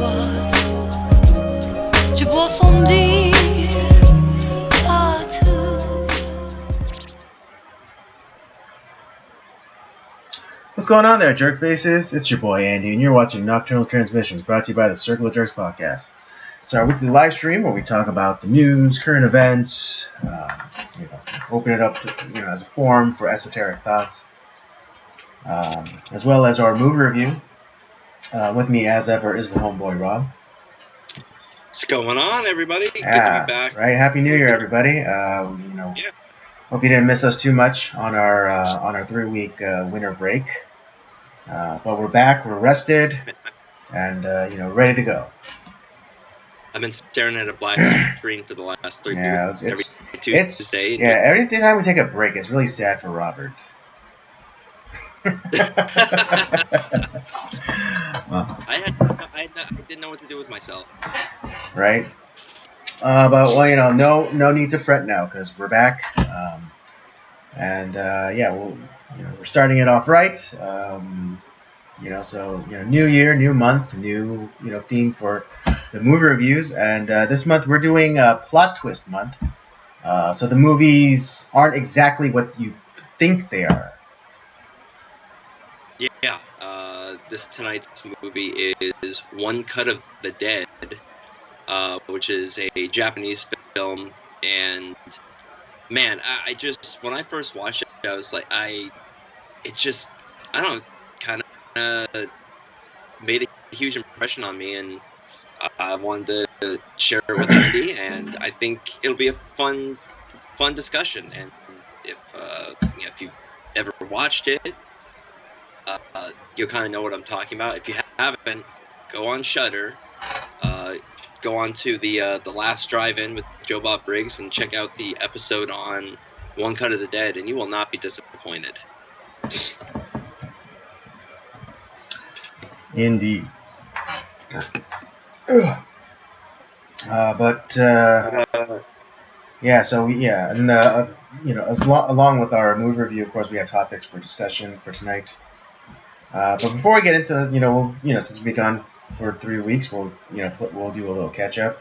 soif. Tu bois sans dire à tout. What's going on there, jerk faces? It's your boy Andy, and you're watching Nocturnal Transmissions, brought to you by the Circle of Jerks podcast. It's our weekly live stream where we talk about the news, current events, open it up to, as a forum for esoteric thoughts, as well as our movie review. With me, as ever, is the homeboy Rob. What's going on, everybody? Good to be back. Right, Happy New Year, everybody. Hope you didn't miss us too much on our 3-week winter break. But we're back, we're rested, and ready to go. I've been staring at a black screen for the last 3 weeks. Every Tuesday. Every time we take a break, it's really sad for Robert. I didn't know what to do with myself. Right. But no need to fret now because we're back. We're starting it off right. New year, new month, new theme for the movie reviews, and this month we're doing plot twist month. So the movies aren't exactly what you think they are. Yeah. Tonight's movie is One Cut of the Dead, which is a Japanese film, and man, I just when I first watched it, I was like, kind of made a huge impression on me, and I wanted to share it with Andy, and I think it'll be a fun discussion. And if you've ever watched it, you'll kind of know what I'm talking about. If you haven't, go on Shudder, go on to the Last Drive-In with Joe Bob Briggs, and check out the episode on One Cut of the Dead, and you will not be disappointed. Indeed. Along with our movie review, of course, we have topics for discussion for tonight. But before we get into, since we've been gone for 3 weeks, we'll do a little catch up.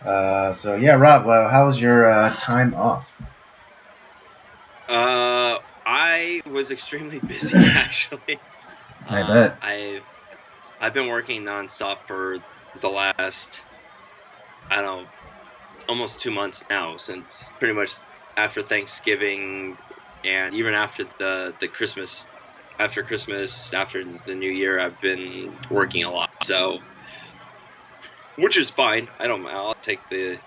Rob, how was your time off? I was extremely busy, actually. I bet. I've been working nonstop for the last, almost 2 months now, since pretty much after Thanksgiving, and even after the Christmas. After Christmas, after the New Year, I've been working a lot, so, which is fine. I'll take the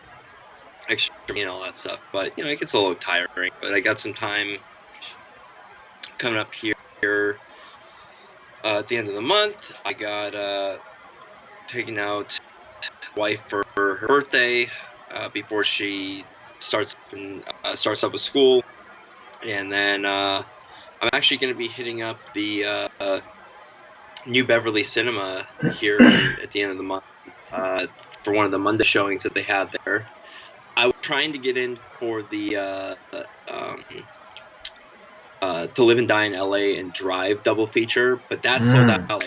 extra and all that stuff, but it gets a little tiring. But I got some time coming up here at the end of the month. I got taken out wife for her birthday before she starts up with school, and then I'm actually going to be hitting up the New Beverly Cinema here at the end of the month for one of the Monday showings that they have there. I was trying to get in for the To Live and Die in LA and Drive double feature, but that sold out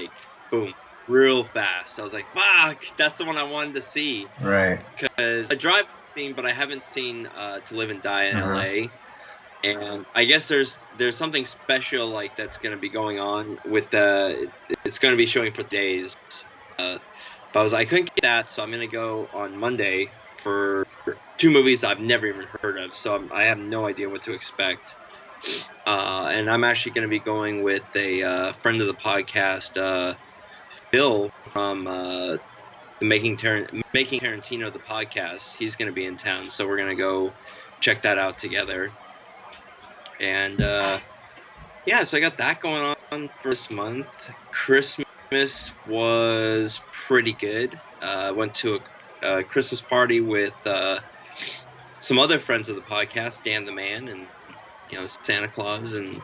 boom, real fast. I was like, fuck, that's the one I wanted to see. Right. Because I Drive seen, but I haven't seen To Live and Die in LA. And I guess there's something special that's going to be going on with it's going to be showing for days. But I was like, I couldn't get that, so I'm going to go on Monday for 2 movies I've never even heard of. So I have no idea what to expect. And I'm actually going to be going with a friend of the podcast, Phil from the Making Tarantino the podcast. He's going to be in town, so we're going to go check that out together. And so I got that going on for this month. Christmas was pretty good. I went to a Christmas party with some other friends of the podcast, Dan the Man, and Santa Claus, and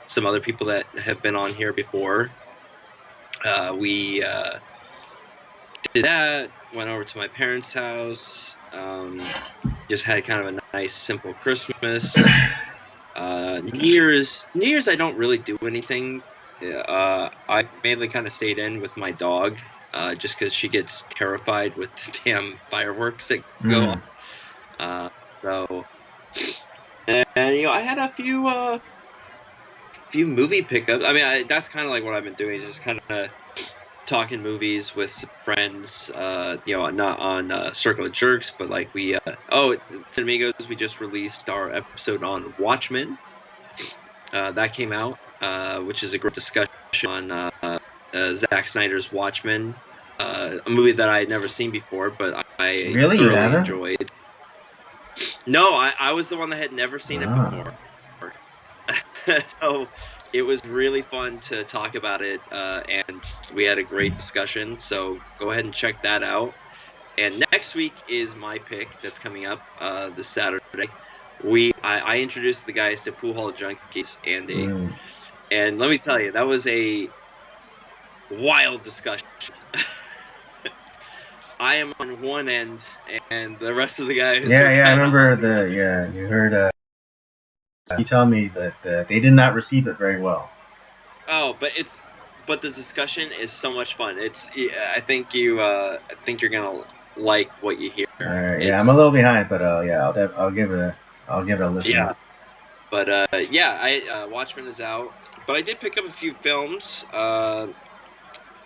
some other people that have been on here before. We did that. Went over to my parents' house. Just had kind of a nice, simple Christmas. New Year's, I don't really do anything. I mainly kind of stayed in with my dog just because she gets terrified with the damn fireworks that go off. So, and I had a few movie pickups. I mean, that's kind of like what I've been doing, just kind of talking movies with some friends. Not on Circle of Jerks, but like Cinemigos, we just released our episode on Watchmen. That came out, which is a great discussion on Zack Snyder's Watchmen, a movie that I had never seen before, but I Really? You thoroughly haven't? enjoyed. No, I was the one that had never seen it before. So it was really fun to talk about it, and we had a great discussion. So go ahead and check that out. And next week is my pick that's coming up this Saturday. I introduced the guys to Pool Hall Junkies, Andy, and let me tell you, that was a wild discussion. I am on one end, and the rest of the guys. Yeah, I remember you heard. You tell me that they did not receive it very well. Oh, but the discussion is so much fun. I think you're gonna like what you hear. All right, yeah, I'm a little behind, but I'll give it a listen. Yeah, but Watchmen is out, but I did pick up a few films.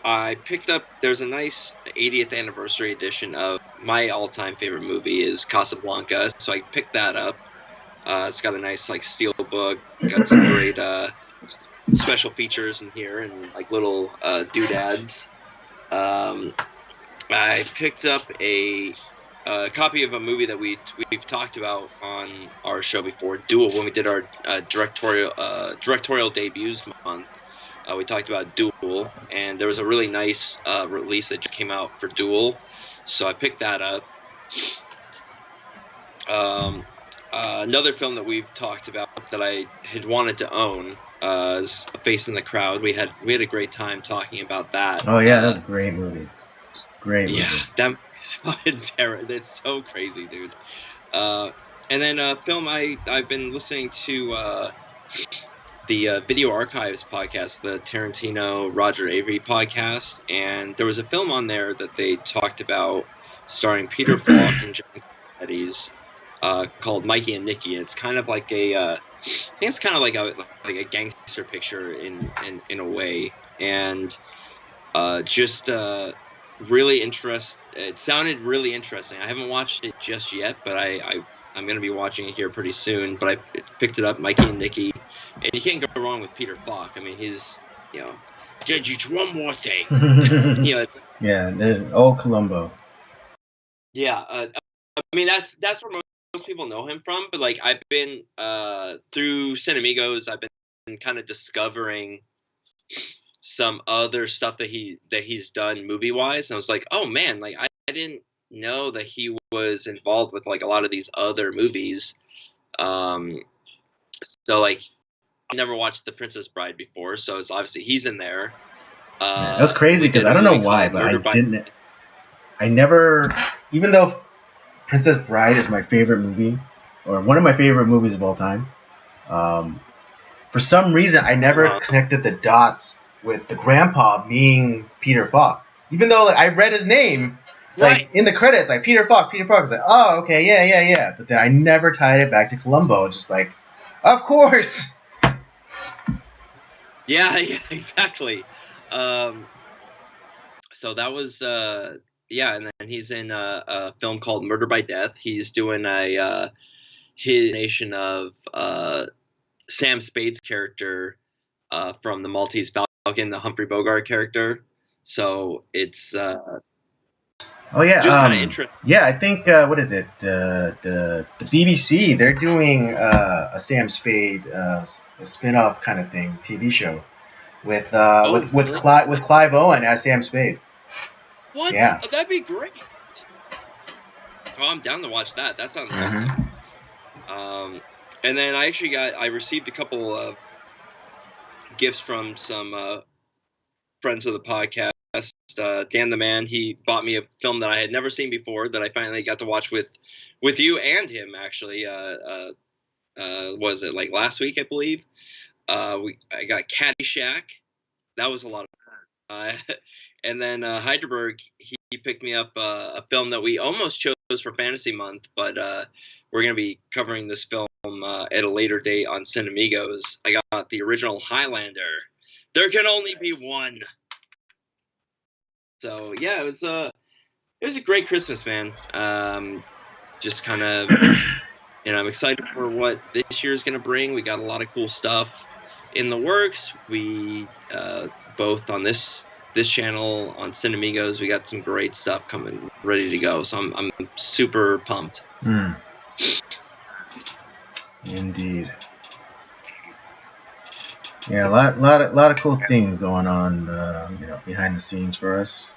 I picked up. There's a nice 80th anniversary edition of my all-time favorite movie is Casablanca, so I picked that up. It's got a nice like steel book, got some great special features in here and like little doodads. I picked up a copy of a movie that we've talked about on our show before, Duel, when we did our directorial debuts month. We talked about Duel, and there was a really nice release that just came out for Duel, so I picked that up. Another film that we've talked about that I had wanted to own is A Face in the Crowd. We had a great time talking about that. Oh yeah, that's a great movie. Great movie. Yeah, that's so crazy, dude. And then a film I've been listening to the Video Archives podcast, the Tarantino Roger Avery podcast, and there was a film on there that they talked about starring Peter Falk and John Cassavetes. Called Mikey and Nicky. It's kind of like I think it's kind of like a gangster picture in a way, and just really it sounded really interesting. I haven't watched it just yet, but I'm going to be watching it here pretty soon. But I picked it up, Mikey and Nicky, and you can't go wrong with Peter Falk. I mean, he's just one more thing. Yeah, there's old Columbo. Yeah, I mean that's where most people know him from, but like I've been through Cinemigos, I've been kind of discovering some other stuff that he's done movie wise, and I was like, oh man, like I didn't know that he was involved with like a lot of these other movies. So like I never watched The Princess Bride before, so it's obviously he's in there. That was crazy because I don't know why, but I never, even though Princess Bride is my favorite movie, or one of my favorite movies of all time. For some reason, I never connected the dots with the grandpa being Peter Falk. Even though I read his name, in the credits, like Peter Falk. I was like, oh, okay, yeah. But then I never tied it back to Columbo. Just like, of course. Yeah, exactly. So that was. And then he's in a film called Murder by Death. He's doing his nation of Sam Spade's character from the Maltese Falcon, the Humphrey Bogart character. So it's just kind of interesting. Yeah, I think what is it? The BBC, they're doing a Sam Spade a spin-off kind of thing, TV show with Clive Owen as Sam Spade. What? Yeah. Oh, that'd be great. Oh, I'm down to watch that. That sounds awesome. And then I received a couple of gifts from some friends of the podcast. Dan the Man, he bought me a film that I had never seen before that I finally got to watch with you and him, actually. Was it like last week, I believe? I got Caddyshack. That was a lot of fun. Uh, and then Heidelberg, he picked me up a film that we almost chose for Fantasy Month, but we're going to be covering this film at a later date on Cinemigos. I got the original Highlander. There can only be one. So yeah, it was a great Christmas, man. Just kind of, I'm excited for what this year's going to bring. We got a lot of cool stuff in the works. We both on this channel on Cinemigos, we got some great stuff coming, ready to go. So I'm super pumped. Indeed. Yeah, a lot of cool things going on, behind the scenes for us.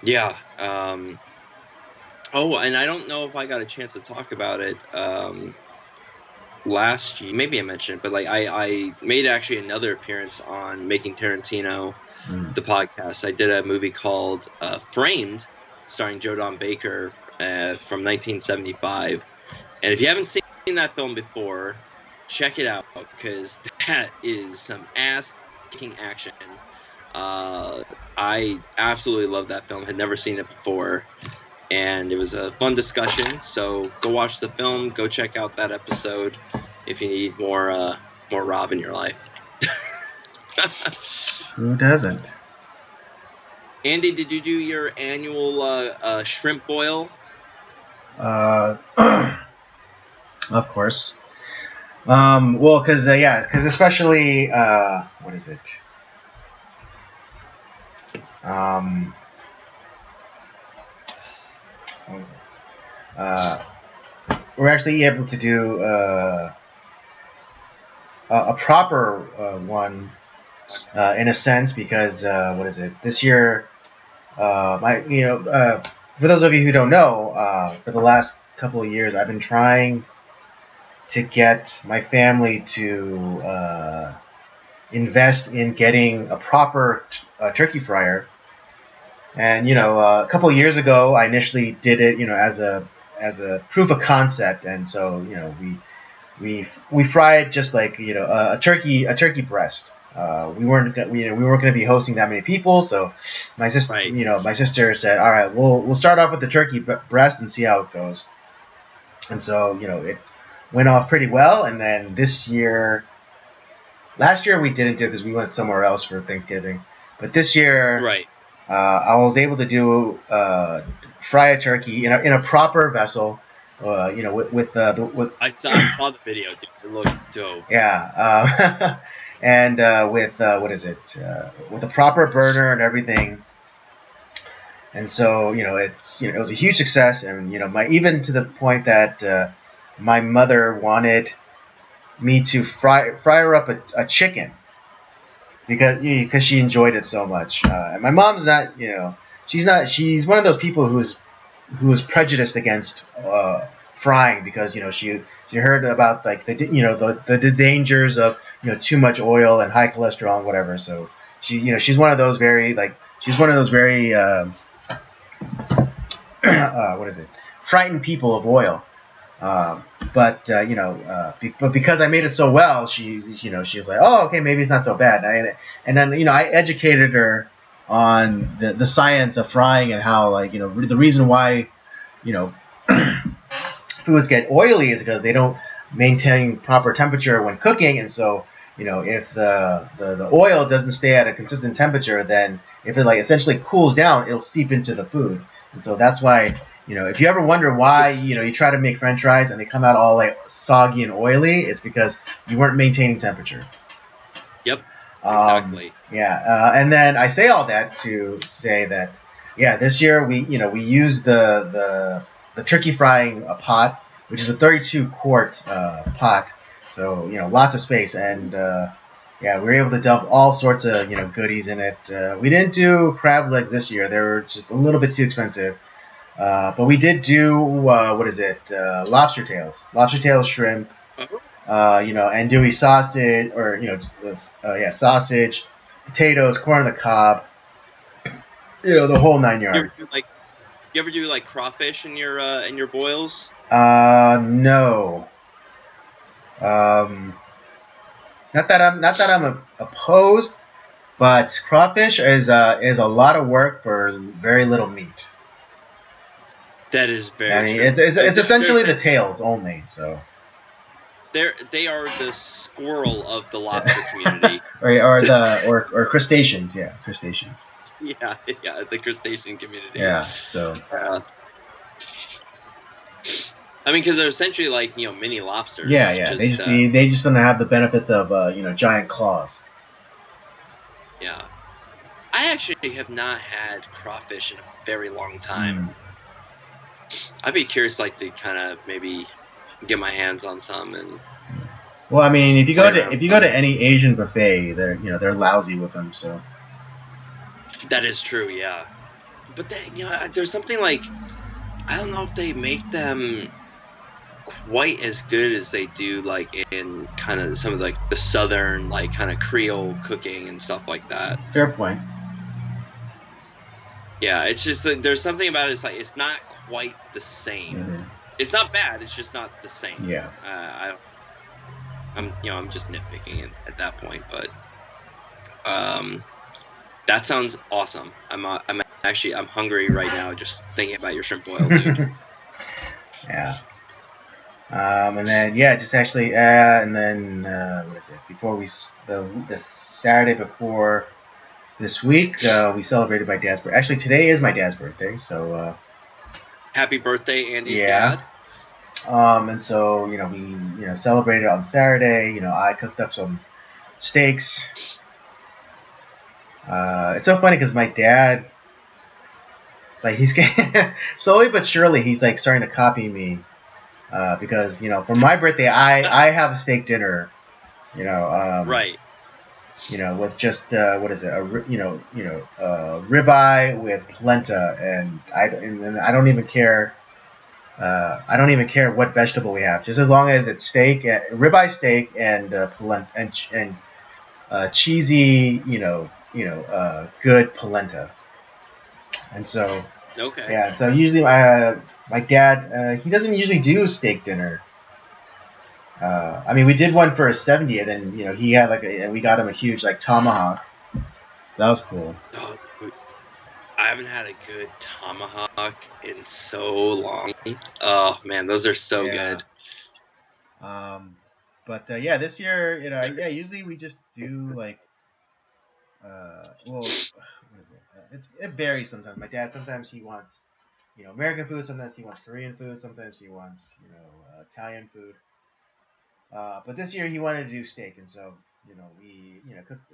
Yeah. Oh, and I don't know if I got a chance to talk about it last year. Maybe I mentioned it, but like I made actually another appearance on Making Tarantino, the podcast. I did a movie called Framed, starring Joe Don Baker from 1975. And if you haven't seen that film before, check it out, because that is some ass-kicking action. I absolutely love that film. Had never seen it before, and it was a fun discussion. So go watch the film. Go check out that episode if you need more Rob in your life. Who doesn't? Andy, did you do your annual shrimp boil? Of course. Well, because especially what is it? What was it? We're actually able to do a proper one in a sense, because what is it? This year, for those of you who don't know, for the last couple of years, I've been trying to get my family to invest in getting a proper turkey fryer. And a couple of years ago, I initially did it, as a proof of concept, and so we fry it just like a turkey breast. We weren't going to be hosting that many people, so my sister Right. My sister said, all right, we'll start off with the turkey breast and see how it goes. And so it went off pretty well. And then last year we didn't do it because we went somewhere else for Thanksgiving, but this year, Right. I was able to do fry a turkey in a proper vessel, with I saw the video, dude. It looked dope. yeah, and with with a proper burner and everything. And so it was a huge success, and even to the point that my mother wanted me to fry her up a chicken, because she enjoyed it so much. And my mom's not, she's one of those people who's prejudiced against frying, because she heard about like the dangers of too much oil and high cholesterol and whatever. So she's one of those very what is it, frightened people of oil. But because I made it so well, she was like, oh, okay, maybe it's not so bad. And then I educated her on the science of frying, and how the reason why foods get oily is because they don't maintain proper temperature when cooking. And so if the oil doesn't stay at a consistent temperature, then if it essentially cools down, it'll seep into the food. And so that's why if you ever wonder why you try to make French fries and they come out all like soggy and oily, it's because you weren't maintaining temperature. Yep. Exactly. And then I say all that to say that this year we used the turkey frying pot, which is a 32 quart pot, so lots of space, and we were able to dump all sorts of goodies in it. We didn't do crab legs this year; they were just a little bit too expensive. But we did do lobster tails, shrimp, andouille sausage, or sausage, potatoes, corn on the cob, the whole 9 yards. You ever do like crawfish in your boils? No. Not that I'm opposed But crawfish is a lot of work for very little meat. That is very I mean, true. it's essentially the tails only. So They are the squirrel of the lobster community. or crustaceans, yeah, crustaceans. Yeah, yeah, the crustacean community. Yeah. So I mean, because they're essentially like mini lobsters. yeah. They just don't have the benefits of giant claws. Yeah, I actually have not had crawfish in a very long time. I'd be curious, like, to kind of maybe get my hands on some and. Well, I mean, if you go play around to any Asian buffet, they're lousy with them. So That is true, yeah. But then, there's something like I don't know if they make them quite as good as they do like in kind of some of like the southern like kind of Creole cooking and stuff like that. fair point. Yeah, it's just that there's something about it. It's like it's not quite the same. Mm-hmm. It's not bad. It's just not the same. Yeah. I'm just nitpicking at that point, but that sounds awesome. I'm hungry right now just thinking about your shrimp boil, dude. Yeah. And then just actually, and then what is it? Before the Saturday before this week, we celebrated my dad's birthday. Actually, today is my dad's birthday, so happy birthday, Andy's dad. And so we celebrated on Saturday. I cooked up some steaks. It's so funny because my dad, like, he's slowly but surely he's like starting to copy me. Because for my birthday I have a steak dinner, right. With just what is it, ribeye with polenta, and I don't even care. I don't even care what vegetable we have, just as long as it's steak, ribeye steak, and polenta and cheesy, good polenta. And so Okay. yeah, so usually my dad, he doesn't usually do steak dinner. I mean, we did one for his 70th, and he had and we got him a huge like tomahawk, so that was cool. Oh, I haven't had a good tomahawk in so long. Oh man, those are so good. But this year, usually we just do like, what is it? It varies sometimes. My dad, sometimes he wants, American food. Sometimes he wants Korean food. Sometimes he wants, Italian food. But this year he wanted to do steak, and so we cooked.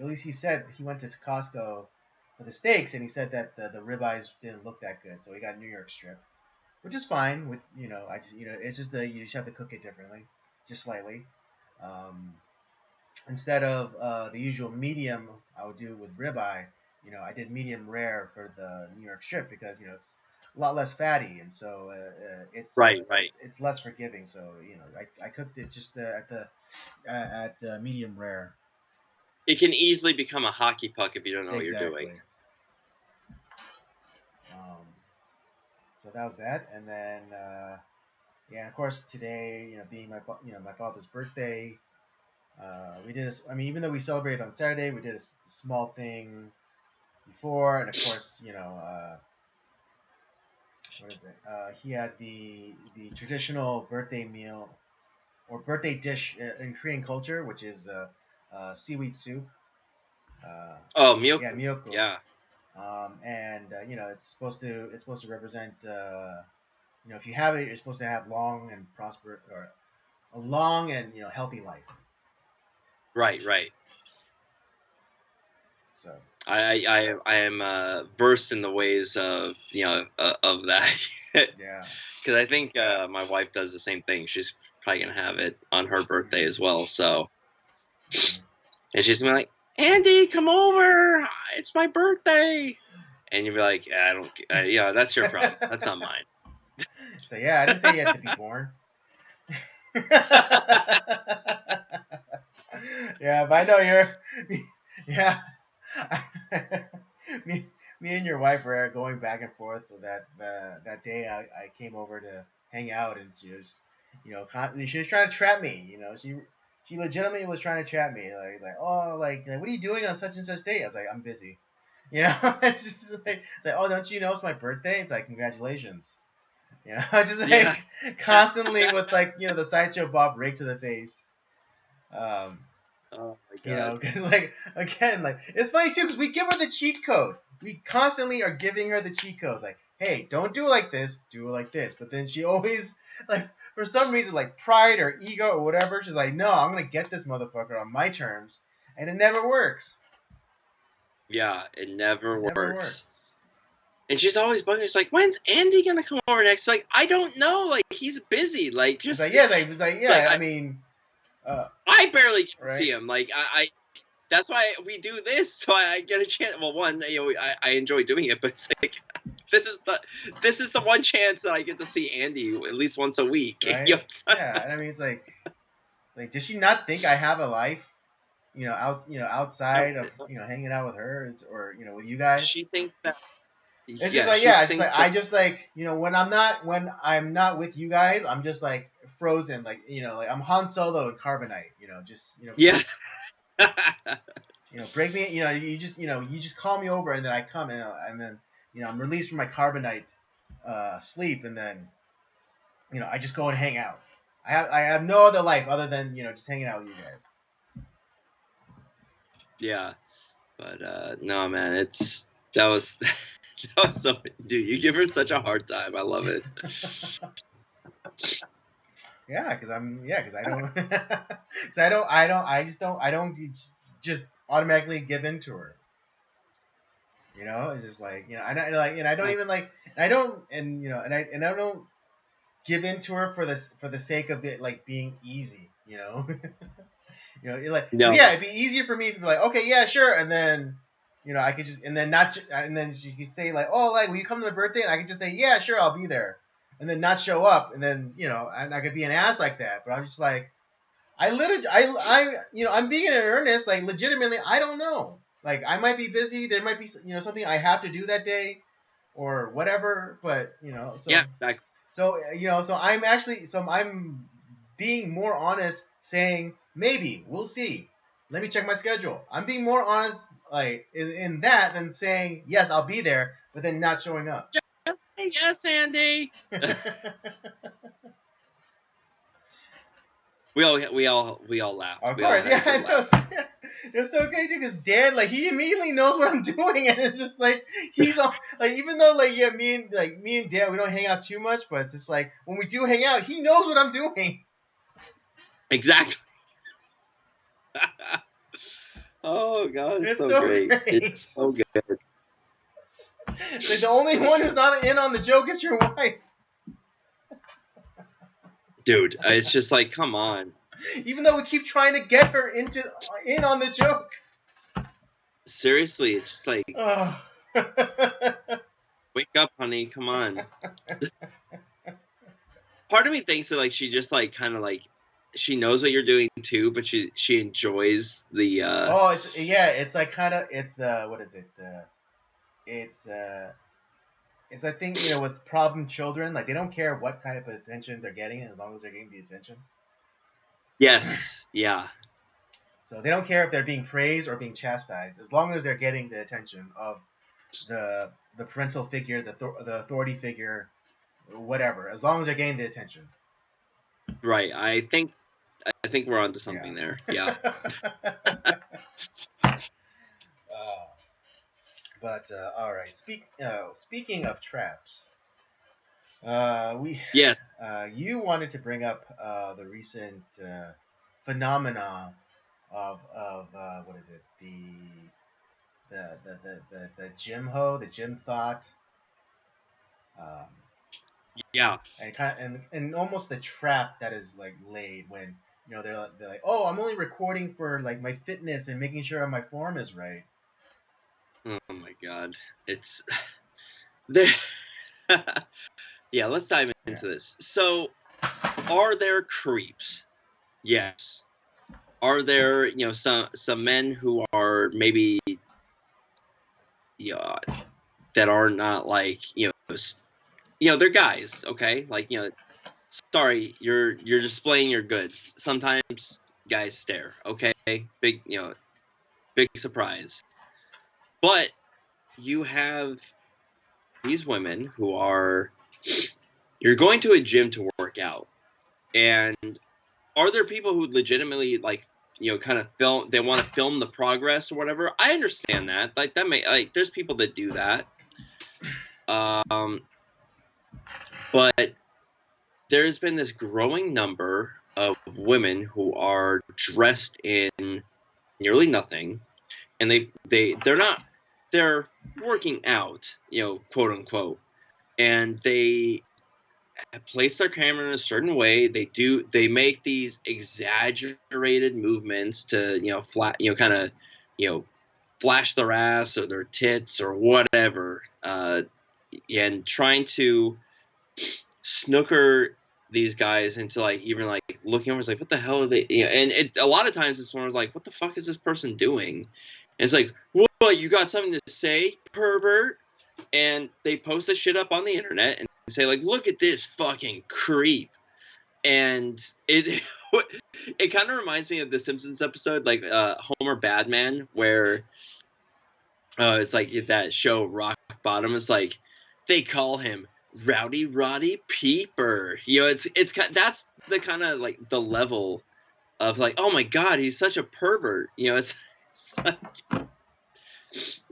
At least he said he went to Costco for the steaks, and he said that the ribeyes didn't look that good, so he got New York strip, which is fine. With I just it's just you just have to cook it differently, just slightly. Instead of the usual medium I would do with ribeye, I did medium rare for the New York strip because it's a lot less fatty, and so it's right. It's less forgiving. So I cooked it just at medium rare. It can easily become a hockey puck if you don't know what you're doing. So that was that, and then of course today, being my father's birthday, we did even though we celebrated on Saturday, we did a small thing before, and of course, what is it? He had the traditional birthday meal or birthday dish in Korean culture, which is seaweed soup. Miyoko. Yeah, miyoko. Yeah. And it's supposed to represent if you have it, you're supposed to have a long and healthy life. Right. So I am versed in the ways of of that. Yeah. Because I think my wife does the same thing. She's probably gonna have it on her birthday as well. So, and she's gonna be like, "Andy, come over. It's my birthday." And you'll be like, "I don't. That's your problem. That's not mine." So I didn't say you had to be born. Yeah, but I know you're. Yeah. me and your wife were going back and forth that day. I came over to hang out, and she was, she was trying to trap me. she legitimately was trying to chat me, like, oh, like, what are you doing on such and such day? I was like, I'm busy. You know, it's just like, it's like, oh, don't you know it's my birthday? It's like, congratulations. You know, just like Yeah. constantly with like, you know, the Sideshow Bob rake to the face. Um, Oh my you know, god. because like again, like it's funny too, because we give her the cheat code. We constantly are giving her the cheat codes, like, hey, don't do it like this, do it like this. But then she always, like, for some reason, like pride or ego or whatever, she's like, no, I'm gonna get this motherfucker on my terms, and it never works. Yeah, it never It works. never works. And she's always bugging. She's like, "When's Andy gonna come over next?" Like, I don't know. Like, he's busy. Like, It's just like, yeah, it's like, it's like yeah. I mean, I barely get to right? see him. Like, I that's why we do this, so I get a chance. Well, one, you know, I enjoy doing it, but it's like this is the one chance that I get to see Andy at least once a week. Right? You know, Yeah, and I mean, it's like, does she not think I have a life? You know, outside of, you know, hanging out with her or, you know, with you guys. she thinks that. It's Yeah, just like, she yeah, it's just thinks like, that. I just like, you know, when I'm not with you guys, I'm just like frozen, like, you know, like I'm Han Solo in Carbonite, you know, just, you know, Yeah. you know, break me, you know, you just call me over and then I come and then, you know, I'm released from my Carbonite sleep, and then, you know, I just go and hang out. I have no other life other than, you know, just hanging out with you guys. Yeah, but no, man, that was that was so. Dude, you give her such a hard time. I love it. Yeah, because I don't, I don't just automatically give in to her. You know, it's just like, you know, and I like, and I don't even like, I don't, and you know, and I don't give in to her for the sake of it like being easy. You know, you know, like, 'cause No. yeah, it'd be easier for me to be like, okay, yeah, sure, and then, you know, I could just, and then not, and then she could say like, oh, like, will you come to my birthday? And I could just say, yeah, sure, I'll be there, and then not show up, and then, you know, and I could be an ass like that. But I'm just like, I literally, you know, I'm being in earnest, like, legitimately, I don't know. Like, I might be busy. There might be, you know, something I have to do that day, or whatever. But, you know, Yeah, exactly. you know, I'm being more honest, saying maybe we'll see. Let me check my schedule. I'm being more honest, like, in that than saying yes, I'll be there, but then not showing up. Just say yes, Andy. We all laugh. Of We all course, had a yeah, I good know. laugh. It's so crazy because Dan, like, he immediately knows what I'm doing, and it's just like he's all, like, even though like, yeah, me and Dan, we don't hang out too much, but it's just like when we do hang out, he knows what I'm doing. Exactly. Oh god, it's so great. great. It's so good. Like, the only one who's not in on the joke is your wife. Dude, it's just like, come on. Even though we keep trying to get her in on the joke. Seriously, it's just like, Oh. wake up, honey, come on. Part of me thinks that like she just like kind of like she knows what you're doing too, but she enjoys the Oh, it's like kind of, it's the, what is it? It's, I think, you know, with problem children, like, they don't care what type of attention they're getting as long as they're getting the attention. Yes, yeah. So they don't care if they're being praised or being chastised, as long as they're getting the attention of the parental figure, the authority figure, whatever. As long as they're getting the attention. Right. I think we're onto something there. Yeah. But all right. Speaking of traps, Yes. you wanted to bring up the recent phenomena of what is it, the gym ho, the gym thought, Yeah. and kind of, and almost the trap that is like laid when, you know, they're like, oh, I'm only recording for like my fitness and making sure my form is right. Oh my god. It's there. Yeah, let's dive into this. So, are there creeps? Yes. Are there, you know, some men who are maybe, yeah, that are not like, you know, they're guys, okay? Like, you know, sorry, you're displaying your goods. Sometimes guys stare. Okay, big big surprise. But you have these women who are you're going to a gym to work out, and are there people who legitimately like kind of film they want to film the progress or whatever? I understand that, like that may like there's people that do that, um but there's been this growing number of women who are dressed in nearly nothing, and they're not they're working out, quote unquote, and they place their camera in a certain way. They make these exaggerated movements to flat kind of flash their ass or their tits or whatever, and trying to snooker these guys into like even like looking over, it's like what the hell are they, and a lot of times this one was like what the fuck is this person doing, and it's like what, you got something to say, pervert? And they post this shit up on the internet and say like look at this fucking creep, and it it kind of reminds me of the Simpsons episode like Homer Badman, where it's like that show Rock Bottom. It's like they call him Rowdy Roddy Peeper. It's that's the kind of like the level of like, oh my god, he's such a pervert. It's like,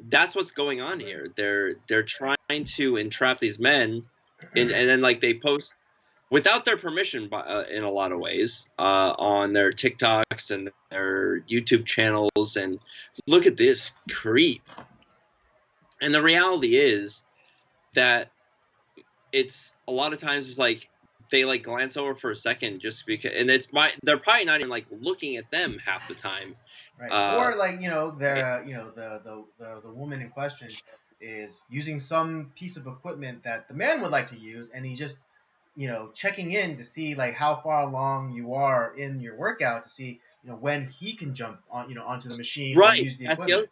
that's what's going on here. They're trying to entrap these men, and then like they post without their permission in a lot of ways on their TikToks and their YouTube channels, and look at this creep. And the reality is that it's a lot of times it's like they like glance over for a second just because, and they're probably not even like looking at them half the time. Right. Or like the woman in question is using some piece of equipment that the man would like to use, and he's just checking in to see like how far along you are in your workout to see when he can jump on onto the machine right. and use the equipment.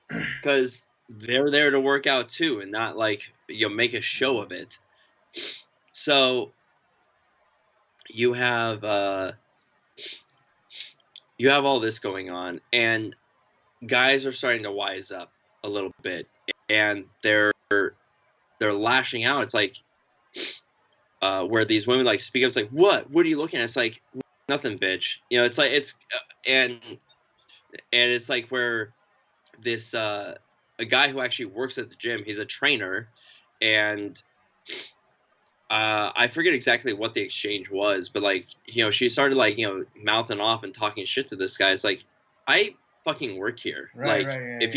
Because they're there to work out too, and not like make a show of it. So you have all this going on, and guys are starting to wise up a little bit, and they're lashing out. It's like where these women like speak up. It's like, what are you looking at? It's like, nothing, bitch. It's like and it's like where this a guy who actually works at the gym, he's a trainer, and I forget exactly what the exchange was, but like she started like mouthing off and talking shit to this guy. It's like, I fucking work here. Right, like right, yeah,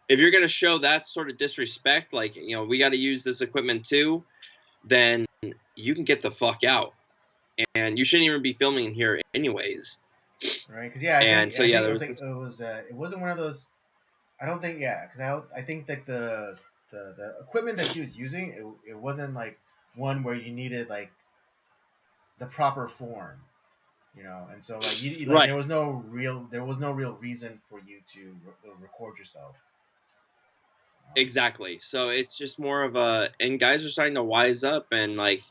if you're gonna show that sort of disrespect, like we got to use this equipment too, then you can get the fuck out, and you shouldn't even be filming in here anyways. Right, because it wasn't one of those. I don't think because I think that the equipment that she was using, it wasn't like one where you needed like the proper form, and so like right. there was no real reason for you to record yourself. Exactly. So it's just more of and guys are starting to wise up and like,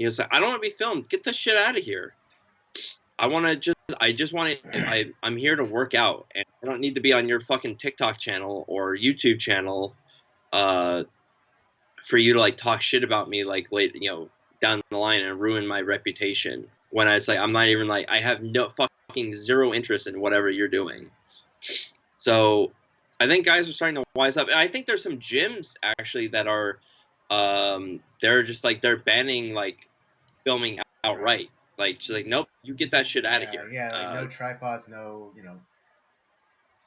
say, I don't want to be filmed. Get the shit out of here. I just want to, I'm here to work out, and I don't need to be on your fucking TikTok channel or YouTube channel, for you to like talk shit about me like late, down the line and ruin my reputation. When I was like, I'm not even like, I have no fucking zero interest in whatever you're doing. So I think guys are starting to wise up, and I think there's some gyms actually that are, they're just like they're banning like filming outright. Like she's like, nope, you get that shit out of here. Yeah, like no tripods, no,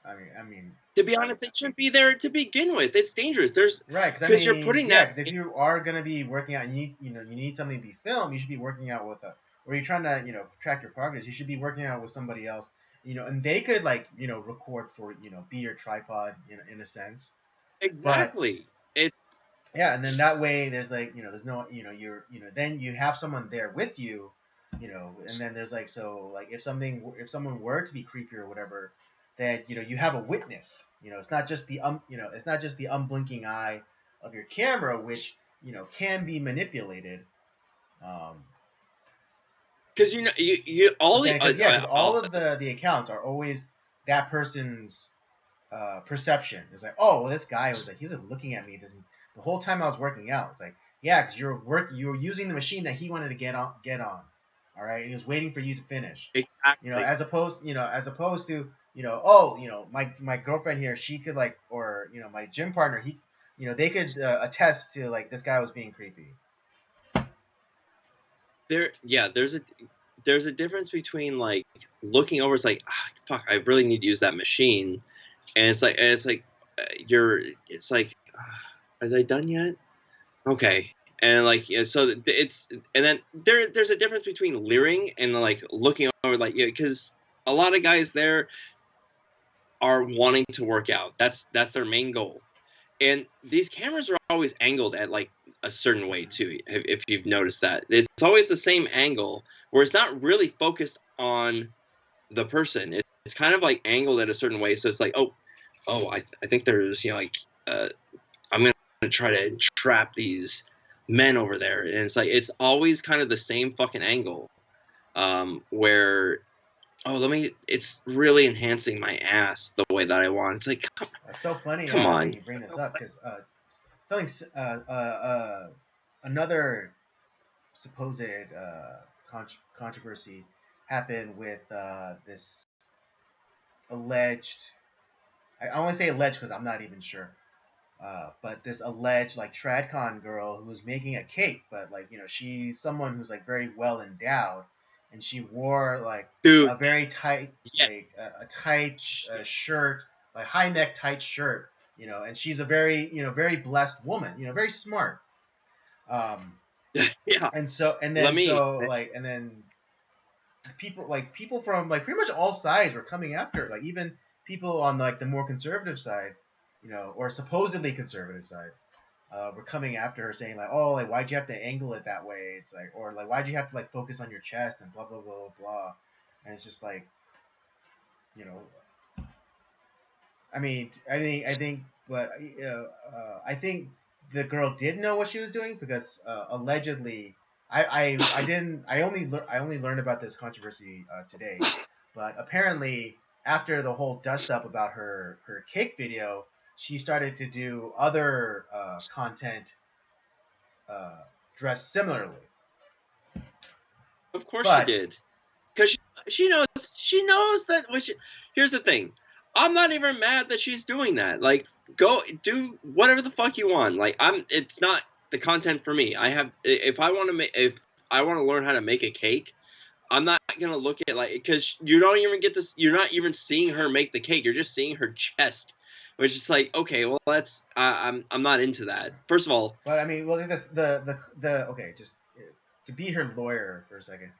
I mean. To be honest, they shouldn't be there to begin with. It's dangerous. There's right, because you're putting that. Because if you are gonna be working out, and you need something to be filmed, you should be working out with or you're trying to track your progress. You should be working out with somebody else, and they could like record for be your tripod in a sense. Exactly. Yeah, and then that way there's like there's no you're then you have someone there with you, and then there's like so like if someone were to be creepy or whatever, that you have a witness. It's not just the it's not just the unblinking eye of your camera, which can be manipulated. because you all the Because all of the accounts are always that person's perception. It's like, oh, well, this guy was like, he's like looking at me the whole time I was working out. It's like, yeah, because you were using the machine that he wanted to get on. All right, and he was waiting for you to finish. exactly. As opposed to oh, my girlfriend here, she could like, or my gym partner, he, they could attest to like this guy was being creepy. There's a difference between like looking over. It's like, fuck, I really need to use that machine, and it's like it's like, is I done yet? Okay. And like, so it's, and then there's a difference between leering and like looking over, like, because a lot of guys there are wanting to work out. That's their main goal. And these cameras are always angled at like a certain way too. If you've noticed that, it's always the same angle where it's not really focused on the person. It's kind of like angled at a certain way. So it's like, oh, I think there's I'm gonna try to trap these men over there, and it's like it's always kind of the same fucking angle, where it's really enhancing my ass the way that I want. It's like, It's so funny. Come on. You bring this up because another supposed controversy happened with this alleged. I want to say alleged because I'm not even sure. But this alleged like TradCon girl who was making a cake, but like she's someone who's like very well endowed, and she wore like Dude, a very tight like a tight shirt, like high neck tight shirt, and she's a very very blessed woman, very smart. yeah. And then people from like pretty much all sides were coming after her, like even people on like the more conservative side, or supposedly conservative side, were coming after her saying like, oh, like why'd you have to angle it that way? It's like, or like why'd you have to like focus on your chest and blah blah blah blah. And it's just like, I mean, but I think the girl did know what she was doing because allegedly, I only learned about this controversy today, but apparently after the whole dust up about her cake video, she started to do other content dressed similarly. Of course she did, because she knows that. Here's the thing, I'm not even mad that she's doing that. Like, go do whatever the fuck you want. Like, it's not the content for me. If I want to learn how to make a cake, I'm not gonna look at like, because you don't even get this. You're not even seeing her make the cake. You're just seeing her chest, which is like, okay, well that's I'm not into that. First of all, but I mean, well, that's the okay, just to be her lawyer for a second.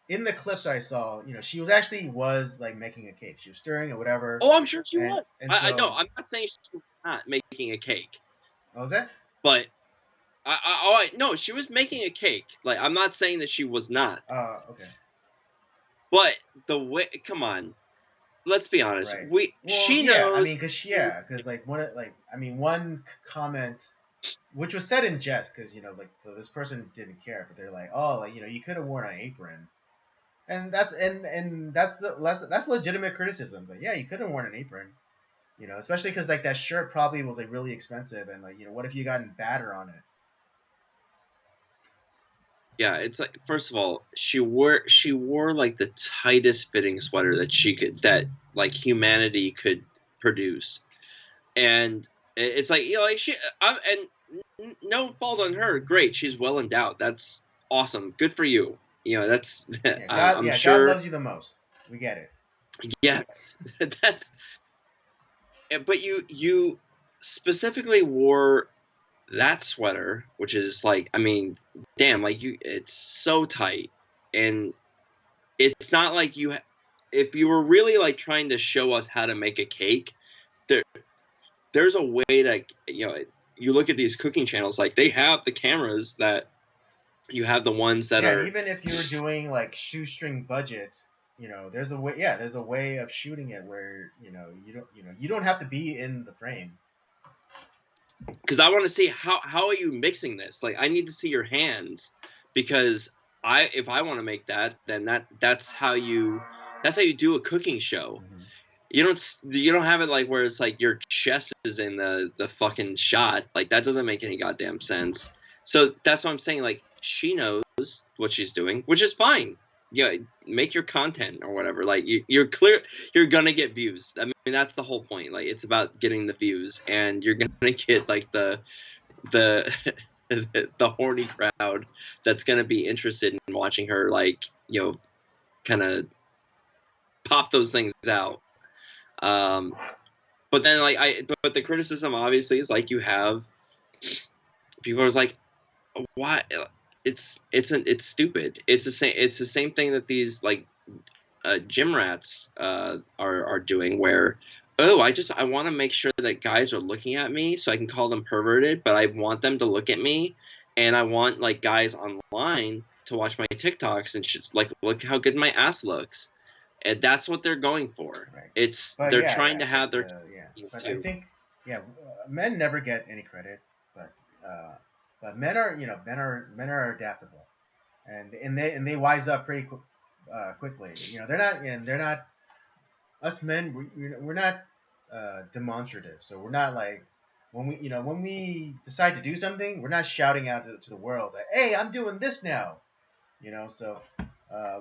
In the clips that I saw, she was like making a cake. She was stirring or whatever. Oh, I'm sure she was. I know. I'm not saying she was not making a cake. What was that? But no, she was making a cake. Like, I'm not saying that she was not. Oh, okay. But the way, come on, let's be honest. Right. She knows. I mean, because like one comment, which was said in jest, because like this person didn't care, but they're like, oh, like you could have worn an apron, and that's legitimate criticism. Like, yeah, you could have worn an apron, especially because like that shirt probably was like really expensive, and like what if you gotten batter on it? Yeah, it's like, first of all, she wore like the tightest fitting sweater that like humanity could produce, and it's like and no fault on her. Great, she's well endowed. That's awesome. Good for you. That's I'm sure God loves you the most. We get it. Yes, that's. But you specifically wore that sweater, which is like, I mean, damn, like it's so tight, and it's not like if you were really like trying to show us how to make a cake, there's a way to, you look at these cooking channels, like they have the cameras that you have the ones that are, even if you were doing like shoestring budget, there's a way of shooting it where you don't have to be in the frame. Because I want to see how are you mixing this? Like, I need to see your hands, because if I want to make that, then that's how you do a cooking show. Mhm. You don't have it like where it's like your chest is in the fucking shot. Like that doesn't make any goddamn sense. So that's what I'm saying. Like she knows what she's doing, which is fine. Yeah, make your content or whatever. Like you're clear, you're gonna get views. I mean, that's the whole point. Like it's about getting the views, and you're gonna get like the the horny crowd that's gonna be interested in watching her. Like kind of pop those things out. Um, but then but the criticism obviously is like you have people are like, why? It's stupid. It's the same thing that these like gym rats are doing where. Oh, I want to make sure that guys are looking at me so I can call them perverted, but I want them to look at me, and I want like guys online to watch my TikToks and like look how good my ass looks, and that's what they're going for. Right. But They're yeah, trying to have their yeah. But I too. think men never get any credit, but men are men are adaptable, and they wise up pretty quickly. They're not us men. We're not demonstrative, so we're not like when we decide to do something, we're not shouting out to the world like, "Hey, I'm doing this now." So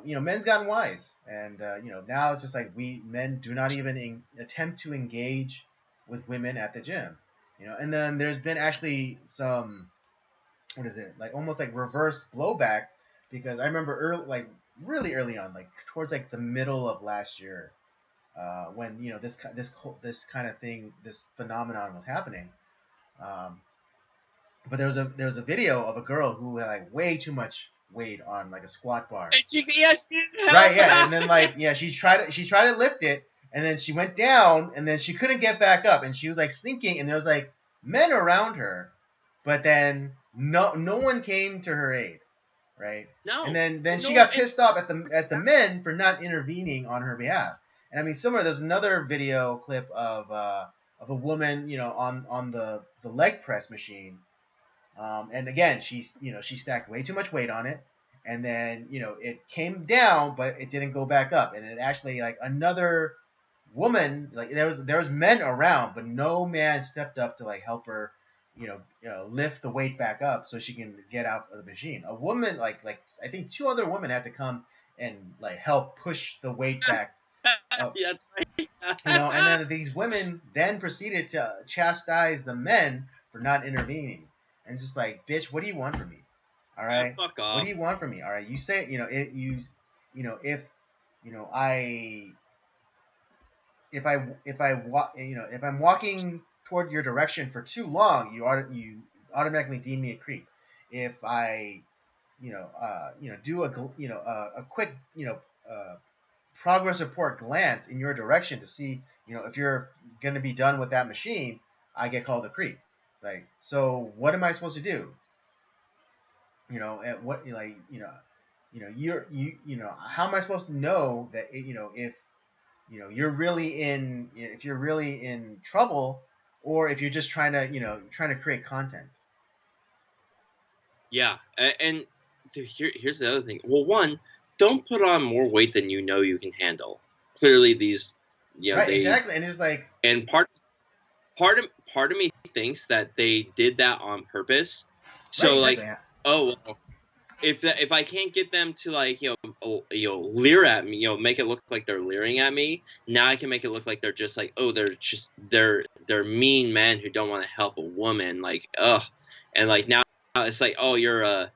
men's gotten wise, and now it's just like we men do not even attempt to engage with women at the gym. And then there's been actually some, what is it, like almost like reverse blowback, because I remember really early on, like towards like the middle of last year, when this kind of thing, this phenomenon was happening. Um, but there was a video of a girl who had like way too much weight on like a squat bar. Yes, Right, yeah, and then like she tried to lift it, and then she went down, and then she couldn't get back up, and she was like sinking, and there was like men around her, but then no one came to her aid, right? And no, then she no, got pissed off at the men for not intervening on her behalf. And I mean, similar. There's another video clip of a woman, on the leg press machine, and again, she stacked way too much weight on it, and then it came down, but it didn't go back up, and it actually, like, another woman, like, there was men around, but no man stepped up to like help her, lift the weight back up so she can get out of the machine. A woman, like I think two other women had to come and like help push the weight back up. yeah, that's right. And then these women then proceeded to chastise the men for not intervening. And just like, bitch, what do you want from me? All right? Fuck What off. do you want from me? All right? You say, I if I'm walking toward your direction for too long, you automatically deem me a creep. If I, do a quick, progress report glance in your direction to see, if you're going to be done with that machine, I get called a creep. Like, so what am I supposed to do? At what, like, how am I supposed to know that, if, if you're really in trouble, or if you're just trying to create content. Yeah, and dude, here's the other thing. Well, one, don't put on more weight than you know you can handle. Clearly, these, Right, they exactly. And it's like, and part of me thinks that they did that on purpose. right, So exactly. like, oh well, if I can't get them to like leer at me, make it look like they're leering at me, now I can make it look like they're just like, oh, they're mean men who don't want to help a woman, like, ugh. And like now it's like, oh, you're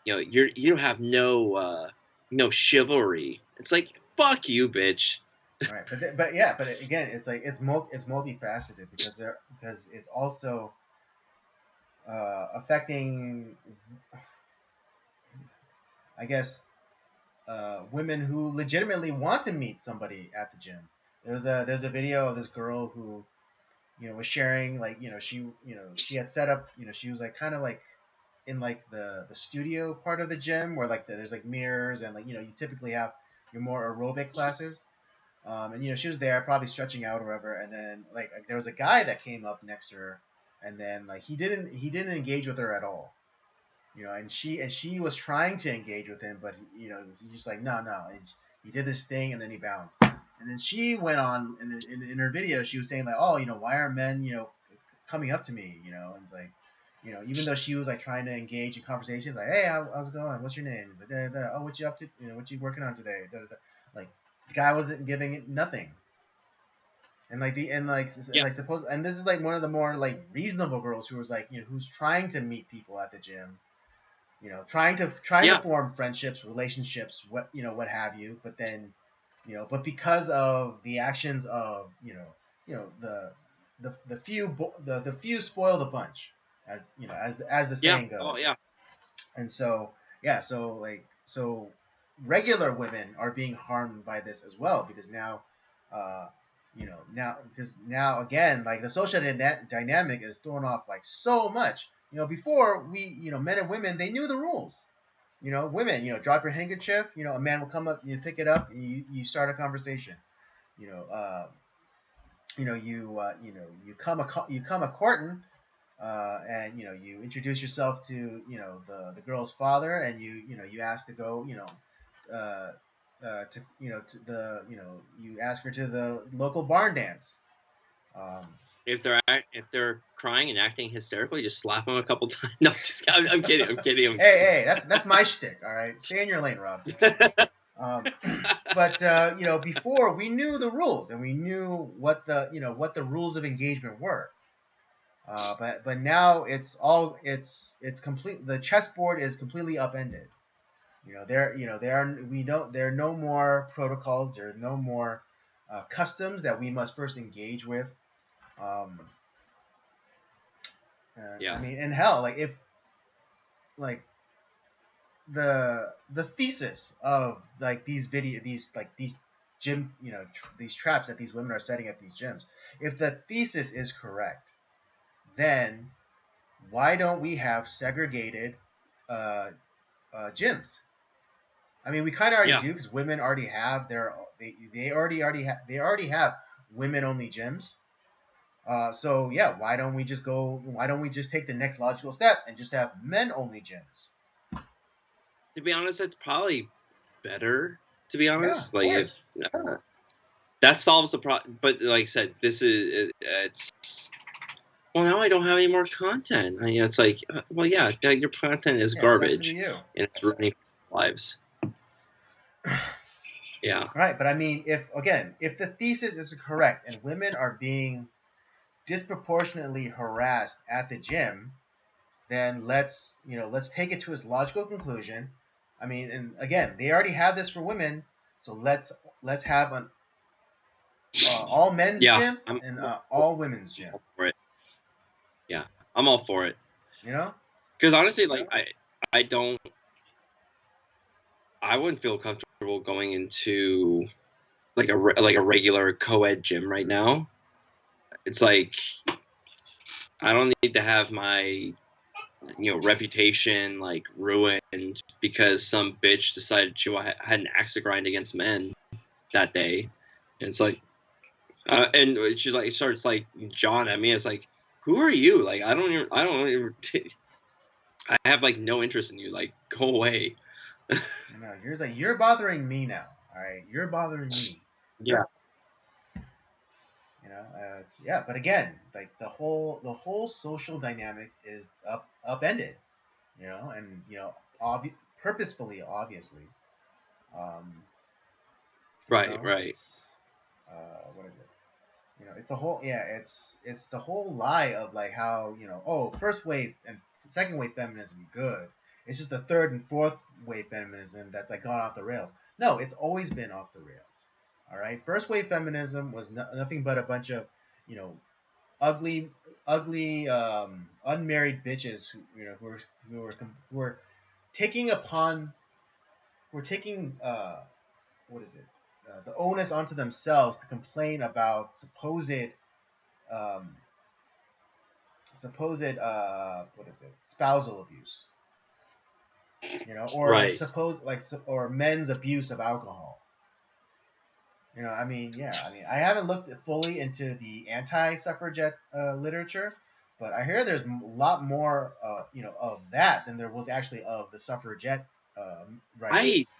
you have no chivalry. It's like, fuck you, bitch. Right, but again, it's like it's multifaceted, because it's also affecting, I guess, women who legitimately want to meet somebody at the gym. There's a video of this girl who, was sharing, like, she had set up, she was like kind of like in like the studio part of the gym, where like there's like mirrors, and like, you typically have your more aerobic classes. And she was there probably stretching out or whatever, and then like there was a guy that came up next to her, and then like he didn't engage with her at all. and she was trying to engage with him, but he's just like, no, and he did this thing, and then he bounced. And then she went on in her video, she was saying like, oh, why are men coming up to me, and it's like, even though she was like trying to engage in conversations, like, hey, how's it going, what's your name, da, da, da. Oh, what you up to, what you working on today, da, da, da. Like, the guy wasn't giving it nothing. And suppose, and this is like one of the more like reasonable girls who was like, who's trying to meet people at the gym, trying to form friendships, relationships, what have you. But then, but because of the actions of the few spoil the bunch, as the saying goes. Oh yeah. And so regular women are being harmed by this as well, because now now again, like, the social dynamic is thrown off like so much. Before, men and women, they knew the rules. Women, drop your handkerchief. A man will come up, you pick it up, and you start a conversation. You come a courting, and you introduce yourself to the girl's father, and you ask to go you ask her to the local barn dance. If they're crying and acting hysterically, just slap them a couple times. No, I'm kidding. Hey, that's my shtick. All right, stay in your lane, Rob. But before, we knew the rules, and we knew what the rules of engagement were. But now it's complete. The chessboard is completely upended. There are no more protocols. There are no more customs that we must first engage with. Yeah. I mean, and hell, like, if like the thesis of like these gym, these traps that these women are setting at these gyms, if the thesis is correct, then why don't we have segregated gyms? I mean, we kind of already do, because women already have they already have women only gyms. So yeah, why don't we just take the next logical step and just have men only gyms? To be honest, that's probably better. To be honest, Yeah, like, that solves the problem. But like I said, it's. Well, now I don't have any more content. It's like, well, yeah, your content is garbage, and it's ruining lives. Yeah. Right, but I mean, if the thesis is correct and women are being disproportionately harassed at the gym, then let's take it to its logical conclusion. I mean, and again, they already have this for women, so let's have an all men's gym and all women's gym. For it. Yeah, I'm all for it. Because honestly, like, I wouldn't feel comfortable going into like a regular co-ed gym right now. It's like, I don't need to have my reputation like ruined because some bitch decided she had an axe to grind against men that day. And it's like, and she like starts like John at me. It's like, who are you? Like, I don't even I have like no interest in you. Like, go away. No, you're bothering me now. All right, you're bothering me. Yeah. But again, like, the whole social dynamic is upended, and purposefully, obviously. Right. What is it? It's the whole it's the whole lie of like how first wave and second wave feminism good. It's just the third and fourth wave feminism that's like gone off the rails. No, it's always been off the rails. All right, first wave feminism was nothing but a bunch of ugly unmarried bitches who were taking the onus onto themselves to complain about supposed spousal abuse, or right. or men's abuse of alcohol. I haven't looked fully into the anti-suffragette literature, But I hear there's a lot more, of that than there was actually of the suffragette I writings.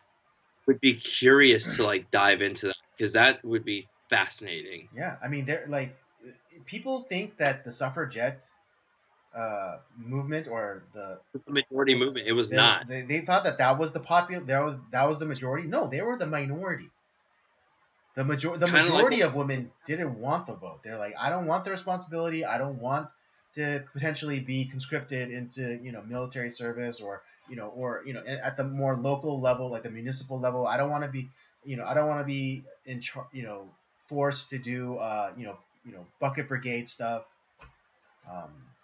would be curious to like dive into that because that would be fascinating. Yeah, I mean, they're like people think that the suffragette movement or It's the majority movement. It was not. they thought that was the popular that was the majority. No, they were the minority. The Kind of like majority of women didn't want the vote. They're like, I don't want the responsibility. I don't want to potentially be conscripted into military service or at the more local level, like the municipal level. I don't want to be I don't want to be in forced to do bucket brigade stuff.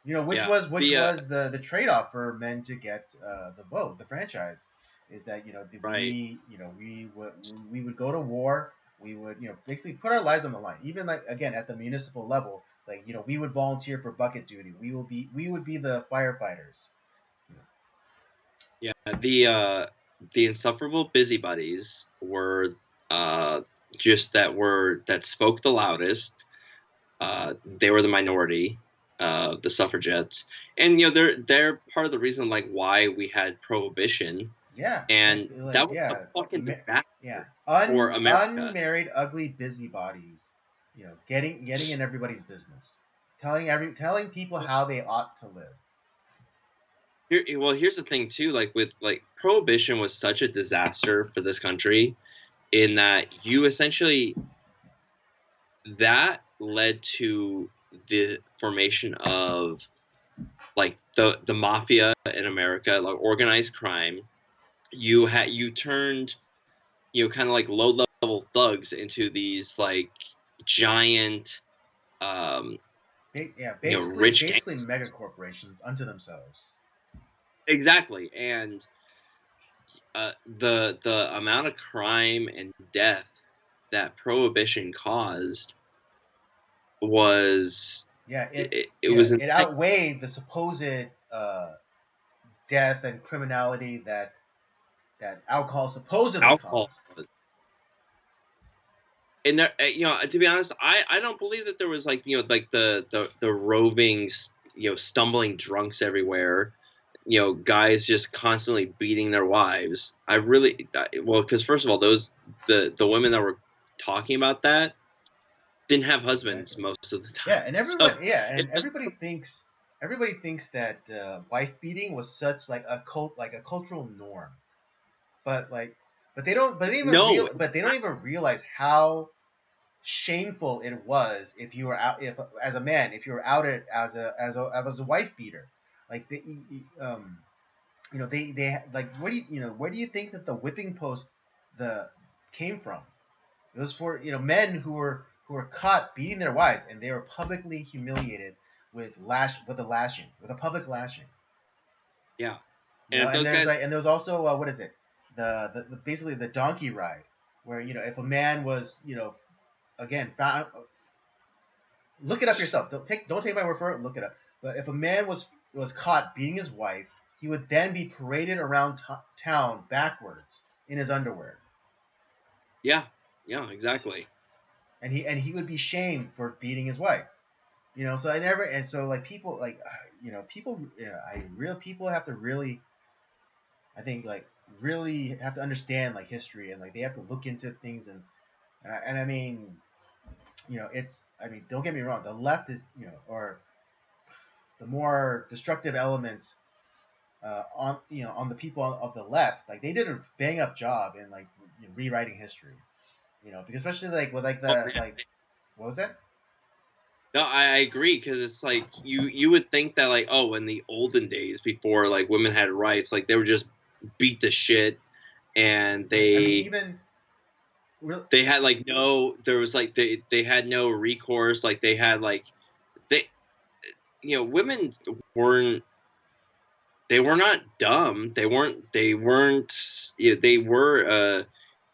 Which yeah. was the trade off for men to get the vote, the franchise, is that Right. we would go to war. We would basically put our lives on the line. Even like again at the municipal level, like we would volunteer for bucket duty. We would be the firefighters. Yeah. The insufferable busybodies were just that spoke the loudest. They were the minority, the suffragettes, and they're part of the reason like why we had prohibition, Yeah, and like that was yeah, a fucking yeah, disaster for America. unmarried ugly busybodies, getting in everybody's business, telling people how they ought to live. Here's the thing too. Like with like prohibition was such a disaster for this country, in that you essentially that led to the formation of like the mafia in America, like organized crime. You turned kind of like low level thugs into these like giant rich Basically gangsters. mega corporations unto themselves. Exactly, and the amount of crime and death that prohibition caused was it was it outweighed the supposed death and criminality that alcohol supposedly alcohol. caused. And there, to be honest, I don't believe that there was like like the roving stumbling drunks everywhere, guys just constantly beating their wives. I really well because first of all the women that were talking about that didn't have husbands most of the time. Yeah, and everybody thinks that wife beating was such like a cultural norm, but they don't even realize how shameful it was if you were out if as a man if you were outed as a wife beater. Like they like where do you think that the whipping post came from? It was for men who were caught beating their wives, and they were publicly humiliated with a public lashing. Yeah, and there was also what is it the basically the donkey ride, where if a man was again found, look it up yourself. Don't take my word for it. Look it up. But if a man was caught beating his wife, he would then be paraded around town backwards in his underwear. Yeah, exactly. And he would be shamed for beating his wife. So I never and so like people like people people have to really, I think, like really have to understand like history, and like they have to look into things, and I mean don't get me wrong, the left is or the more destructive elements on the people of the left, like they did a bang up job in like rewriting history, because especially like with like the like what was that? No, I agree, because it's like you would think that like, oh, in the olden days before like women had rights, like they were just beat the shit, and they had like there was like they had no recourse, like they had like women were not dumb, they were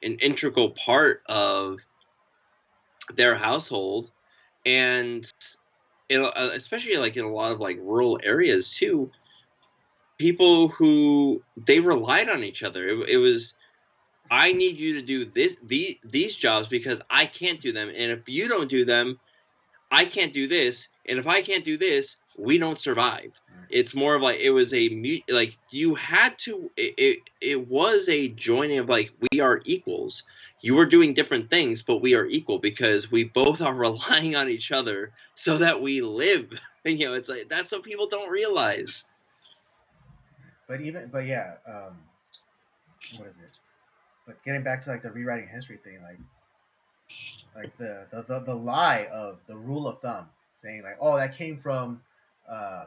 an integral part of their household, and especially like in a lot of like rural areas too, people who they relied on each other. It was, I need you to do these jobs because I can't do them, and if you don't do them, I can't do this, and if I can't do this, we don't survive. Right. It's more of like it was like you had to. It was a joining of like we are equals. You were doing different things, but we are equal because we both are relying on each other so that we live. It's like that's what people don't realize. But yeah, what is it? But getting back to like the rewriting history thing, like the lie of the rule of thumb, saying like, oh, that came from uh,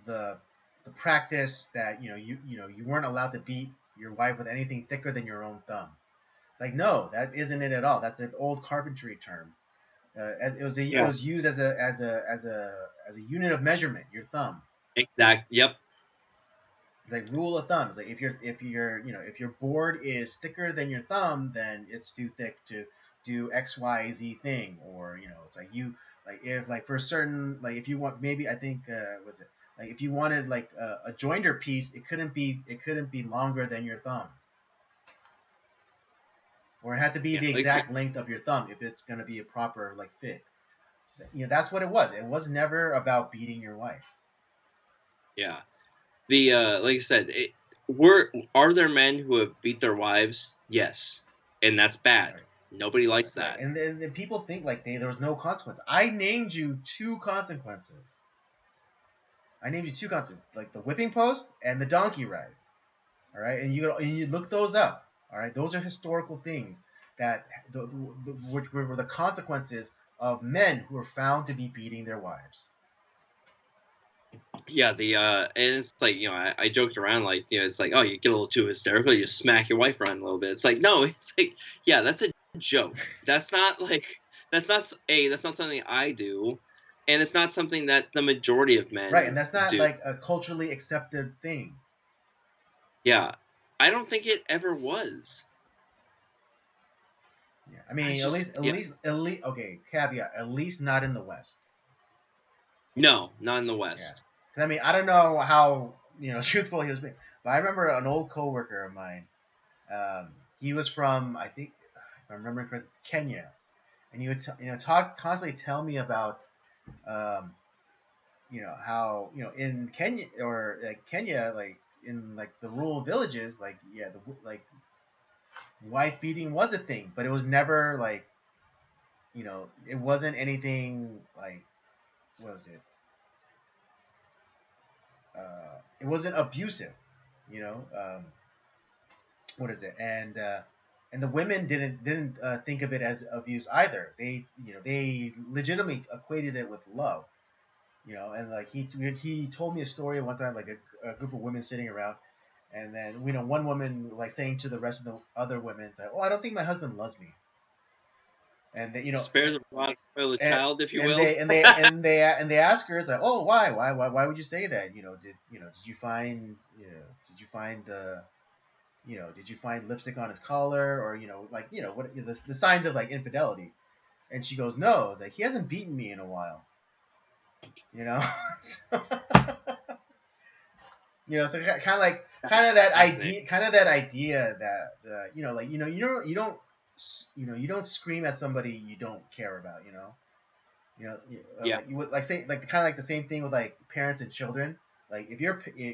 the the practice that you weren't allowed to beat your wife with anything thicker than your own thumb. It's like, no, that isn't it at all. That's an old carpentry term. It Yeah, was used as a unit of measurement, your thumb. exact. Yep. It's like rule of thumb. It's like if your board is thicker than your thumb, then it's too thick to do XYZ thing. Or it's like if like for a certain, like if you want, maybe I think was it like if you wanted like a jointer piece, it couldn't be longer than your thumb, or it had to be Yeah. the Like so, exact length of your thumb if it's going to be a proper like fit. That's what it was. It was never about beating your wife. yeah. The like I said, are there men who have beat their wives? Yes, and that's bad. Right. Nobody likes Right. that. And then people think like there was no consequence. I named you two consequences. I named you two consequences, like the whipping post and the donkey ride. All right, and you look those up. All right, those are historical things that which were the consequences of men who were found to be beating their wives. Yeah, and it's like I joked around like it's like, oh, you get a little too hysterical, you smack your wife around a little bit. It's like, no, it's like, yeah, that's a joke. That's not like that's not something I do, and it's not something that the majority of Right, and men that's not do. like a culturally accepted thing. Yeah, I don't think it ever was. Yeah, I I mean, at just least, at yeah, least, at least, okay, caveat, at least not in the West. no, not in the Yeah, West. because I mean, I don't know how truthful he was being, but I remember an old coworker of mine. He was from, I think, if I remember correctly, Kenya, and he would constantly tell me about, um, how in Kenya, or like Kenya, like in like the rural villages, like yeah, like wife beating was a thing, but it was never like it wasn't anything like, what was it? It wasn't abusive, you know. What is it? And the women didn't think of it as abuse either. They legitimately equated it with love, And like he told me a story one time, like a group of women sitting around, and then one woman like saying to the rest of the other women, like, "Oh, I don't think my husband loves me," and they, Spare the rod, spoil the and child, if you and will. they ask her, it's like, oh, why would you say that? Did you find lipstick on his collar, or like what the signs of like infidelity? And she goes, no. It's like, he hasn't beaten me in a while, you know. So, so kind of that idea, Fascinating. that like you don't scream at somebody you don't care about, Yeah, like you would like say like kind of like the same thing with like parents and children. Like if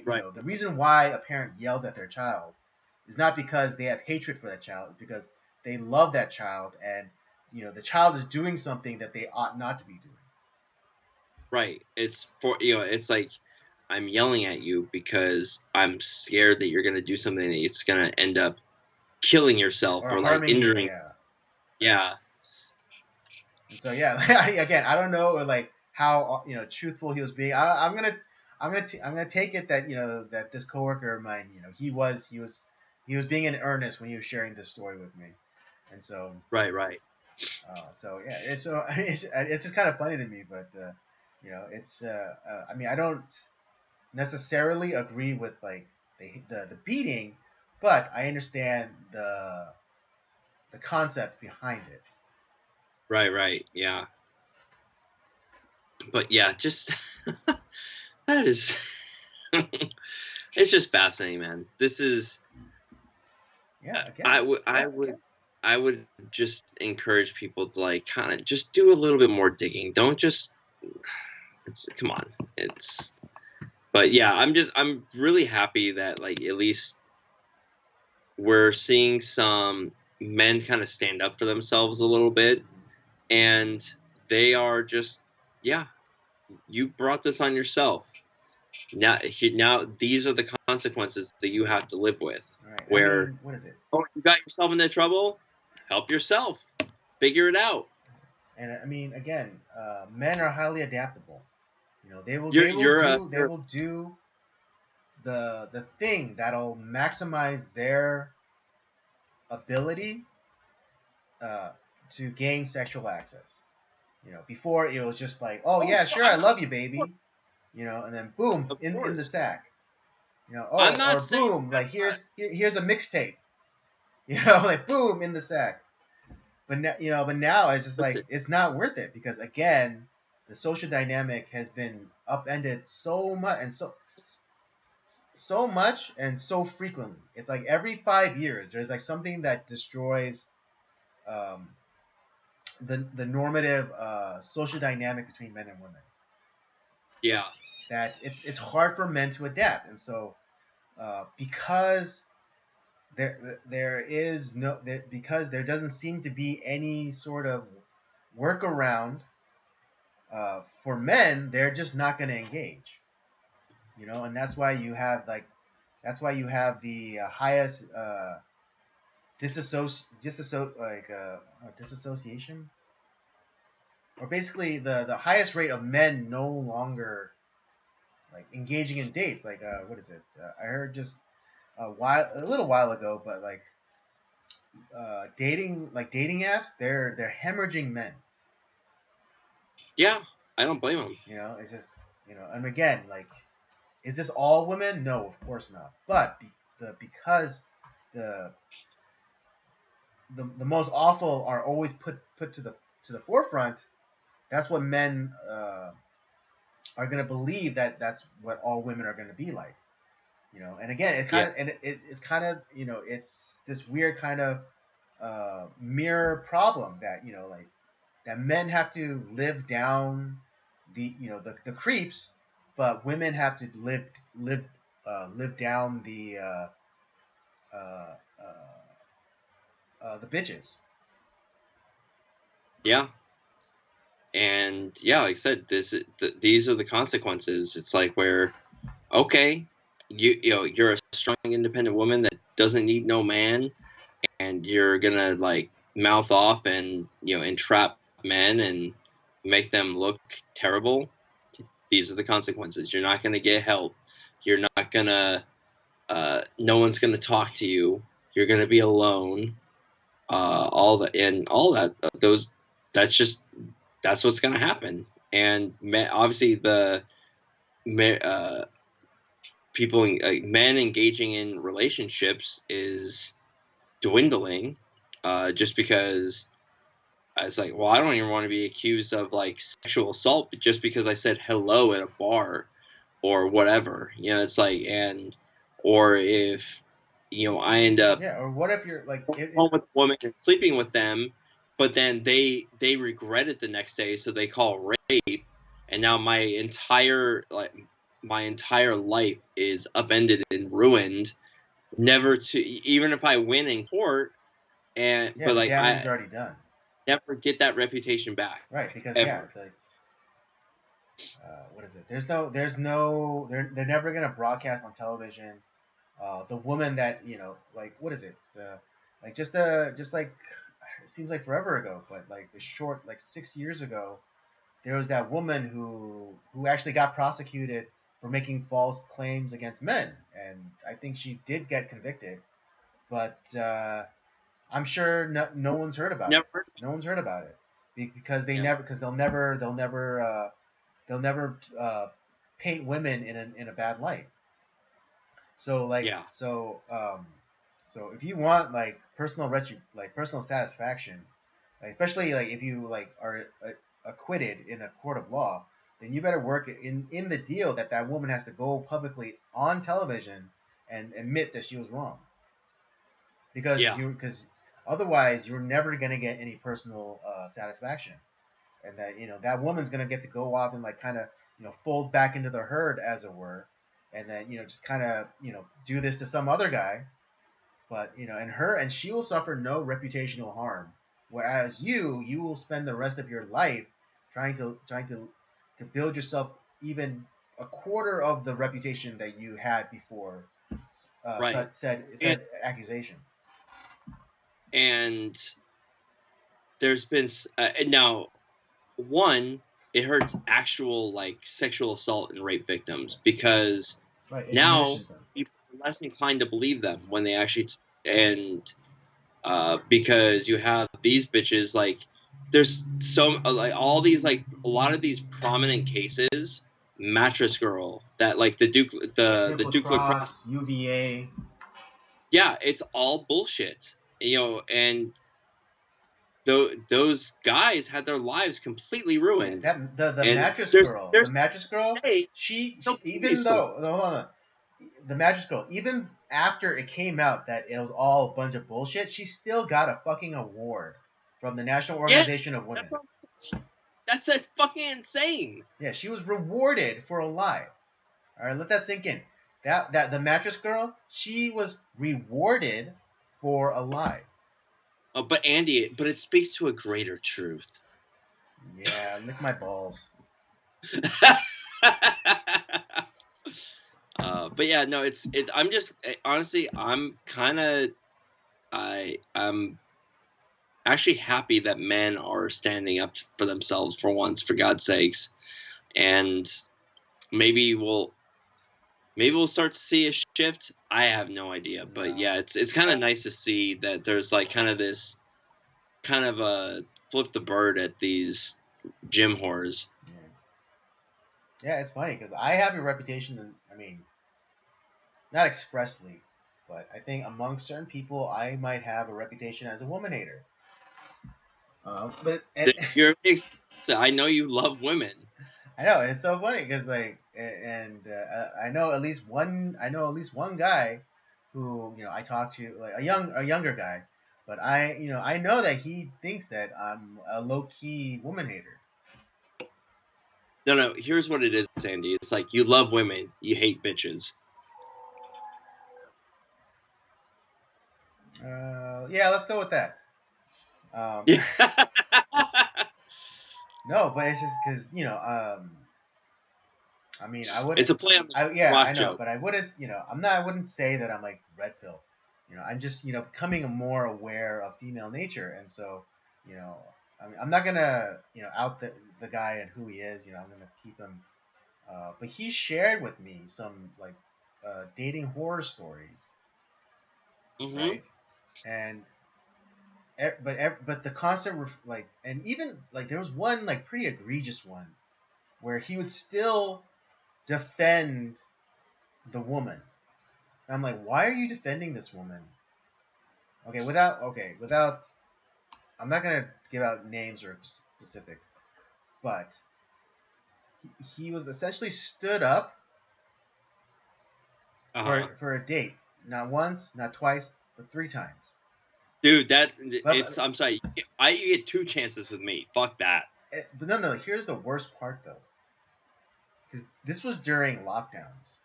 right, the reason why a parent yells at their child is not because they have hatred for that child. It's because they love that child, and the child is doing something that they ought not to be doing. right. It's for it's like I'm yelling at you because I'm scared that you're gonna do something that it's gonna end up killing yourself Or or like harming you. injuring. Yeah. Yeah, And so yeah, again, I don't know like how truthful he was being. I'm gonna take it that that this coworker of mine, he was being in earnest when he was sharing this story with me. And so right, right. yeah, it's just kind of funny to me, but it's I mean, I don't necessarily agree with like the beating, but I understand the concept behind it. Right, right. Yeah. But yeah, just that is it's just fascinating, man. This is Yeah, again, I would I would just encourage people to like kind of just do a little bit more digging. Don't just come on. But yeah, I'm really happy that like at least we're seeing some men kind of stand up for themselves a little bit, and they are just, yeah, you brought this on yourself. Now these are the consequences that you have to live with. Right. I Where, mean, what is it? oh, you got yourself into trouble, help yourself, figure it out. And I mean, again, men are highly adaptable. You know, You're you're a they will do the thing that'll maximize their ability uh, to gain sexual access. You know, before it was just like, oh yeah, sure, I love you, baby. You know, and then boom, of in the course. sack. You know, I'm oh, or not saying boom, like that's not. here's a mixtape. You know, like boom in the sack. But now, you know, but now it's just like Listen, it's not worth it because again, the social dynamic has been upended so much and so much and so frequently. It's like every 5 years there's like something that destroys um, the normative social dynamic between men and women. yeah, That it's hard for men to adapt, and so because there is no there, because there doesn't seem to be any sort of workaround for men, they're just not going to engage. You know, and that's why you have the highest disassociation, or basically the highest rate of men no longer like engaging in dates. Like what is it? I heard just a little while ago, but like dating apps, they're hemorrhaging men. yeah. I don't blame them. You know, it's just and again, like, is this all women? No, of course not. But because the the most awful are always put to the forefront. That's what men are going to believe that's what all women are going to be like. You know, and again, it kind Yeah, of and it's kind of it's this weird kind of mirror problem that like that men have to live down the creeps, but women have to live down uh, the bitches. yeah. And yeah, like I said, these are the consequences. It's like where, okay, you're a strong, independent woman that doesn't need no man, and you're gonna like mouth off and entrap men and make them look terrible. These are the consequences. You're not gonna get help. You're not gonna. No one's gonna talk to you. You're gonna be alone. All that and all that. Those. That's just that's what's gonna happen. And obviously uh, people, men engaging in relationships is dwindling, just because it's like, well, I don't even want to be accused of like sexual assault, but just because I said hello at a bar or whatever, it's like, and or if I end up Yeah, or what if you're like home with a woman and sleeping with them, but then they regret it the next day, so they call rape, and now my entire life is upended and ruined, never to, even if I win in court, and yeah, but the like damage is I already done. never get that reputation back, Right, because yeah, ever. what is it? They're never gonna broadcast on television. The woman that like what is it? Like just like it seems like forever ago, but like a short like 6 years ago, there was that woman who actually got prosecuted for making false claims against men, and I think she did get convicted, but I'm sure no one's heard about it. Never. No one's heard about it because Yeah. they'll never paint women in a bad light. So like Yeah. so if you want like personal satisfaction, like, especially like if you like are acquitted in a court of law, then you better work in the deal that woman has to go publicly on television and admit that she was wrong, because Yeah. you because Otherwise, you're never gonna get any personal satisfaction, and that that woman's gonna get to go off and like kind of fold back into the herd, as it were, and then just kind of do this to some other guy, but and she will suffer no reputational harm, whereas you will spend the rest of your life trying to build yourself even a quarter of the reputation that you had before Right. said accusation. And there's been now one, it hurts actual like sexual assault and rape victims because Right, it now diminishes them. people are less inclined to believe them when they actually and because you have these bitches like there's so like all these like a lot of these prominent cases, Mattress Girl, that like the Duke lacrosse, Lacrosse, UVA. yeah, it's all bullshit, and those guys had their lives completely ruined. That the And mattress girl, there's hey, she no even police force. though hold on, the mattress girl, even after it came out that it was all a bunch of bullshit, she still got a fucking award from the National Yeah, Organization of Women. that's fucking insane. Yeah, she was rewarded for a lie. All right, let that sink in. That the mattress girl, she was rewarded for a lie. But Andy, it speaks to a greater truth. Yeah, lick my balls. But yeah, no, I'm just honestly, I'm actually happy that men are standing up for themselves for once, for God's sakes, and maybe we'll start to see a shift. I have no idea, but yeah, it's kind of nice to see that there's like kind of this kind of a flip the bird at these gym whores. Yeah, it's funny because I have a reputation. I mean, not expressly, but I think among certain people, I might have a reputation as a woman hater. But I know you love women. I know, and it's so funny because I know at least one. I know at least one guy who I talk to, like a younger guy, but I know that he thinks that I'm a low key woman hater. No, here's what it is, Andy. It's like you love women, you hate bitches. Yeah, let's go with that. No, but it's just because I mean, I wouldn't. It's a play on the I know, joke. but I wouldn't. I wouldn't say that I'm like red pill. I'm just becoming more aware of female nature, and so I mean, I'm not gonna out the guy and who he is. I'm gonna keep him. But he shared with me some like dating horror stories, right? And but the constant like, and even like there was one like pretty egregious one where he would still defend the woman. And I'm like, why are you defending this woman? Without I'm not gonna give out names or specifics, but he was essentially stood up for a date, not once, not twice, but 3 times. Dude, I'm sorry. You get 2 chances with me. Fuck that. But no. Here's the worst part though, because this was during lockdowns,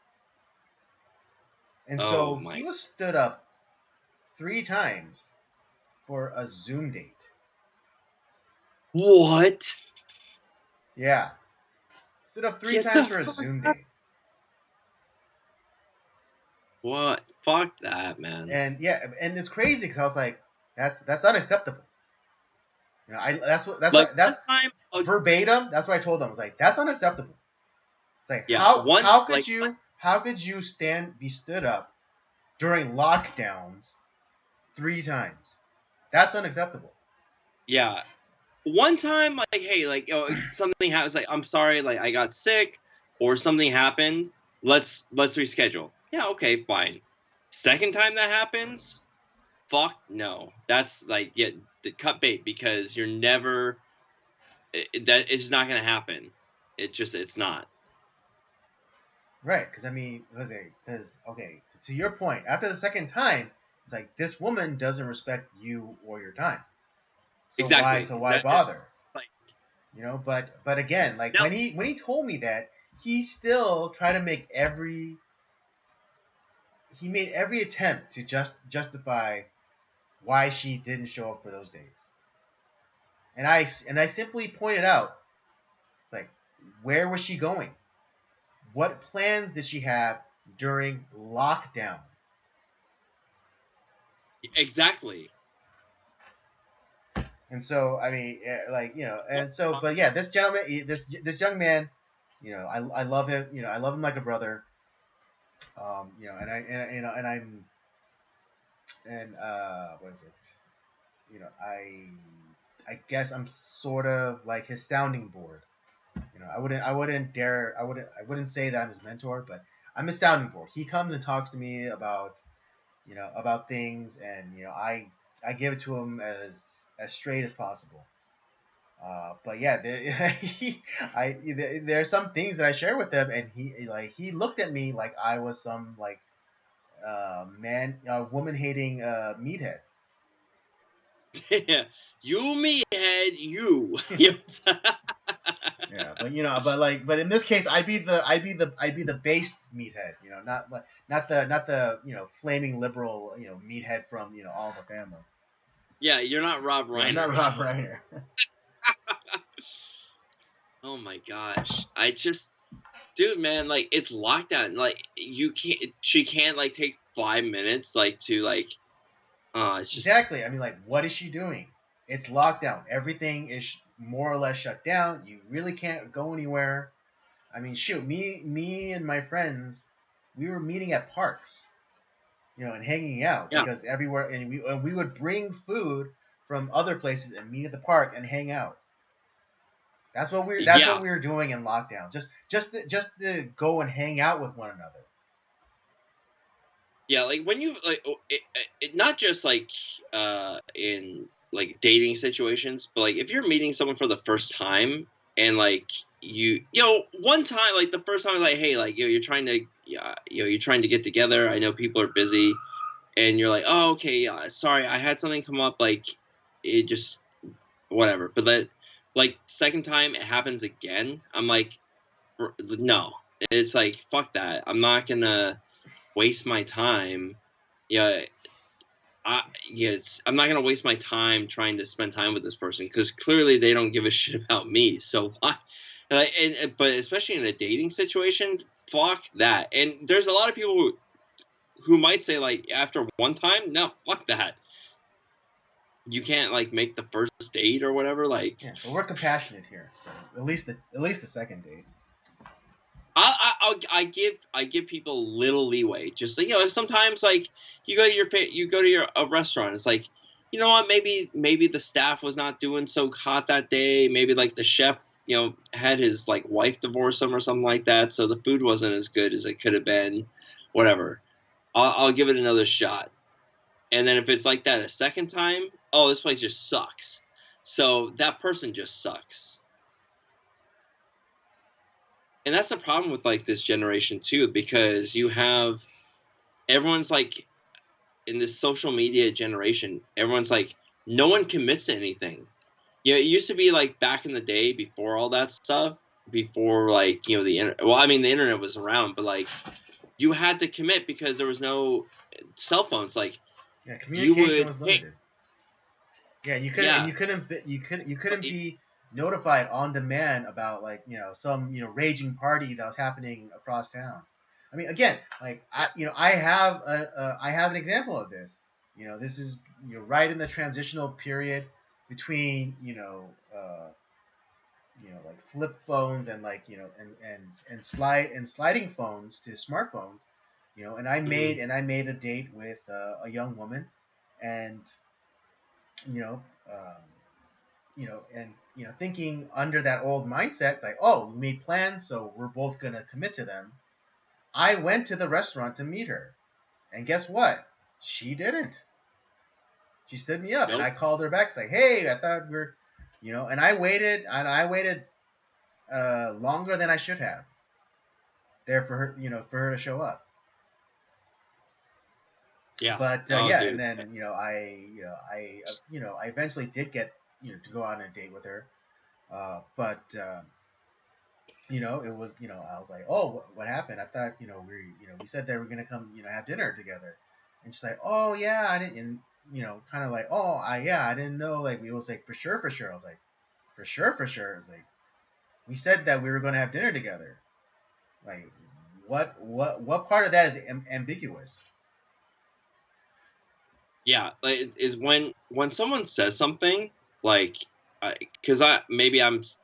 and so he was stood up 3 times for a Zoom date. What? Yeah, stood up 3 times for a Zoom date. What? Fuck that, man. And yeah, and it's crazy because I was like, that's unacceptable. That's verbatim. That's what I told them. I was like, that's unacceptable. It's like, how could you be stood up during lockdowns 3 times? That's unacceptable. Yeah. One time, like, hey, like, something happens. Like, I'm sorry, like, I got sick, or something happened. Let's reschedule. Yeah, okay, fine. Second time that happens, fuck no. That's like the cut bait, because you're never. That is not gonna happen. It's not. Right, because I mean, to your point, after the second time, It's like this woman doesn't respect you or your time. So Exactly. why bother? Like, But again, like no. when he told me that, he still tried to make he made every attempt to justify why she didn't show up for those dates. And I simply pointed out, like, where was she going? What plans did she have during lockdown? Exactly. And so, I mean, like, and so, but yeah, this gentleman, this young man, I love him. I love him like a brother. And what is it? I guess I'm sort of like his sounding board. I wouldn't say that I'm his mentor, but I'm his sounding board. He comes and talks to me about, about things, and I give it to him as straight as possible. But yeah, there are some things that I share with him, and he looked at me like I was some like woman hating meathead. You meathead, you. Yeah, but in this case, I'd be the based meathead, not the flaming liberal, meathead from all the family. Yeah, you're not Rob Yeah, I'm Reiner. not Rob Reiner. Oh my gosh. Dude, man, like it's lockdown. Like she can't like take 5 minutes like to like it's just Exactly. I mean, like, what is she doing? It's lockdown. Everything is more or less shut down. You really can't go anywhere. I mean, shoot, me and my friends, we were meeting at parks, and hanging out yeah. because everywhere, and we would bring food from other places and meet at the park and hang out. That's Yeah. what we were doing in lockdown. Just to go and hang out with one another. Yeah, like when you like not just like in like dating situations, but like if you're meeting someone for the first time and like one time like the first time like hey like you're trying to you're trying to get together. I know people are busy and you're like, "Oh, okay, sorry, I had something come up like it just whatever." But then like second time it happens again. I'm like, "No." It's like, "Fuck that. I'm not going to waste my time." Yeah, I'm not gonna waste my time trying to spend time with this person because clearly they don't give a shit about me. So why? But especially in a dating situation, fuck that. And there's a lot of people who might say like after one time, no, fuck that. You can't like make the first date or whatever. Like Yeah, but we're compassionate here, so at least the second date. I give people little leeway. Just like, sometimes like you go to your a restaurant. It's like, you know what? Maybe the staff was not doing so hot that day. Maybe like the chef, had his like wife divorce him or something like that. So the food wasn't as good as it could have been. Whatever. I'll give it another shot. And then if it's like that a second time, oh, this place just sucks. So that person just sucks. And that's the problem with like this generation too, because you have everyone's like in this social media generation, everyone's like no one commits to anything. Yeah, it used to be like back in the day before all that stuff, before like well, I mean the internet was around, but like you had to commit because there was no cell phones. Like Yeah, you communication would, was hey, limited. Yeah, yeah, you couldn't be notified on demand about like some raging party that was happening across town. I mean, again, like I have an example of this. This is right in the transitional period between like flip phones and like sliding phones to smartphones. And mhm, I made a date with a young woman, and you know. Um, thinking under that old mindset, like, oh, we made plans, so we're both gonna commit to them. I went to the restaurant to meet her, and guess what? She didn't. She stood me up, and I nope, called her back. It's like, hey, I thought and I waited longer than I should have there for her, for her to show up. Yeah. But Oh, yeah, and dude. then I eventually did get to go on a date with her. But it was I was like, oh, what happened? I thought we said that we are gonna come have dinner together, and she's like, oh yeah, I didn't, and, kind of like, oh I didn't know, like we was like for sure. I was like, for sure. I was like, we said that we were gonna have dinner together. Like, what part of that is ambiguous? Yeah, like is when someone says something like, because I'm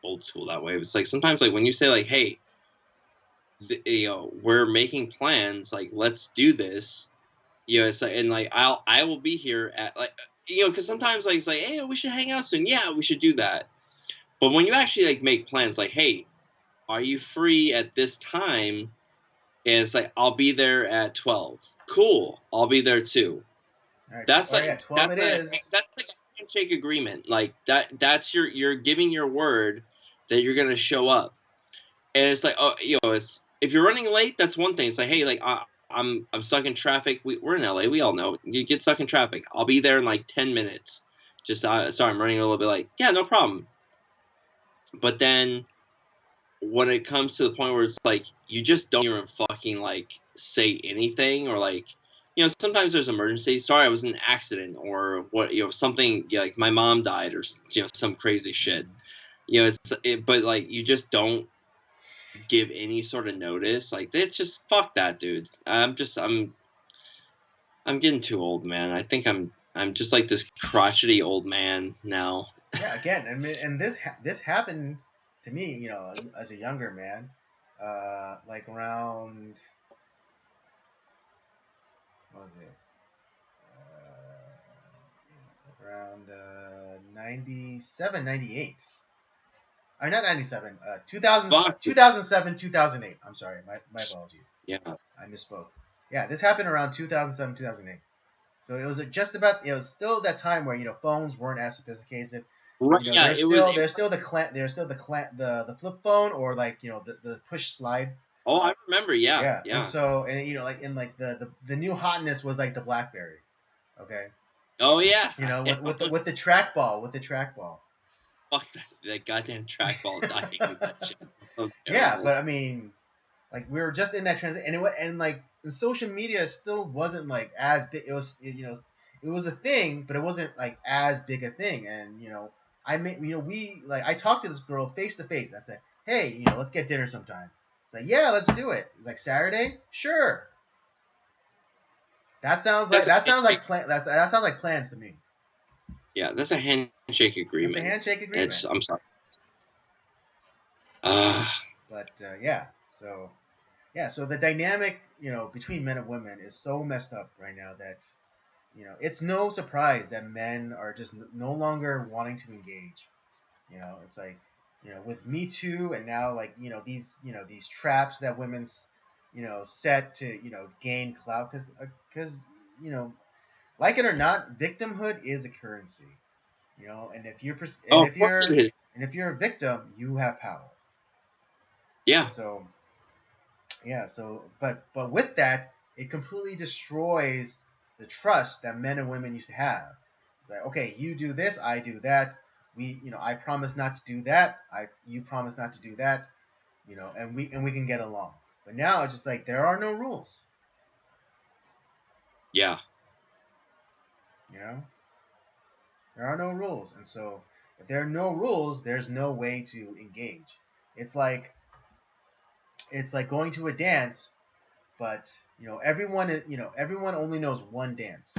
old school that way. It's like sometimes like when you say like, hey, we're making plans, like let's do this. It's like, and like I will be here at like because sometimes like it's like, hey, we should hang out soon. Yeah, we should do that. But when you actually like make plans, like, hey, are you free at this time? And it's like, I'll be there at 12. Cool, I'll be there too. All right, That's all right, yeah, like 12 it is. that's like a handshake agreement. Like that's you're giving your word that you're gonna show up. And it's like, oh, it's if you're running late, that's one thing. It's like, hey, like I'm stuck in traffic. We're in LA. We all know you get stuck in traffic. I'll be there in like 10 minutes. Just sorry, I'm running a little bit late. Yeah, no problem. But then when it comes to the point where it's like you just don't even fucking like say anything, or like sometimes there's emergency. Sorry, I was in an accident, or what something, like my mom died, or some crazy shit. But like you just don't give any sort of notice. Like it's just fuck that, dude. I'm getting too old, man. I think I'm just like this crotchety old man now. Yeah, again, I mean, and this happened to me, as a younger man, like around, what was it? Around 97, 98. Not 97, 2000, Fuck. 2007, 2008. I'm sorry, my apologies. Yeah. I misspoke. Yeah, this happened around 2007, 2008. So it was just about, it was still that time where, phones weren't as sophisticated. Right. Yeah. There's still the flip phone, or like, the push slide. Oh, I remember. Yeah. Yeah. Yeah. And so, and like in like the new hotness was like the BlackBerry. Okay. Oh yeah. With the trackball, Fuck that goddamn trackball dying with that shit. It's so Yeah, terrible. but I mean, like we were just in that transition, and like the social media still wasn't like as big. It was it was a thing, but it wasn't like as big a thing. And I talked to this girl face to face. I said, hey, let's get dinner sometime. It's like, yeah, let's do it. It's like, Saturday, sure. That sounds like plans to me. Yeah, that's a handshake agreement. It's a handshake agreement. I'm sorry. But so the dynamic, between men and women is so messed up right now that, it's no surprise that men are just no longer wanting to engage. It's like, with Me Too, and now like, these traps that women's, set to, gain clout, because like it or not, victimhood is a currency. And if you're if you're a victim, you have power. Yeah. And so but with that, it completely destroys the trust that men and women used to have. It's like, okay, you do this, I do that. I promise not to do that. You promise not to do that. And we can get along. But now it's just like there are no rules. Yeah. There are no rules, and so if there are no rules, there's no way to engage. It's like going to a dance, but everyone only knows one dance.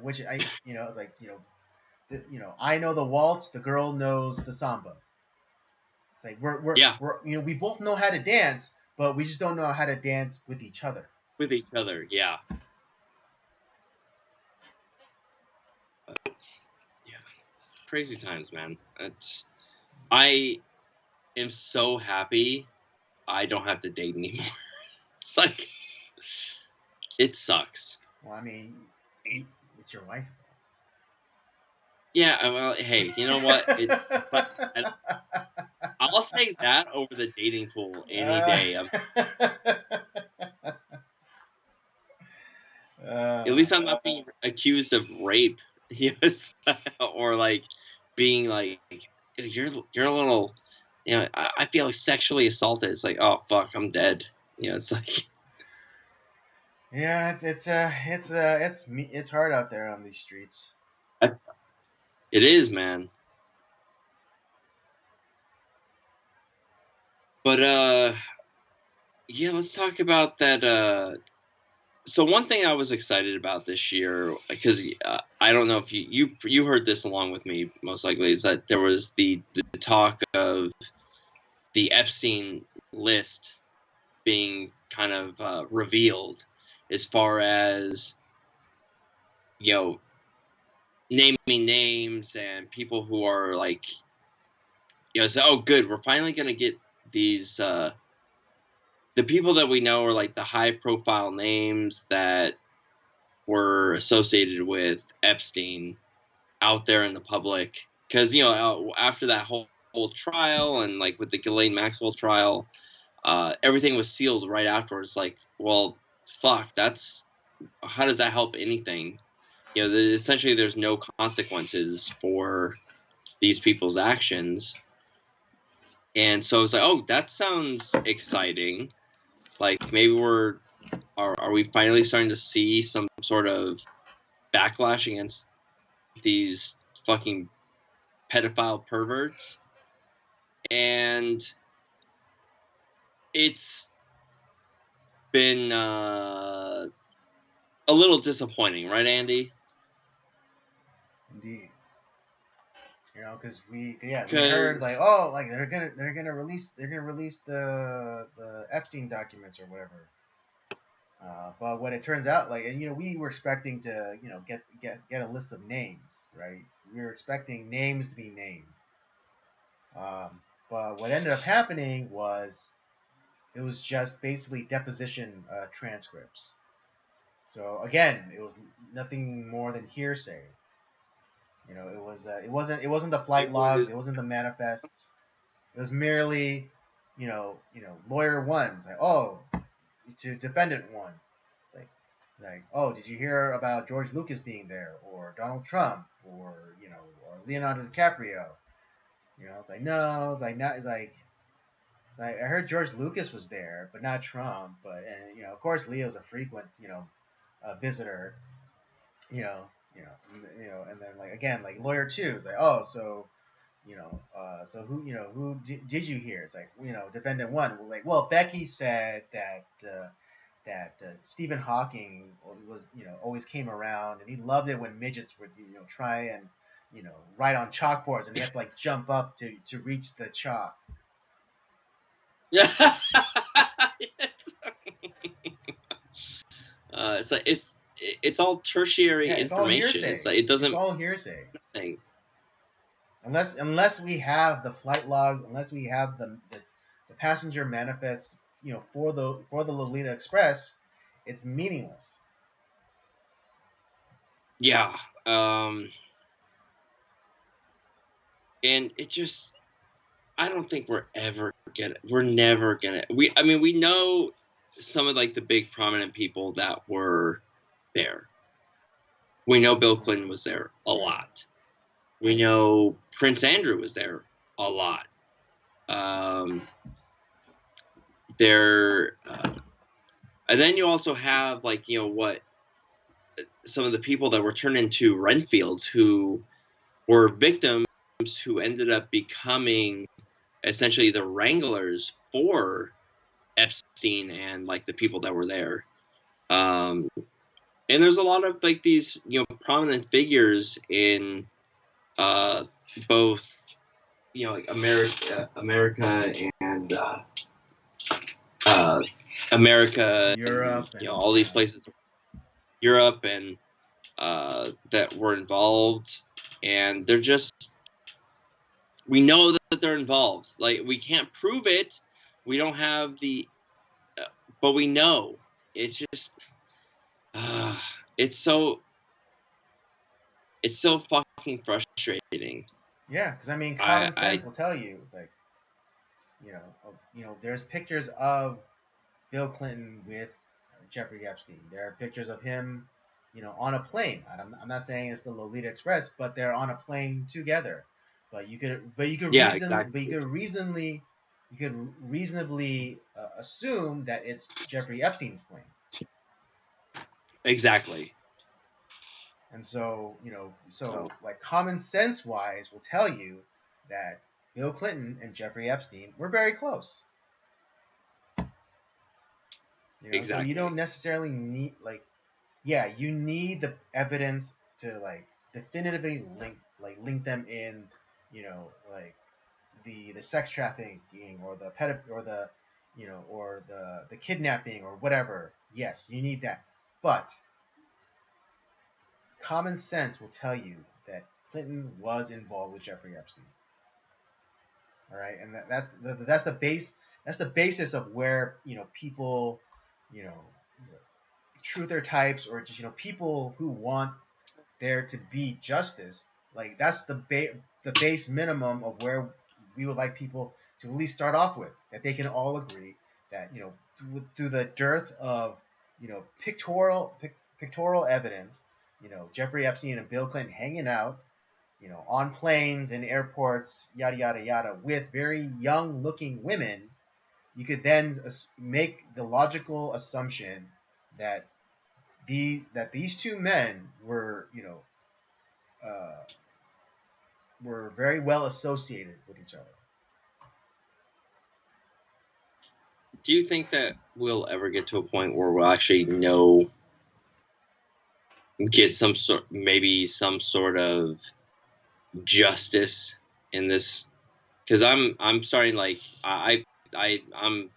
Which it's like I know the waltz, the girl knows the samba. It's like we both know how to dance, but we just don't know how to dance with each other. With each other, yeah. Yeah. Crazy times, man. I am so happy I don't have to date anymore. It's like, it sucks. Well, I mean, it's your wife. Yeah, well, hey, you know what? I'll take that over the dating pool any day. At least I'm not being accused of rape. Yes, or like being like you're a little, I feel like sexually assaulted. It's like, oh fuck, I'm dead. It's like Yeah, it's hard out there on these streets. it is, man. But yeah, let's talk about that. So one thing I was excited about this year, because I don't know if you heard this along with me, most likely, is that there was the talk of the Epstein list being kind of revealed, as far as you know, naming names and people who are like, say, oh, good, we're finally gonna get these. The people that we know are like the high profile names that were associated with Epstein out there in the public, because after that whole trial, and like with the Ghislaine Maxwell trial, everything was sealed right afterwards. Like, well, fuck, that's how does that help anything? Essentially there's no consequences for these people's actions, and so it's like, oh, that sounds exciting. Like maybe are we finally starting to see some sort of backlash against these fucking pedophile perverts? And it's been a little disappointing, right, Andy? Indeed. Because we heard like, oh, like they're gonna release the Epstein documents or whatever. But what it turns out, like, and we were expecting to get a list of names, right? We were expecting names to be named. But what ended up happening was it was just basically deposition transcripts. So again, it was nothing more than hearsay. It wasn't the flight logs, it wasn't the manifests. It was merely, lawyer one's like, oh, to defendant one. It's like, oh, did you hear about George Lucas being there, or Donald Trump, or or Leonardo DiCaprio? It's like, no, it's like not, it's like I heard George Lucas was there, but not Trump. But and of course, Leo's a frequent visitor. And then like again, like lawyer two is like, oh, so so who did you hear? It's like defendant one. Well, Becky said that Stephen Hawking was always came around, and he loved it when midgets would try and write on chalkboards, and they have to like jump up to reach the chalk. Yeah. It's like it's all tertiary information. It's like it doesn't. It's all hearsay. Unless we have the flight logs, unless we have the passenger manifests, for the Lolita Express, it's meaningless. Yeah. And it just, I don't think we're never gonna. We know some of like the big prominent people that were there. We know Bill Clinton was there a lot. We know Prince Andrew was there a lot. And then you also have like what some of the people that were turned into Renfields, who were victims who ended up becoming essentially the wranglers for Epstein and like the people that were there. And there's a lot of like these prominent figures in both like America and America, Europe, and, all these places, Europe, and that were involved, and they're just, we know that they're involved. Like, we can't prove it, we don't have the, but we know. It's just, it's so fucking frustrating. Yeah, because common sense will tell you it's like, there's pictures of Bill Clinton with Jeffrey Epstein. There are pictures of him on a plane. I'm not saying it's the Lolita Express, but they're on a plane together. But you could Yeah, reasonably assume that it's Jeffrey Epstein's plane. exactly. And so, like common sense wise will tell you that Bill Clinton and Jeffrey Epstein were very close. Exactly. So you don't necessarily need you need the evidence to definitively link them in, like the sex trafficking or the or the kidnapping or whatever. Yes, you need that. But common sense will tell you that Clinton was involved with Jeffrey Epstein. All right, and that's the basis of where people, truther types, or just people who want there to be justice. Like that's the base minimum of where we would like people to at least start off with, that they can all agree that through the dearth of pictorial evidence, Jeffrey Epstein and Bill Clinton hanging out, on planes and airports, yada yada yada, with very young looking women, you could then make the logical assumption that these two men were were very well associated with each other. Do you think that we'll ever get to a point where we'll actually get some sort of justice in this? Because I'm starting I'm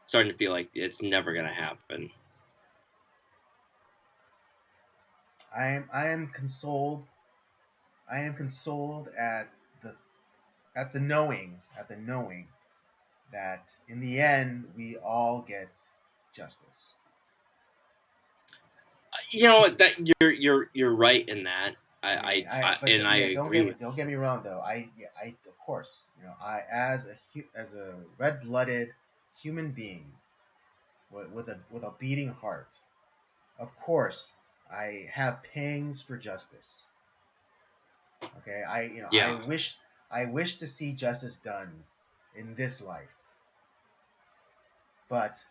starting to feel like it's never gonna happen. I am consoled. I am consoled at the knowing that in the end we all get justice. You know what? That you're right in that. I agree. Don't get me wrong though. I of course, I as a red-blooded human being with a beating heart, of course I have pangs for justice. Okay, Yeah. I wish to see justice done in this life. But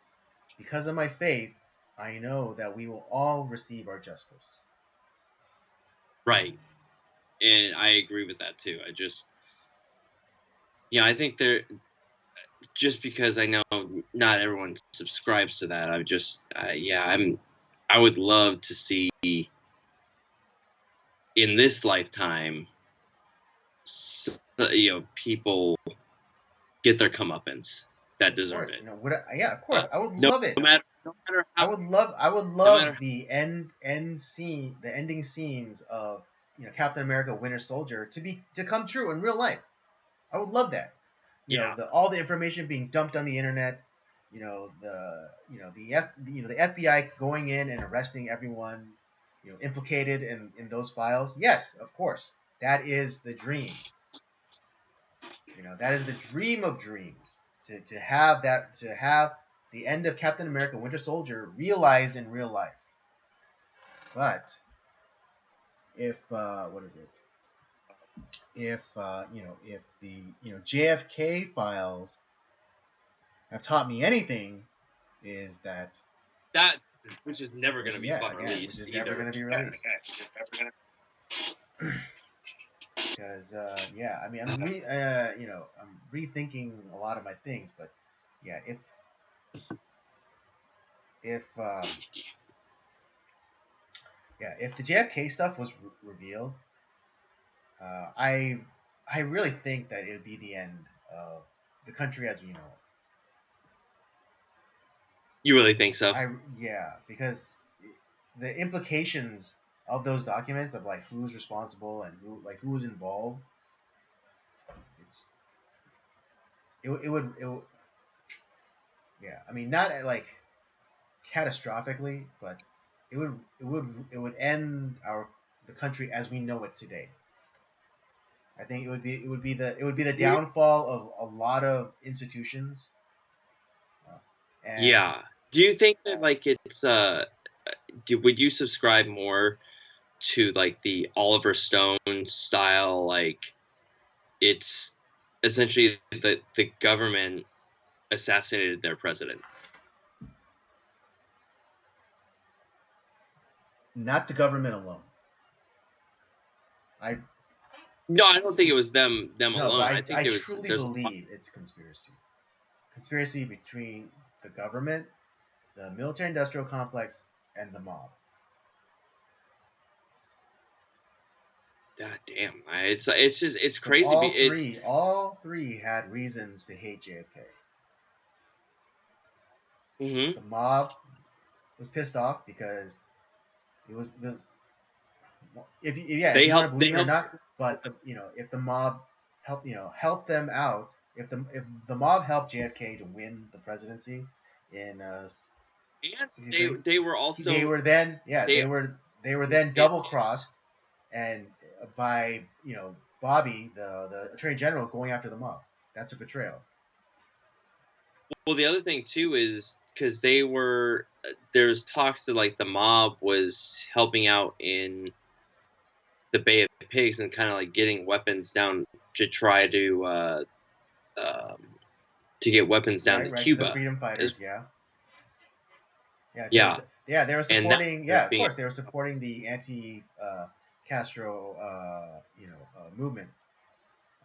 because of my faith, I know that we will all receive our justice. Right. And I agree with that too. I think just because I know not everyone subscribes to that, I would love to see in this lifetime, people get their comeuppance that deserve it. Of course, I would love it. No matter how, I would love the ending scenes of Captain America: Winter Soldier to come true in real life. I would love that. All the information being dumped on the internet. The FBI going in and arresting everyone implicated in those files. Yes, of course, that is the dream. That is the dream of dreams, to have the end of Captain America: Winter Soldier realized in real life. But if if the JFK files have taught me anything, is that which is never going to be released. Which is never going to be released. Because I'm rethinking a lot of my things, but yeah, if the JFK stuff was revealed, I really think that it would be the end of the country as we know it. You really think so? Because the implications of those documents, of who's responsible and who was involved, it would I mean, not catastrophically, but it would end the country as we know it today. I think it would be the downfall of a lot of institutions. Do you think that would you subscribe more to like the Oliver Stone style, like it's essentially the government assassinated their president? Not the government alone. I No, I don't think it was them No, but alone. I think I there was truly there's believe it's conspiracy. Conspiracy between the government, the military-industrial complex, and the mob. God damn. It's just it's Because crazy. It's all three had reasons to hate JFK. hmm The mob was pissed off because it was if they you want to helped believe it or not, but if the mob help them out, if the mob helped JFK to win the presidency in and 63, they were they also were then they they were then double crossed, and by Bobby, the attorney general, going after the mob. That's a betrayal. well, the other thing too is because they were there's talks that like the mob was helping out in the Bay of Pigs and kind of like getting weapons down to try um, to get weapons down to Right, to the Cuba. freedom As, fighters, yeah. yeah, They were and that supporting. ended Yeah, up of being course, they were supporting the anti Castro, movement.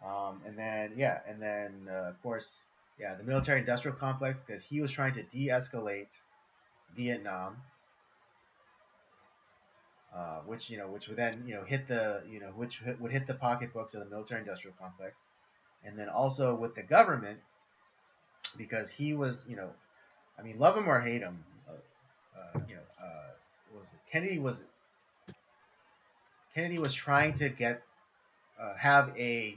And then of course, the military-industrial complex, because he was trying to de-escalate Vietnam, which would then hit the would hit the pocketbooks of the military-industrial complex, and then also with the government, because he was I mean, love him or hate him, was it? Kennedy was trying to get have a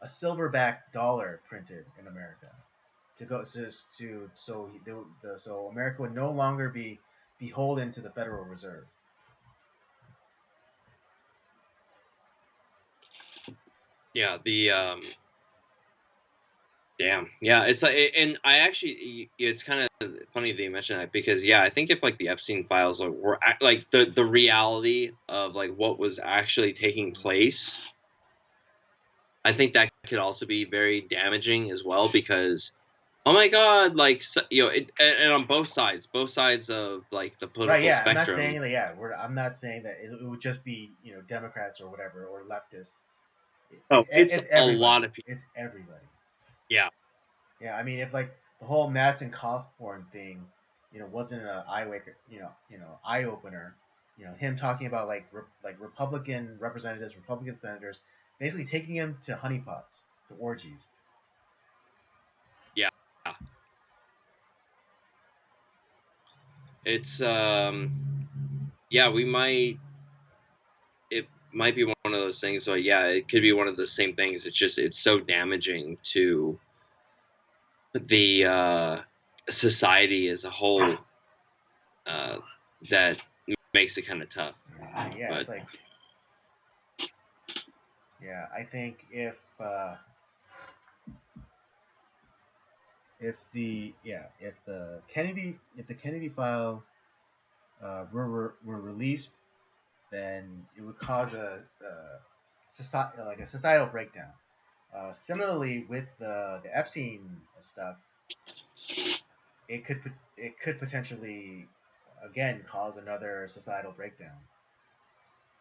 silverback dollar printed in America to go so America would no longer be beholden to the Federal Reserve. yeah the damn. Yeah, it's like, and I actually, it's kind of funny that you mentioned that because, yeah, I think if like the Epstein files were like the reality of like what was actually taking place, I think that could also be very damaging as well because, oh my God, like and on both sides of like the Right? political Yeah, I'm not saying spectrum. that. I'm not saying that it would just be Democrats or whatever or leftists. Oh, it's It's a lot everybody. of people. It's everybody. Yeah, Yeah, I mean, if like the whole mass and cough porn thing, wasn't an eye waker, eye opener, him talking about like Republican representatives, Republican senators, basically taking him to honeypots, to orgies. yeah. It's yeah, we might it might be one of those things. So yeah, it could be one of the same things. It's just it's so damaging to the society as a whole uh, that makes it kind of tough. Yeah, But it's like I think if the Kennedy files were released, then it would cause a societal breakdown. Similarly, with the Epstein stuff, it could potentially again cause another societal breakdown.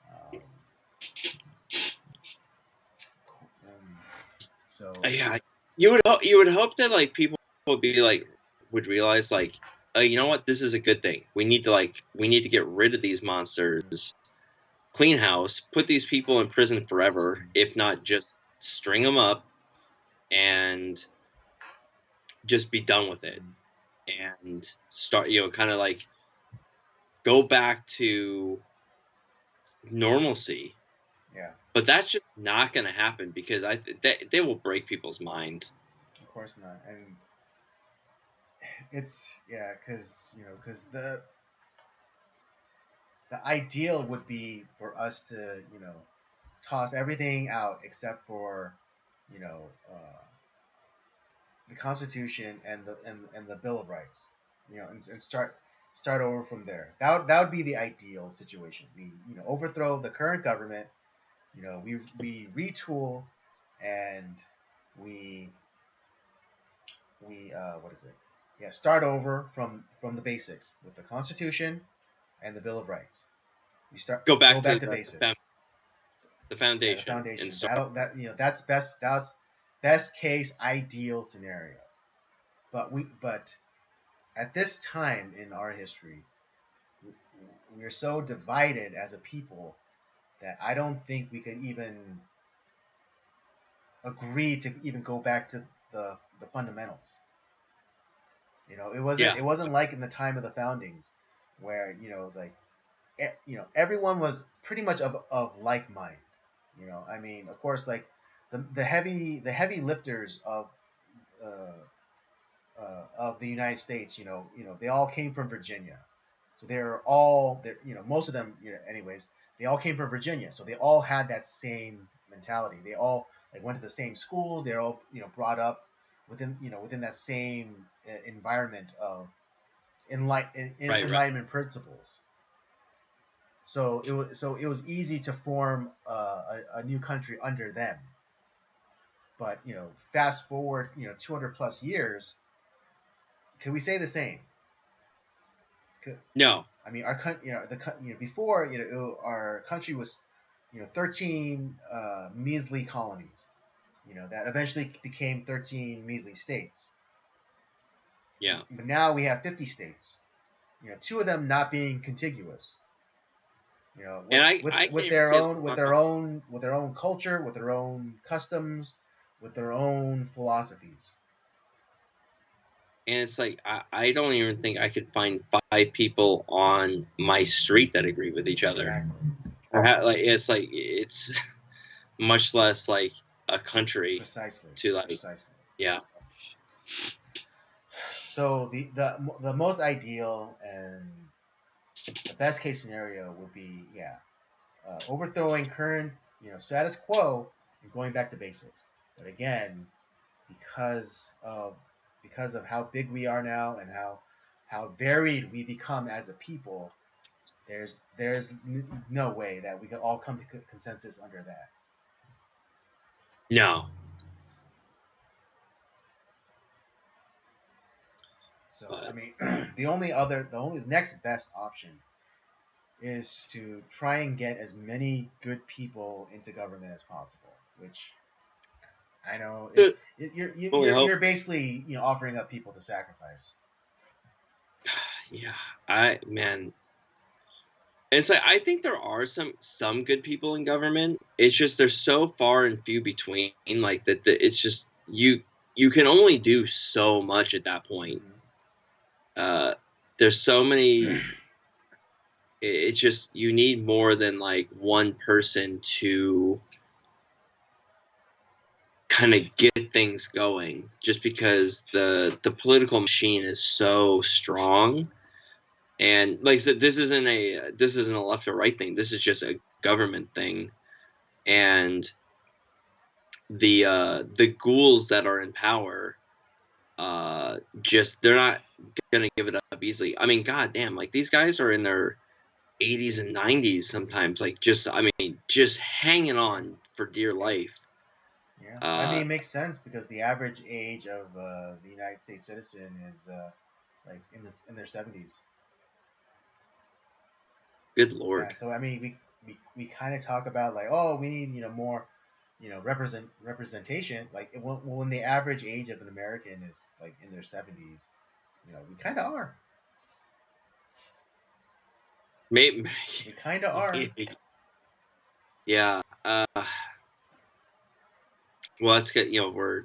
Um, um, so yeah, you would hope that like people would be like would realize like you know what, this is a good thing. We need to get rid of these monsters, clean house, put these people in prison forever, if not just string them up and just be done with it and start kind of like go back to normalcy. yeah, But that's just not going to happen because they will break people's mind. of course not, and it's because the ideal would be for us to toss everything out except for you know uh, the Constitution and the Bill of Rights, and start start over from there. That would be the ideal situation. We overthrow the current government. We retool, and we what is it? Yeah, start over from the basics with the Constitution and the Bill of Rights. We Go go back back to to the basics. the Yeah, the foundation and foundation. start. That's best case ideal scenario. But at this time in our history, we're so divided as a people that I don't think we could even agree to even go back to the fundamentals. Yeah, it wasn't like in the time of the foundings where it was like everyone was pretty much of like mind. I mean, of course, like the heavy lifters of the United States, they all came from Virginia, so most of them, anyways, they all came from Virginia, so they all had that same mentality. They all like went to the same schools. They're all brought up within that same environment of right. enlightenment principles. So it was easy to form a new country under them. But fast forward 200 plus years, can we say the same? No, I mean, our country, before, our country was, 13 measly colonies, that eventually became 13 measly states. yeah, But now we have 50 states, two of them not being contiguous. and I With can't even their say own culture, with their own customs, with their own philosophies. and it's like I don't even think I could find 5 people on my street that agree with each other. Exactly. It's much less like a country Precisely. to like Precisely. yeah. So the most ideal and the best case scenario would be overthrowing current status quo and going back to basics. But again, because of how big we are now and how varied we become as a people, there's no way that we could all come to consensus under that. No, So I but mean, the only next best option is to try and get as many good people into government as possible. Which I know only hope. you're basically offering up people to sacrifice. Yeah, man, it's like I think there are some good people in government. It's just they're so far and few between. Like that, it's just you can only do so much at that point. Mhm. There's so many. It's just you need more than like one person to kind of get things going. Just because the political machine is so strong. And like I said, this isn't a left or right thing. This is just a government thing, and the ghouls that are in power, just they're not gonna give it up easily. I mean, goddamn, like these guys are in their 80s and 90s sometimes. Like just hanging on for dear life. Yeah, I mean Uh, it makes sense because the average age of the United States citizen is like in their 70s. good Yeah, lord. so I mean we kind of talk about like, oh, we need more representation, like when the average age of an American is like in their 70s, we kind of are. Maybe, We kind of are. yeah. Well, that's good. We're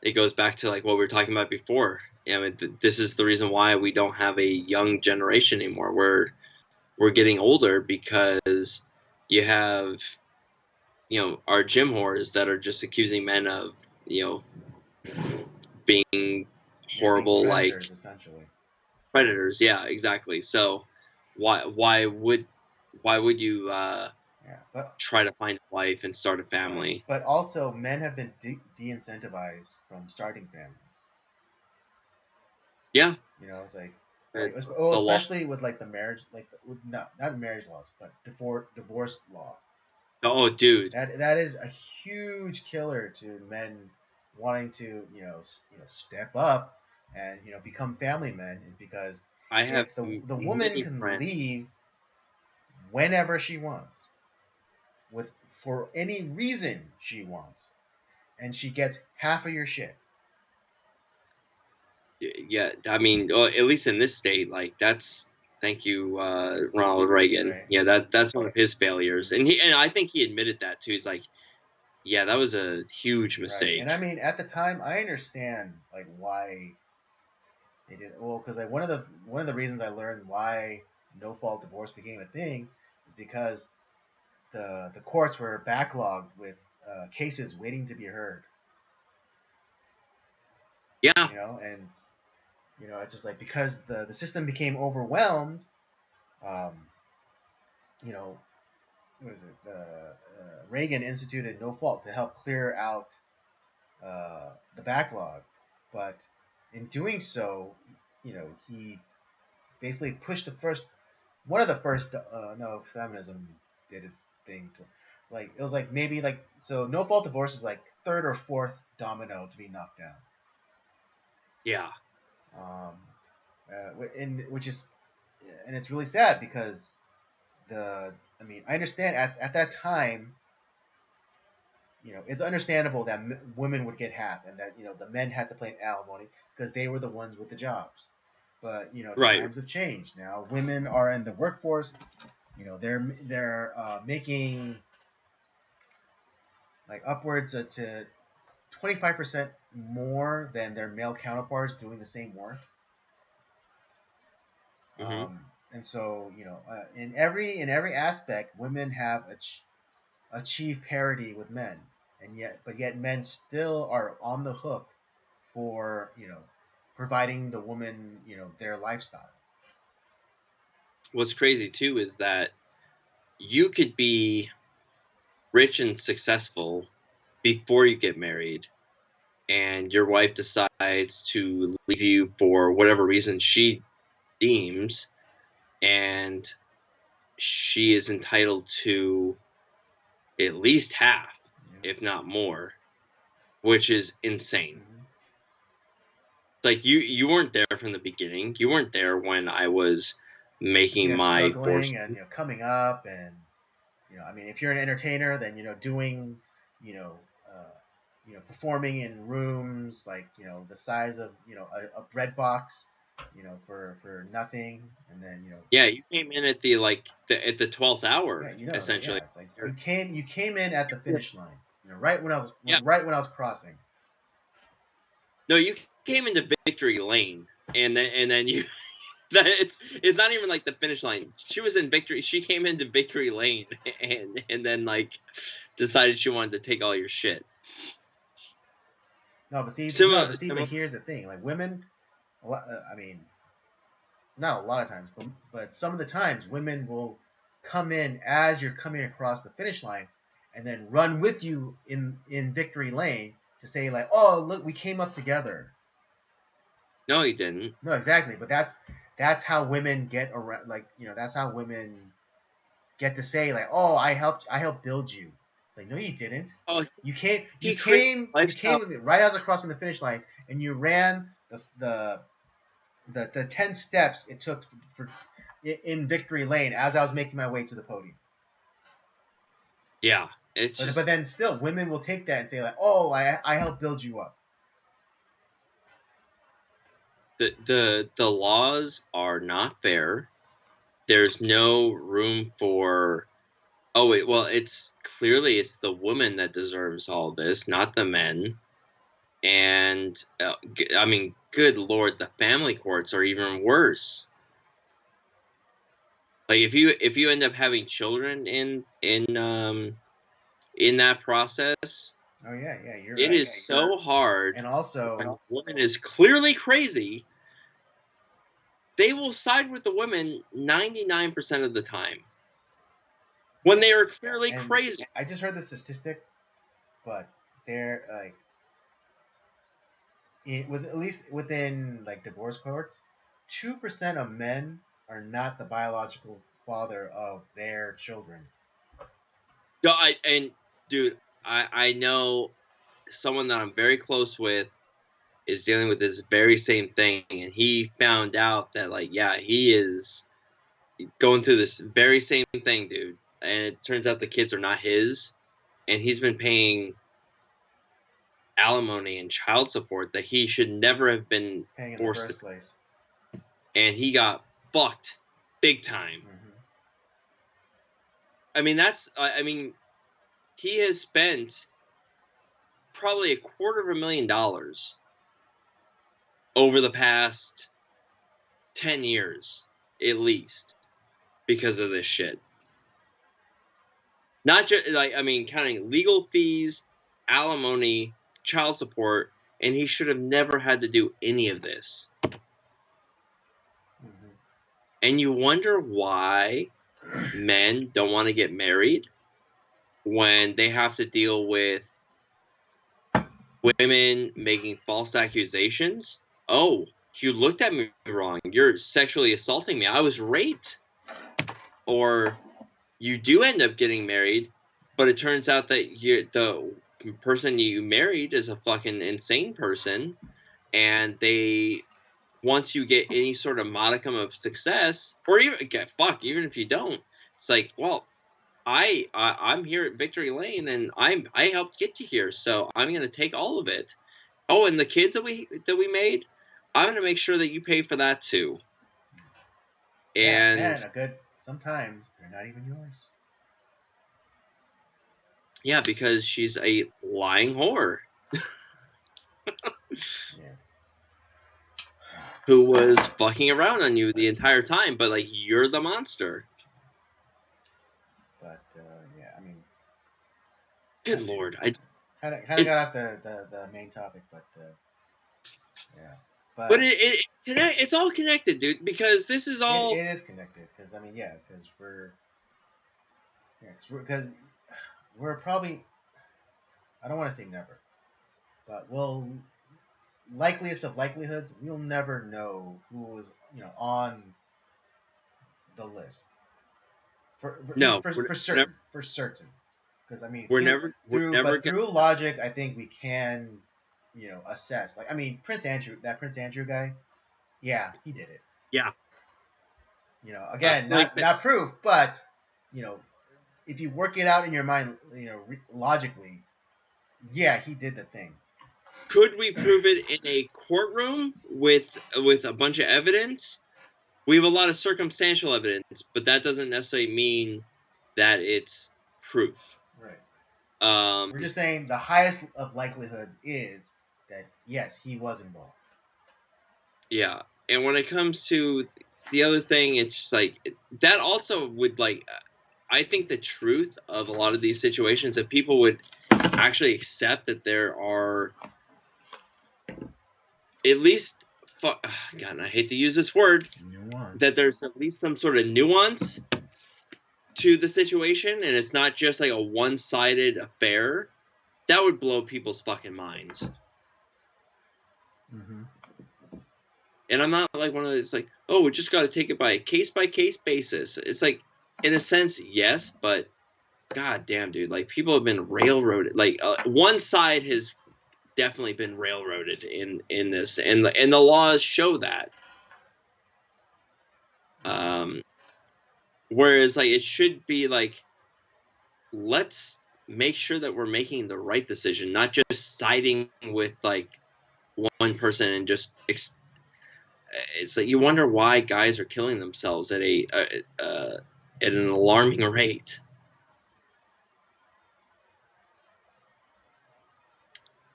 it goes back to like what we were talking about before. I mean, this is the reason why we don't have a young generation anymore. We're getting older because you have our gym whores that are just accusing men of being Yeah, being horrible like predators essentially. predators. Yeah, exactly. So why would you Yeah, but try to find a wife and start a right. family? But also, men have been de-incentivized from starting families. Yeah, It's like Right. the Well, law. especially with like the marriage, like not marriage laws, but divorce law. Oh, dude, That is a huge killer to men wanting to step up and become family men, is because I have if the woman many can friends. leave whenever she wants, with for any reason she wants, and she gets half of your shit. Yeah, I mean, at least in this state, like that's thank you, Ronald Reagan. Right. Yeah, that's one of his failures, and I think he admitted that too. He's like, yeah, that was a huge Right. And I mistake. mean, at the time, I understand like why they did. Well, because like one of the reasons I learned why no fault divorce became a thing is because the courts were backlogged with cases waiting to be heard. Yeah. And it's just like, because the system became overwhelmed. Um, you know, what is it? Reagan instituted no fault to help clear out the backlog, but in doing so, he basically pushed one of the first. No, feminism did its thing. Like it was like maybe like, so no fault divorce is like third or fourth domino to be knocked down. Yeah. Which is, and it's really sad because I mean, I understand at that time, it's understandable that women would get half, and that the men had to pay alimony because they were the ones with the jobs. But Right. times have changed now. Women are in the workforce. They're making like upwards to 25% more than their male counterparts doing the same work. Hmm. And so in every aspect, women have achieved parity with men, and yet men still are on the hook for providing the woman their lifestyle. What's crazy too is that you could be rich and successful before you get married, and your wife decides to leave you for whatever reason she deems, and she is entitled to at least half, if not more, which is insane. Mm-hmm. It's like you weren't there from the beginning. You weren't there when I was making Yeah, my struggling and portion. coming up, and I mean, if you're an entertainer, then doing performing in rooms like the size of a bread box, for nothing, and then Yeah, you came in at at the 12th hour, yeah, yeah, essentially. it's like you came in at the finish line, right when I was Yeah. right when I was crossing. No, you came into victory lane, and then you that it's not even like the finish line. She was in victory. She came into victory lane, and then like decided she wanted to take all your shit. No, but see, no, Similar, but see, but similar. here's the thing: like women, I mean, not a lot of times, but some of the times, women will come in as you're coming across the finish line, and then run with you in victory lane to say like, "Oh, look, we came up together." No, he didn't. No, exactly, but that's how women get around. Like that's how women get to say like, "Oh, I helped build you." It's like, no, you didn't. Oh, You came, you he created came, a you lifestyle. came with me right as I was crossing the finish line, and you ran the 10 steps it took for in victory lane as I was making my way to the podium. Yeah, it's But then still, women will take that and say like, "Oh, I helped build you up." the laws are not fair. There's no room for. Oh wait, well, it's clearly it's the woman that deserves all this, not the men. And I mean, good lord, the family courts are even worse. Like if you end up having children in that process, Oh yeah, you're it right. is so hard And when a also, woman is clearly crazy. They will side with the women 99% of the time when they are clearly and crazy. I just heard the statistic, but they're like, with at least within like divorce courts, 2% of men are not the biological father of their children. No, I know someone that I'm very close with is dealing with this very same thing, and he found out that he is going through this very same thing, dude. And it turns out the kids are not his, and he's been paying alimony and child support that he should never have been Paying in the forced first to, place. and he got fucked big time. Mm-hmm. I mean, he has spent probably $250,000 over the past 10 years, at least, because of this shit. Not just, counting legal fees, alimony, child support, and he should have never had to do any of this. Mm-hmm. And you wonder why men don't want to get married when they have to deal with women making false accusations. Oh, you looked at me wrong. You're sexually assaulting me. I was raped. Or you do end up getting married, but it turns out that the person you married is a fucking insane person, and they once you get any sort of modicum of success, or even even if you don't, it's like, well, I'm here at Victory Lane, and I helped get you here, so I'm gonna take all of it. Oh, and the kids that we made, I'm gonna make sure that you pay for that too. And sometimes they're not even yours. yeah, because she's a lying whore. Yeah. Who was fucking around on you the entire time, but you're the monster. But yeah, I mean, good lord, I kind of got off the main topic, but yeah. But it's all connected, dude. Because this is all. It is connected because because we're probably, I don't want to say never, but likeliest of likelihoods, we'll never know who was on the list for certain. Because I mean, through logic, I think we can assess. Like, I mean, Prince Andrew guy, yeah, he did it. Yeah. Again, not proof, but if you work it out in your mind, logically, yeah, he did the thing. Could we prove it in a courtroom with a bunch of evidence? We have a lot of circumstantial evidence, but that doesn't necessarily mean that it's proof. Right. We're just saying the highest of likelihoods is that yes, he was involved. Yeah, and when it comes to the other thing, it's just that also would I think the truth of a lot of these situations, if people would actually accept that there are at least, God, and I hate to use this word, nuance. That there's at least some sort of nuance to the situation, and it's not just a one-sided affair, that would blow people's fucking minds. Mm-hmm. And I'm not one of those we just got to take it by a case-by-case basis. It's in a sense, yes, but god damn, dude, people have been railroaded. One side has definitely been railroaded in this, and the laws show that. Whereas it should be let's make sure that we're making the right decision, not just siding with one person and just it's you wonder why guys are killing themselves at an alarming rate.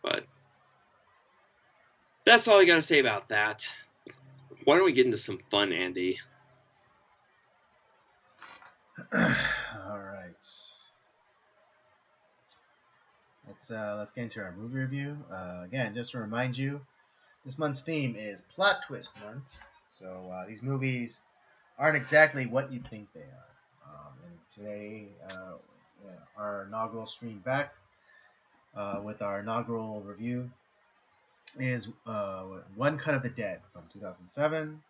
But that's all I got to say about that. Why don't we get into some fun, Andy? All right. Let's get into our movie review. Again, just to remind you, this month's theme is plot twist month. So these movies aren't exactly what you think they are. And today, our inaugural stream back with our inaugural review is One Cut of the Dead from 2007.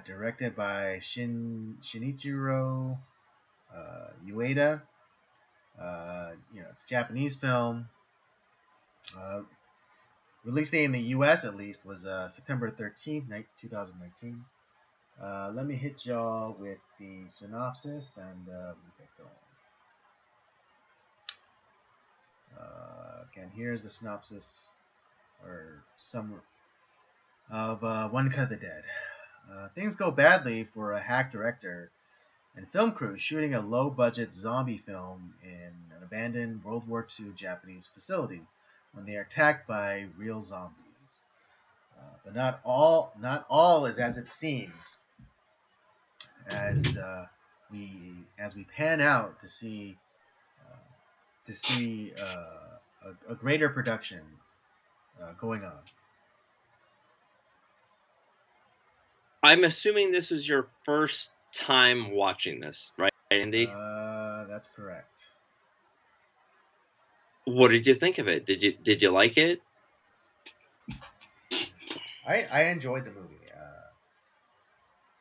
directed by Shinichiro Ueda. It's a Japanese film. Release date in the U.S. at least was September 13th, 2019. Let me hit y'all with the synopsis and we'll get going. Again, here's the synopsis or summary of One Cut of the Dead. Things go badly for a hack director and film crew shooting a low-budget zombie film in an abandoned World War II Japanese facility when they are attacked by real zombies. But not all is as it seems. As we pan out to see a greater production going on. I'm assuming this was your first time watching this, right, Andy? That's correct. What did you think of it? Did you like it? I enjoyed the movie.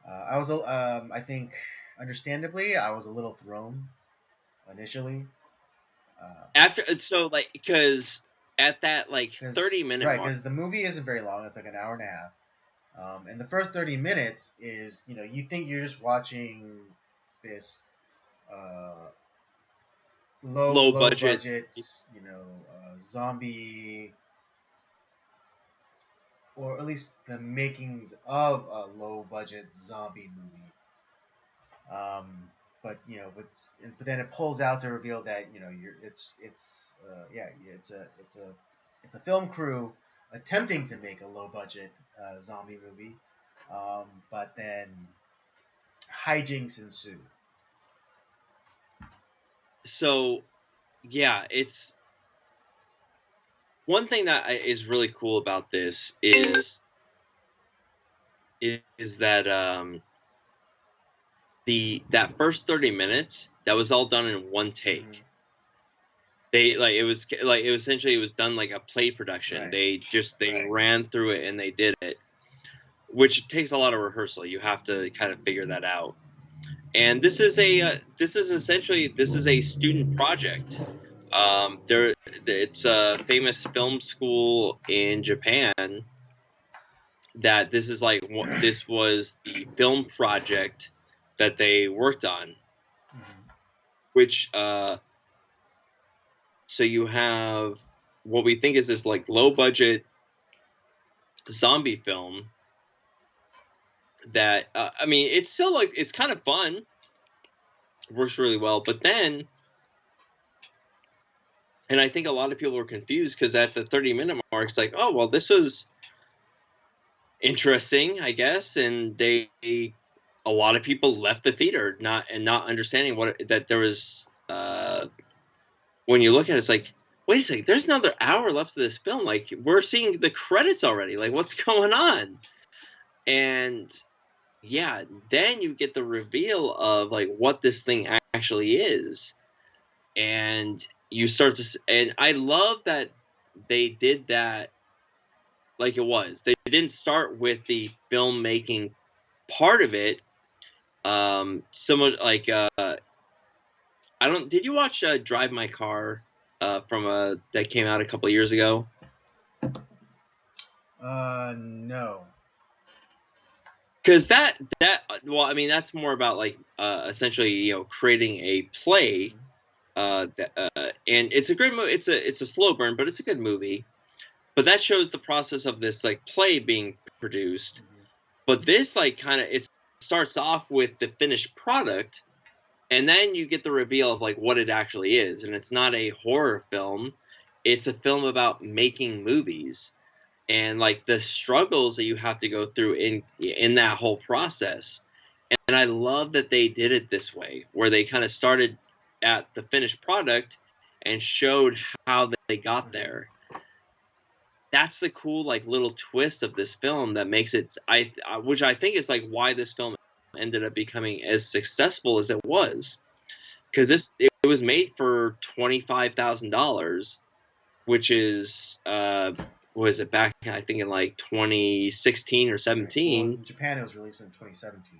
I was I think understandably I was a little thrown initially. Because at that 30-minute right, mark, because the movie isn't very long. It's like an hour and a half. And the first 30 minutes is, you think you're just watching this low budget, zombie, or at least the makings of a low budget zombie movie. But then it pulls out to reveal that it's a film crew attempting to make a low budget zombie movie, but then hijinks ensue. So, yeah, it's one thing that is really cool about this is that that first 30 minutes that was all done in one take. Mm-hmm. It was essentially it was done like a play production. Right. They ran through it and they did it, which takes a lot of rehearsal. You have to kind of figure that out. And this is essentially a student project. It's a famous film school in Japan that this was the film project that they worked on, mm-hmm. Which so you have what we think is this low budget zombie film that it's still it's kind of fun, works really well, but then, and I think a lot of people were confused because at the 30-minute mark it's like, oh well, this was interesting, I guess, and a lot of people left the theater not understanding that there was when you look at it, it's like, wait a second, there's another hour left of this film, we're seeing the credits already, what's going on? And yeah, then you get the reveal of what this thing actually is, and you start to, and I love that they did that it was. They didn't start with the filmmaking part of it. Someone did you watch Drive My Car that came out a couple of years ago? No. Because that's more about essentially creating a play, and it's a great movie. It's a slow burn, but it's a good movie. But that shows the process of this play being produced. Mm-hmm. But this it starts off with the finished product, and then you get the reveal of what it actually is, and it's not a horror film. It's a film about making movies. And the struggles that you have to go through in that whole process. And I love that they did it this way, where they kind of started at the finished product and showed how they got there. That's the cool little twist of this film that makes it, which I think is why this film ended up becoming as successful as it was, because it was made for $25,000, which is was it back? I think in like 2016 or 17. Well, in Japan, it was released in 2017.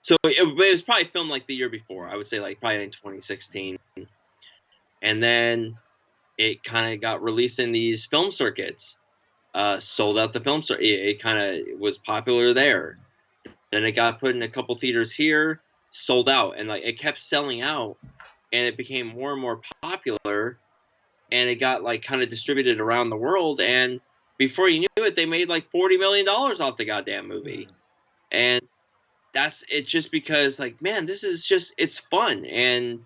So it was probably filmed like the year before. I would say like probably in 2016, and then it kind of got released in these film circuits. Sold out the film circuit. It kind of was popular there. Then it got put in a couple theaters here, sold out, and like it kept selling out, and it became more and more popular, and it got like kind of distributed around the world, and before you knew it, they made like $40 million off the goddamn movie, and that's it. Just because like, man, this is just it's fun, and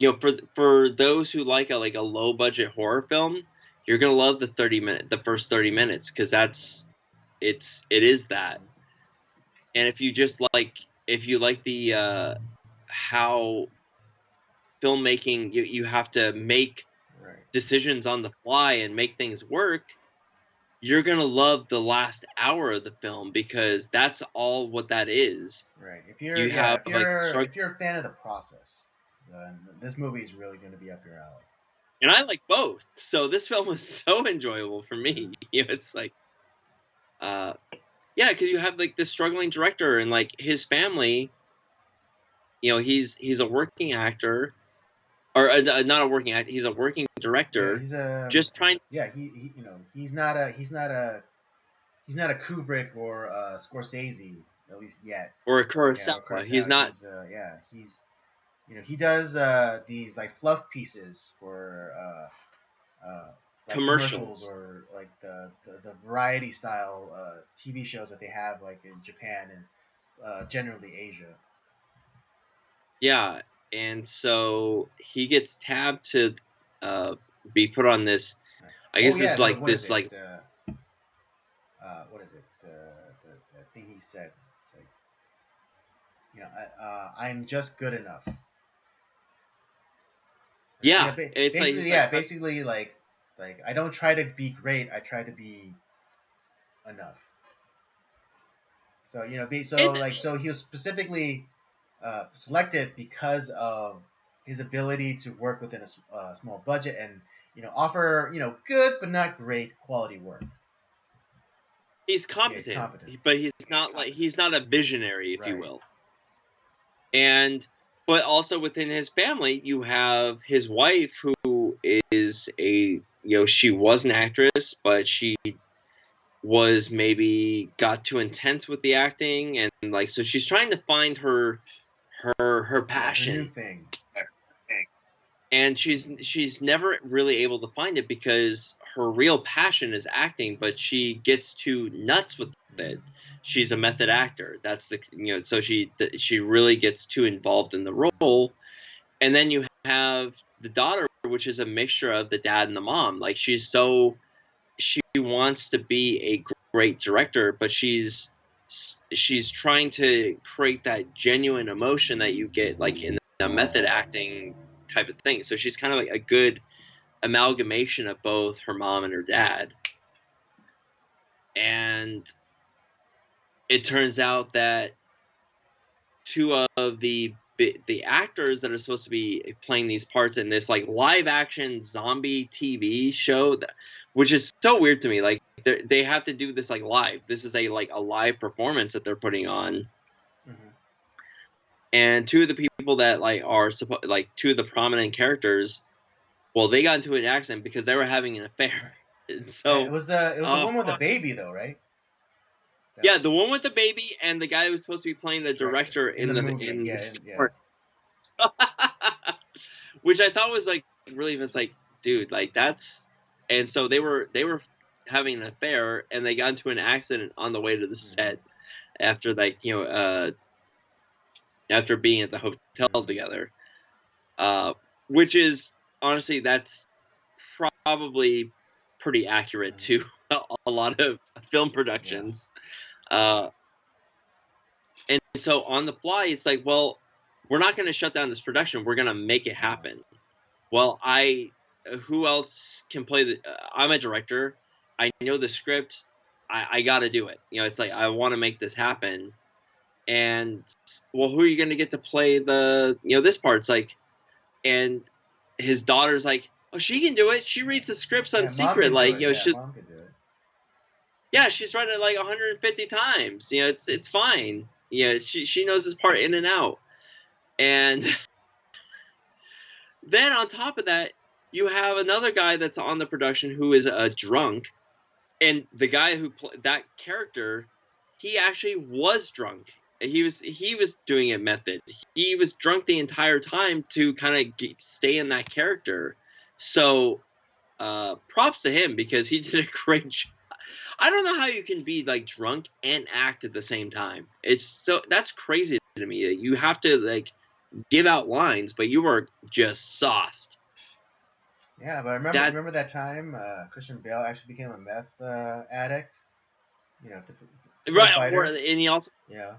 you know, for those who like a low budget horror film, you're gonna love the first 30 minutes, because it is that. And if you just like if you like the how filmmaking, you have to make decisions on the fly and make things work, you're gonna love the last hour of the film, because that's all what that is. Right. If you're if you're a fan of the process, then this movie is really going to be up your alley. And I like both, so this film was so enjoyable for me. You know, it's like, yeah, because you have like this struggling director and like his family. You know, he's a working actor, or not a working actor. He's a working director. Yeah, he's a just trying. Yeah, he you know he's not a Kubrick or a Scorsese, at least yet. Or a Kurosawa. Yeah, He's not. He's he does these like fluff pieces for like commercials or like the variety style TV shows that they have like in Japan and generally Asia. Yeah, and so he gets tabbed to be put on this. I guess it's like this like. What is it? The thing he said. It's like, you know, I'm just good enough. Yeah, basically like I don't try to be great. I try to be enough. So you know, so he was specifically selected because of his ability to work within a small budget and offer good but not great quality work. He's competent, but he's not a visionary, if you will. But also within his family, you have his wife, who is she was an actress, but she was maybe got too intense with the acting, and like so she's trying to find her passion. Her new thing. And she's never really able to find it, because her real passion is acting, but she gets too nuts with it. She's a method actor. That's the so she really gets too involved in the role. And then you have the daughter, which is a mixture of the dad and the mom. Like she wants to be a great director, but she's trying to create that genuine emotion that you get like in a method acting type of thing. So she's kind of like a good amalgamation of both her mom and her dad. And it turns out that two of the actors that are supposed to be playing these parts in this like live action zombie TV show, which is so weird to me. Like they have to do this like live. This is a live performance that they're putting on. Mm-hmm. And two of the people that are two of the prominent characters, well, they got into an accident because they were having an affair. And so it was the one with the baby though, right? Yeah, the one with the baby and the guy who was supposed to be playing the director in the movie. Which I thought was like really just like, dude, like that's. And so they were having an affair, and they got into an accident on the way to the set after after being at the hotel together, which is honestly that's probably pretty accurate to a lot of film productions. And so on the fly, it's like, well, we're not going to shut down this production. We're going to make it happen. Well, who else can play I'm a director. I know the script. I got to do it. It's like, I want to make this happen. And well, who are you going to get to play this part? It's like, and his daughter's like, oh, she can do it. She reads the scripts on Mom secret, can do like it. you know, Yeah, she's mom can do it. yeah, she's read it like 150 times. You know, it's fine. You know, she knows this part in and out. And then on top of that, you have another guy that's on the production who is a drunk, and the guy who that character, he actually was drunk. He was doing it method. He was drunk the entire time to kind of stay in that character. So props to him because he did a great job. I don't know how you can be like drunk and act at the same time. That's crazy to me. You have to like give out lines, but you were just sauced. Yeah, but remember that time Christian Bale actually became a meth addict. You know, to right, fighter. and he also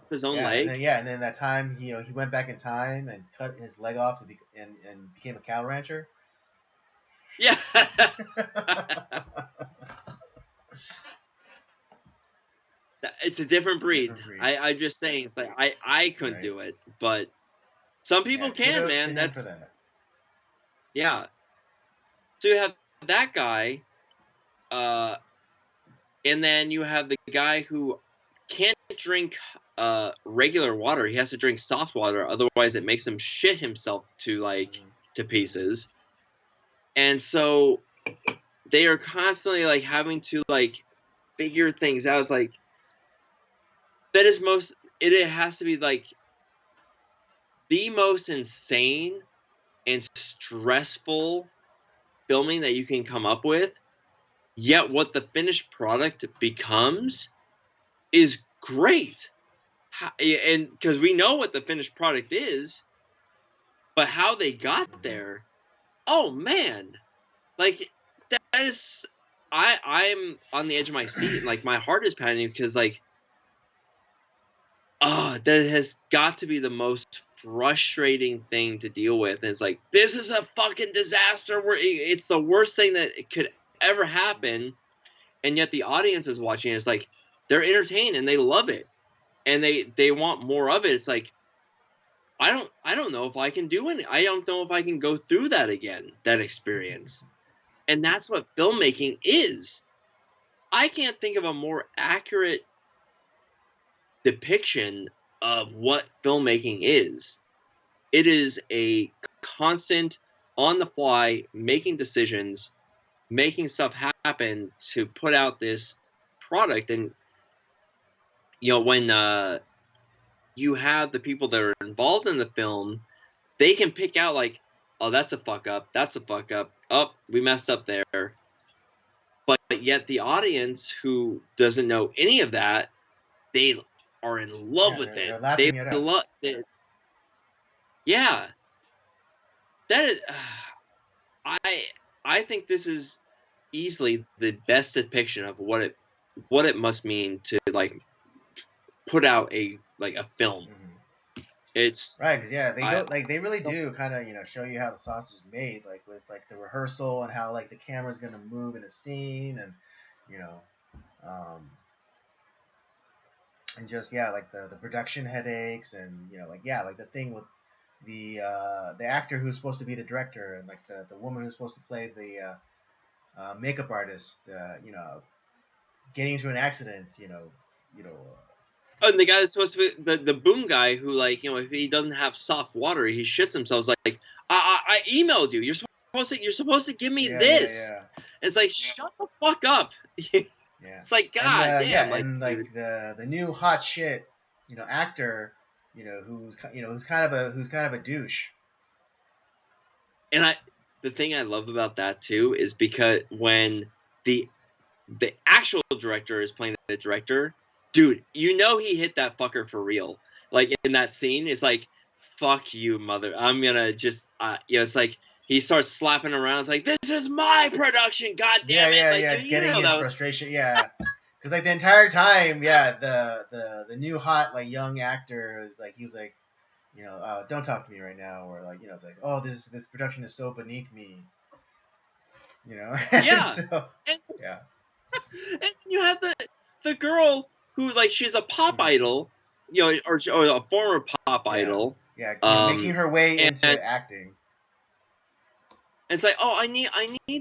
his own leg. And then that time he went back in time and cut his leg off and became a cattle rancher. Yeah. It's a different breed. I'm just saying, it's like I couldn't do it, but some people can, man. That's that. Yeah. So you have that guy, and then you have the guy who can't drink regular water. He has to drink soft water, otherwise it makes him shit himself to to pieces. And so they are constantly like having to like figure things out. It's like that is it has to be like the most insane and stressful filming that you can come up with. Yet what the finished product becomes is great. And because we know what the finished product is, but how they got there, oh man, like that is, I'm on the edge of my seat and like my heart is pounding because like, that has got to be the most frustrating thing to deal with. And it's like, this is a fucking disaster. It's the worst thing that could ever happen. And yet the audience is watching it. It's like, they're entertained and they love it. And they want more of it. It's like, I don't know if I can do it. I don't know if I can go through that again, that experience. And that's what filmmaking is. I can't think of a more accurate depiction of what filmmaking is. It is a constant, on the fly, making decisions, making stuff happen to put out this product. And when you have the people that are involved in the film, they can pick out like, oh, that's a fuck up, that's a fuck up, oh, we messed up there. But yet the audience who doesn't know any of that, they are in love with it. They love it. Yeah. That is I think this is easily the best depiction of what it must mean to like put out a film. Mm-hmm. It's right, because they really do kind of show you how the sausage is made, like with like the rehearsal and how like the camera's gonna move in a scene, and and just like the production headaches, and like the thing with the actor who's supposed to be the director, and like the woman who's supposed to play the makeup artist, getting into an accident, and the guy that's supposed to be the boom guy who, like, if he doesn't have soft water, he shits himself. It's like, I emailed you. You're supposed to give me this. Yeah. It's like, shut the fuck up. Yeah. It's like, God damn. And like the new hot shit, actor, who's kind of a douche. And the thing I love about that too is because when the actual director is playing the director, dude, he hit that fucker for real. Like in that scene, it's like, fuck you, mother. I'm gonna just, it's like he starts slapping around. It's like, this is my production, god damn it. Yeah, it's getting his frustration. Yeah, because like the entire time, the new hot like young actor is like, he was like, don't talk to me right now, or like, it's like, oh, this production is so beneath me. Yeah. So, and you have the girl who, like, she's a pop idol, or a former pop idol. Yeah, making her way into acting. And it's like, oh, I need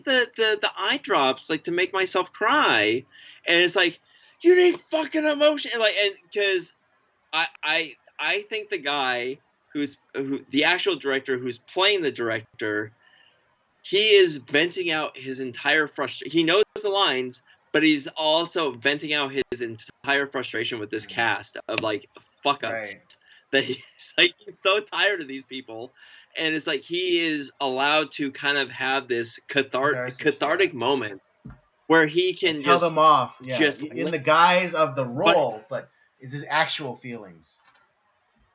the eye drops like to make myself cry, and it's like, you need fucking emotion, and like, and because I think the guy who the actual director who's playing the director, he is venting out his entire frustration. He knows the lines, but he's also venting out his entire frustration with this cast of like fuck ups. Right. That he's so tired of these people, and it's like he is allowed to kind of have this cathartic moment where he can tell just them off, just in the guise of the role, but it's his actual feelings,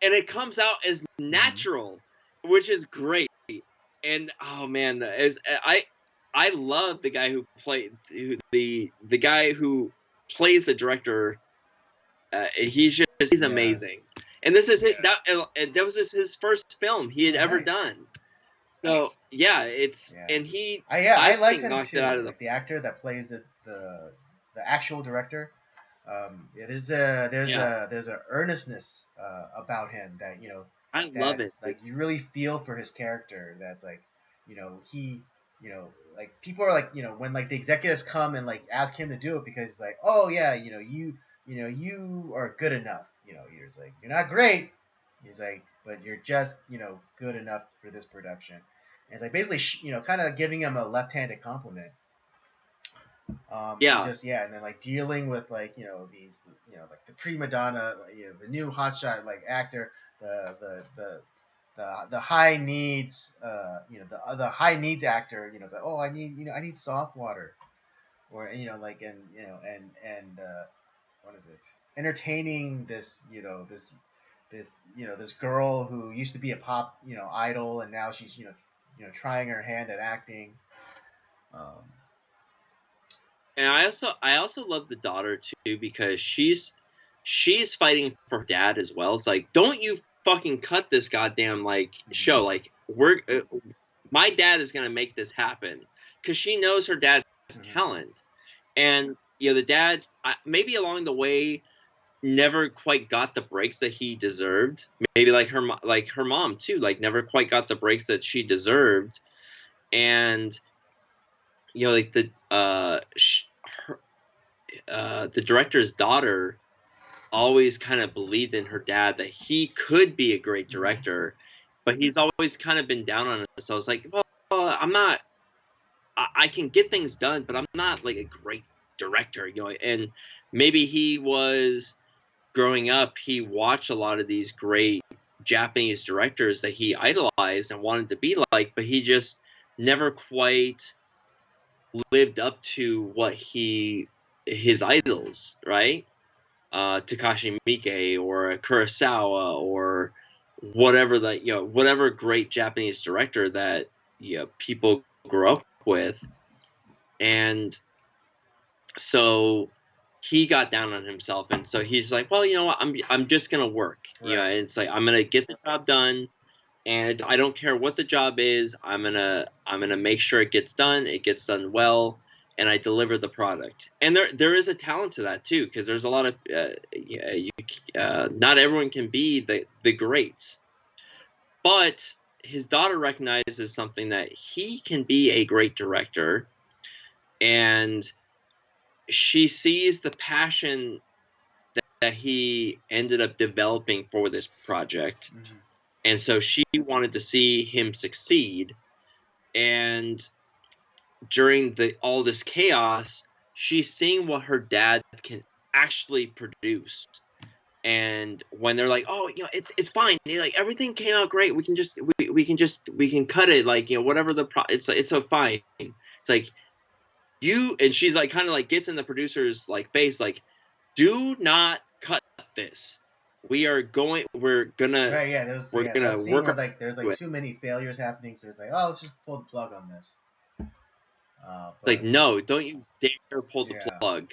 and it comes out as natural, which is great. And oh man, I love the guy who played the guy who plays the director. He's amazing. And this is that was his first film he had ever done. So and he I liked him knocked too. it out of like the actor that plays the actual director. There's a earnestness about him that I love it. Like you really feel for his character. That's like he like people are like when like the executives come and like ask him to do it because it's like, oh yeah, you are good enough. You're just like, you're not great. He's like, but you're just good enough for this production. And it's like basically kind of giving him a left-handed compliment. And then like dealing with like these like the prima donna, the new hotshot like actor, the high needs the high needs actor, it's like, oh, I need soft water, or like and what is it, entertaining this this girl who used to be a pop idol, and now she's trying her hand at acting. And I also love the daughter too, because she's fighting for her dad as well. It's like, don't you fucking cut this goddamn like show. Like my dad is gonna make this happen, because she knows her dad's talent, and the dad maybe along the way never quite got the breaks that he deserved. Maybe like her mom too, like never quite got the breaks that she deserved, and like the director's daughter always kind of believed in her dad that he could be a great director, but he's always kind of been down on it. So it's like, well, I'm not. I can get things done, but I'm not like a great director, And maybe he was growing up. He watched a lot of these great Japanese directors that he idolized and wanted to be like, but he just never quite lived up to what his idols, right? Takashi Miike or Kurosawa or whatever whatever great Japanese director that people grew up with. And so he got down on himself, and so he's like, well, you know what, I'm just gonna work. Right. And it's like, I'm gonna get the job done, and I don't care what the job is. I'm gonna make sure it gets done well, and I deliver the product. And there is a talent to that too, because there's a lot of not everyone can be the greats, but his daughter recognizes something, that he can be a great director, and she sees the passion that he ended up developing for this project. And so she wanted to see him succeed. And during all this chaos, she's seeing what her dad can actually produce. And when they're like, oh, it's fine. Like, everything came out great. We can cut it. Like, whatever it's so fine. It's like, and she's like, kind of like gets in the producer's like face, like, do not cut this. We're gonna right, there's we're gonna work where, like there's like too many failures happening, so it's like, oh, let's just pull the plug on this. Like, no, don't you dare pull the plug.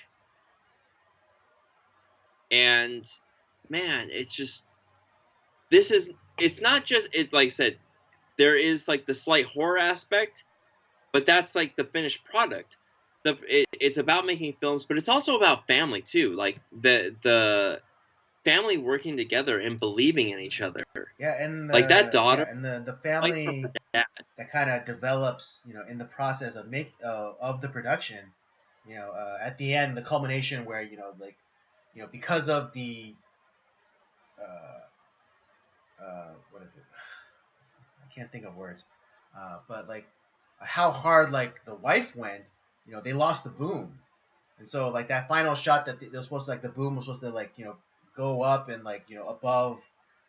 And man, it's not just it. Like I said, there is like the slight horror aspect, but that's like the finished product. It's about making films, but it's also about family too. Like the family working together and believing in each other. Yeah, and like that daughter, and the family, that kind of develops, in the process of the production. At the end, the culmination where because of the what is it? I can't think of words, but like how hard like the wife went. They lost the boom, and so like that final shot that they're supposed to, like, the boom was supposed to, like, go up and, like, above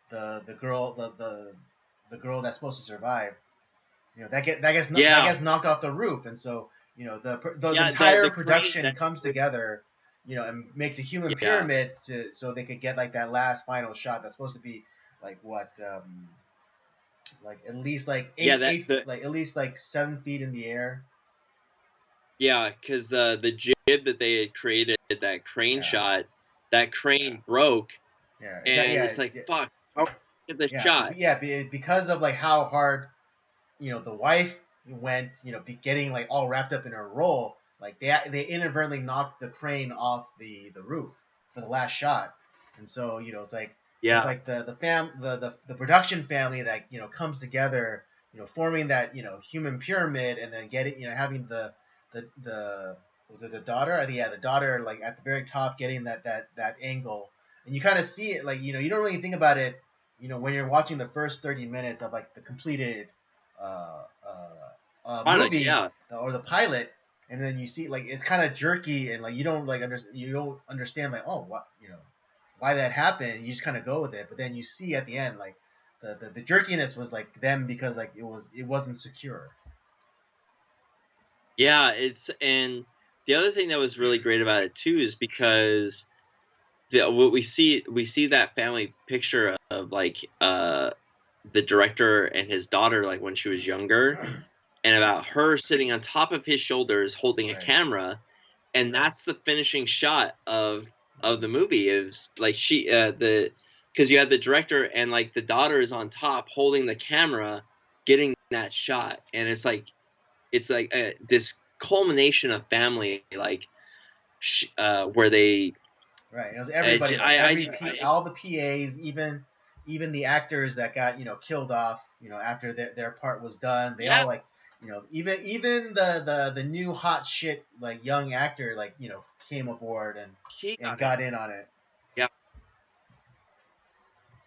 the girl, the girl that's supposed to survive. That gets knocked off the roof, and so those entire the crane production comes together, and makes a human pyramid so they could get like that last final shot that's supposed to be like what like at least like like at least like 7 feet in the air. Yeah, because the jib that they had created, that crane shot, that crane broke, and it's like, fuck, how did the shot? Because of like how hard the wife went, getting like all wrapped up in her role, like they inadvertently knocked the crane off the roof for the last shot, and so it's like it's like the production family that comes together, forming that human pyramid, and then getting having the was it the daughter? The daughter, like at the very top, getting that angle, and you kind of see it, like you don't really think about it, when you're watching the first 30 minutes of like the completed movie or the pilot, and then you see like it's kind of jerky, and like you don't understand like, oh, what why that happened. You just kind of go with it, but then you see at the end like the jerkiness was like them because like it wasn't secure. Yeah, and the other thing that was really great about it too is because what we see that family picture of like the director and his daughter, like when she was younger, and about her sitting on top of his shoulders holding a camera, and that's the finishing shot of the movie. Is like because you have the director and like the daughter is on top holding the camera, getting that shot, and it's like this culmination of family, like where they it was everybody, all the PAs, even the actors that got killed off after their part was done. They all like even the new hot shit like young actor like came aboard and got in on it. Yeah,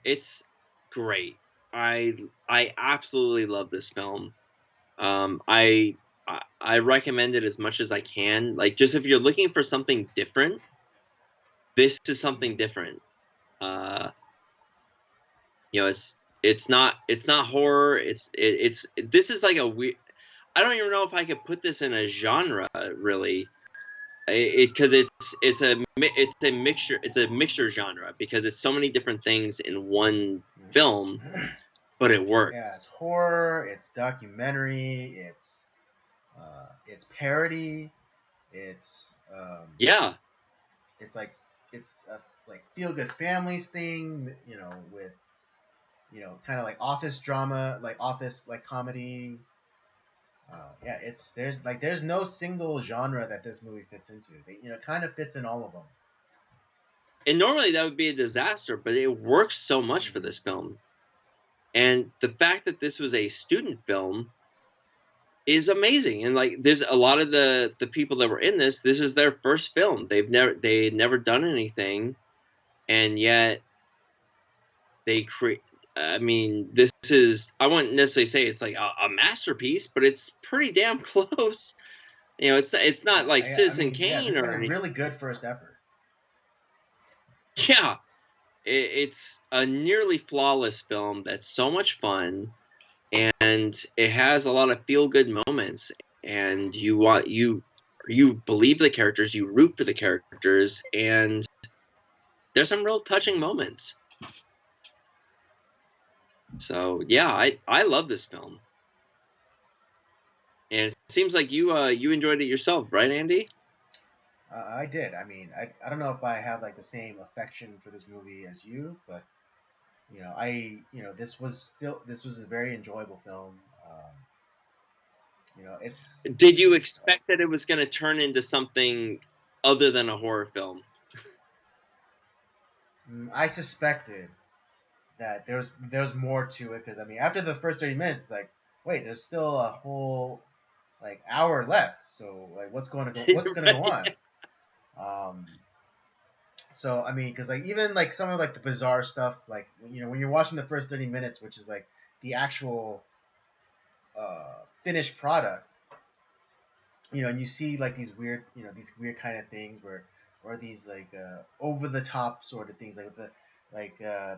it's great. I absolutely love this film. I recommend it as much as I can. Like, just if you're looking for something different, this is something different. It's not horror. This is like a weird. I don't even know if I could put this in a genre really, because it's a mixture. It's a mixture genre because it's so many different things in one film, but it works. Yeah, it's horror. It's documentary. It's parody. It's It's like it's a like feel good families thing, with kind of like office drama, like office like comedy. There's no single genre that this movie fits into. It kind of fits in all of them. And normally that would be a disaster, but it works so much for this film. And the fact that this was a student film is amazing. And like, there's a lot of the people that were in this is their first film. They had never done anything, and yet they create. I mean, this is, I wouldn't necessarily say it's like a masterpiece, but it's pretty damn close. It's not like Citizen Kane this or is a really good first effort. Yeah, it's a nearly flawless film that's so much fun, and it has a lot of feel-good moments, and you believe the characters, you root for the characters, and there's some real touching moments. So yeah, I love this film, and it seems like you enjoyed it yourself, right, Andy? I did. I mean, I don't know if I have like the same affection for this movie as you, but this was a very enjoyable film. It's. Did you expect that it was going to turn into something other than a horror film? I suspected that there's more to it, because I mean, after the first 30 minutes, like wait, there's still a whole like hour left. So like, what's going to go on? Um, so I mean, because like even like some of like the bizarre stuff, like when you're watching the first 30 minutes, which is like the actual finished product, and you see like these weird kind of things or these like over the top sort of things, like with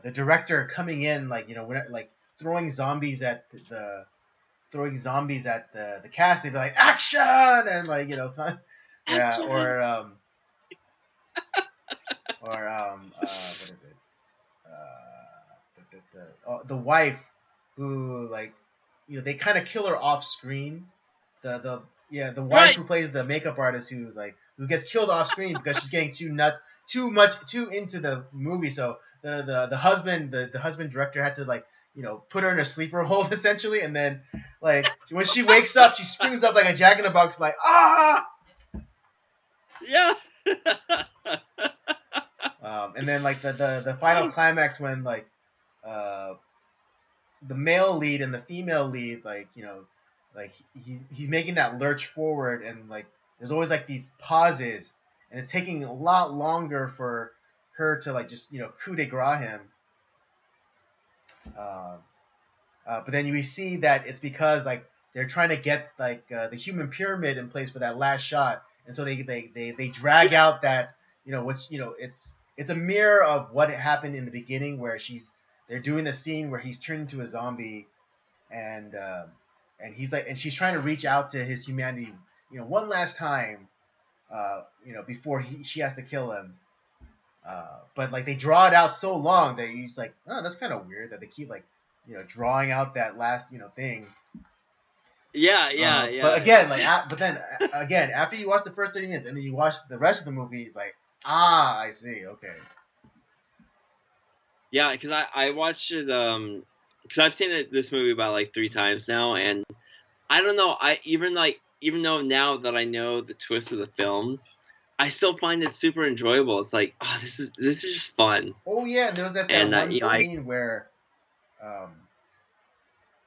the director coming in, like when like throwing zombies at the cast. They'd be like action, and like yeah, or what is it? The wife who like they kind of kill her off screen. The wife Right. who plays the makeup artist who gets killed off screen because she's getting too into the movie. So the husband director had to like put her in a sleeper hold essentially, and then like when she wakes up, she springs up like a Jack in the Box, like ah. Yeah. And then like the final climax when like the male lead and the female lead, like like he's making that lurch forward, and like there's always like these pauses, and it's taking a lot longer for her to like just coup de grace him. Uh, but then we see that it's because like they're trying to get like the human pyramid in place for that last shot, and so they drag out that which it's a mirror of what happened in the beginning where they're doing the scene where he's turned into a zombie, and he's like, and she's trying to reach out to his humanity one last time before she has to kill him. But like they draw it out so long that he's like, oh, that's kind of weird that they keep like drawing out that last thing. Yeah. But again, but then again, after you watch the first 30 minutes and then you watch the rest of the movie, it's like, I see, okay. Yeah, because I watched it because I've seen this movie about like 3 times now, and I don't know, even though now that I know the twist of the film, I still find it super enjoyable. It's like, oh, this is just fun. Oh yeah, and there was that And one scene where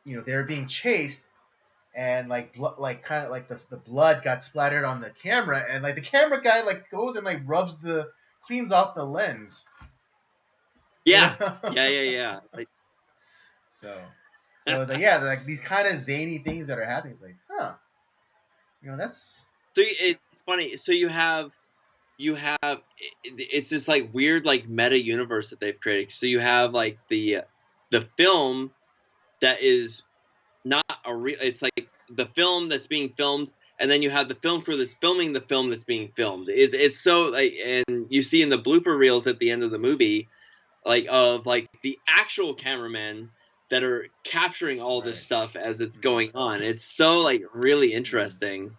they're being chased, and like kind of like the blood got splattered on the camera, and like the camera guy like goes and like cleans off the lens. Yeah. Yeah. Like, so it's like, yeah, like these kind of zany things that are happening. It's like, huh, that's. So it's funny. So you have it's this like weird like meta universe that they've created. So you have like the film that is not a real. It's like the film that's being filmed, and then you have the film crew that's filming the film that's being filmed. It's so like, and you see in the blooper reels at the end of the movie, like of like the actual cameramen that are capturing all this stuff as it's going on. It's so like really interesting.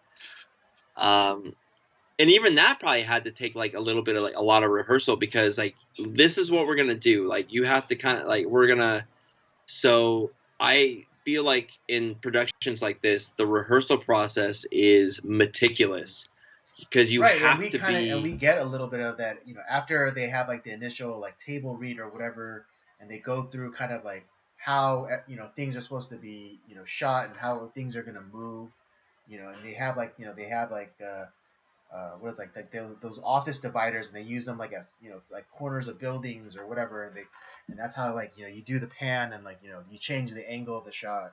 And even that probably had to take like a little bit of like a lot of rehearsal, because like this is what we're gonna do. Like you have to kind of like So I feel like in productions like this, the rehearsal process is meticulous, because you have to be. And we get a little bit of that, after they have like the initial like table read or whatever, and they go through kind of like how things are supposed to be shot and how things are gonna move, and they have like what it's like those office dividers, and they use them like as like corners of buildings or whatever, and that's how like you do the pan, and like you change the angle of the shot.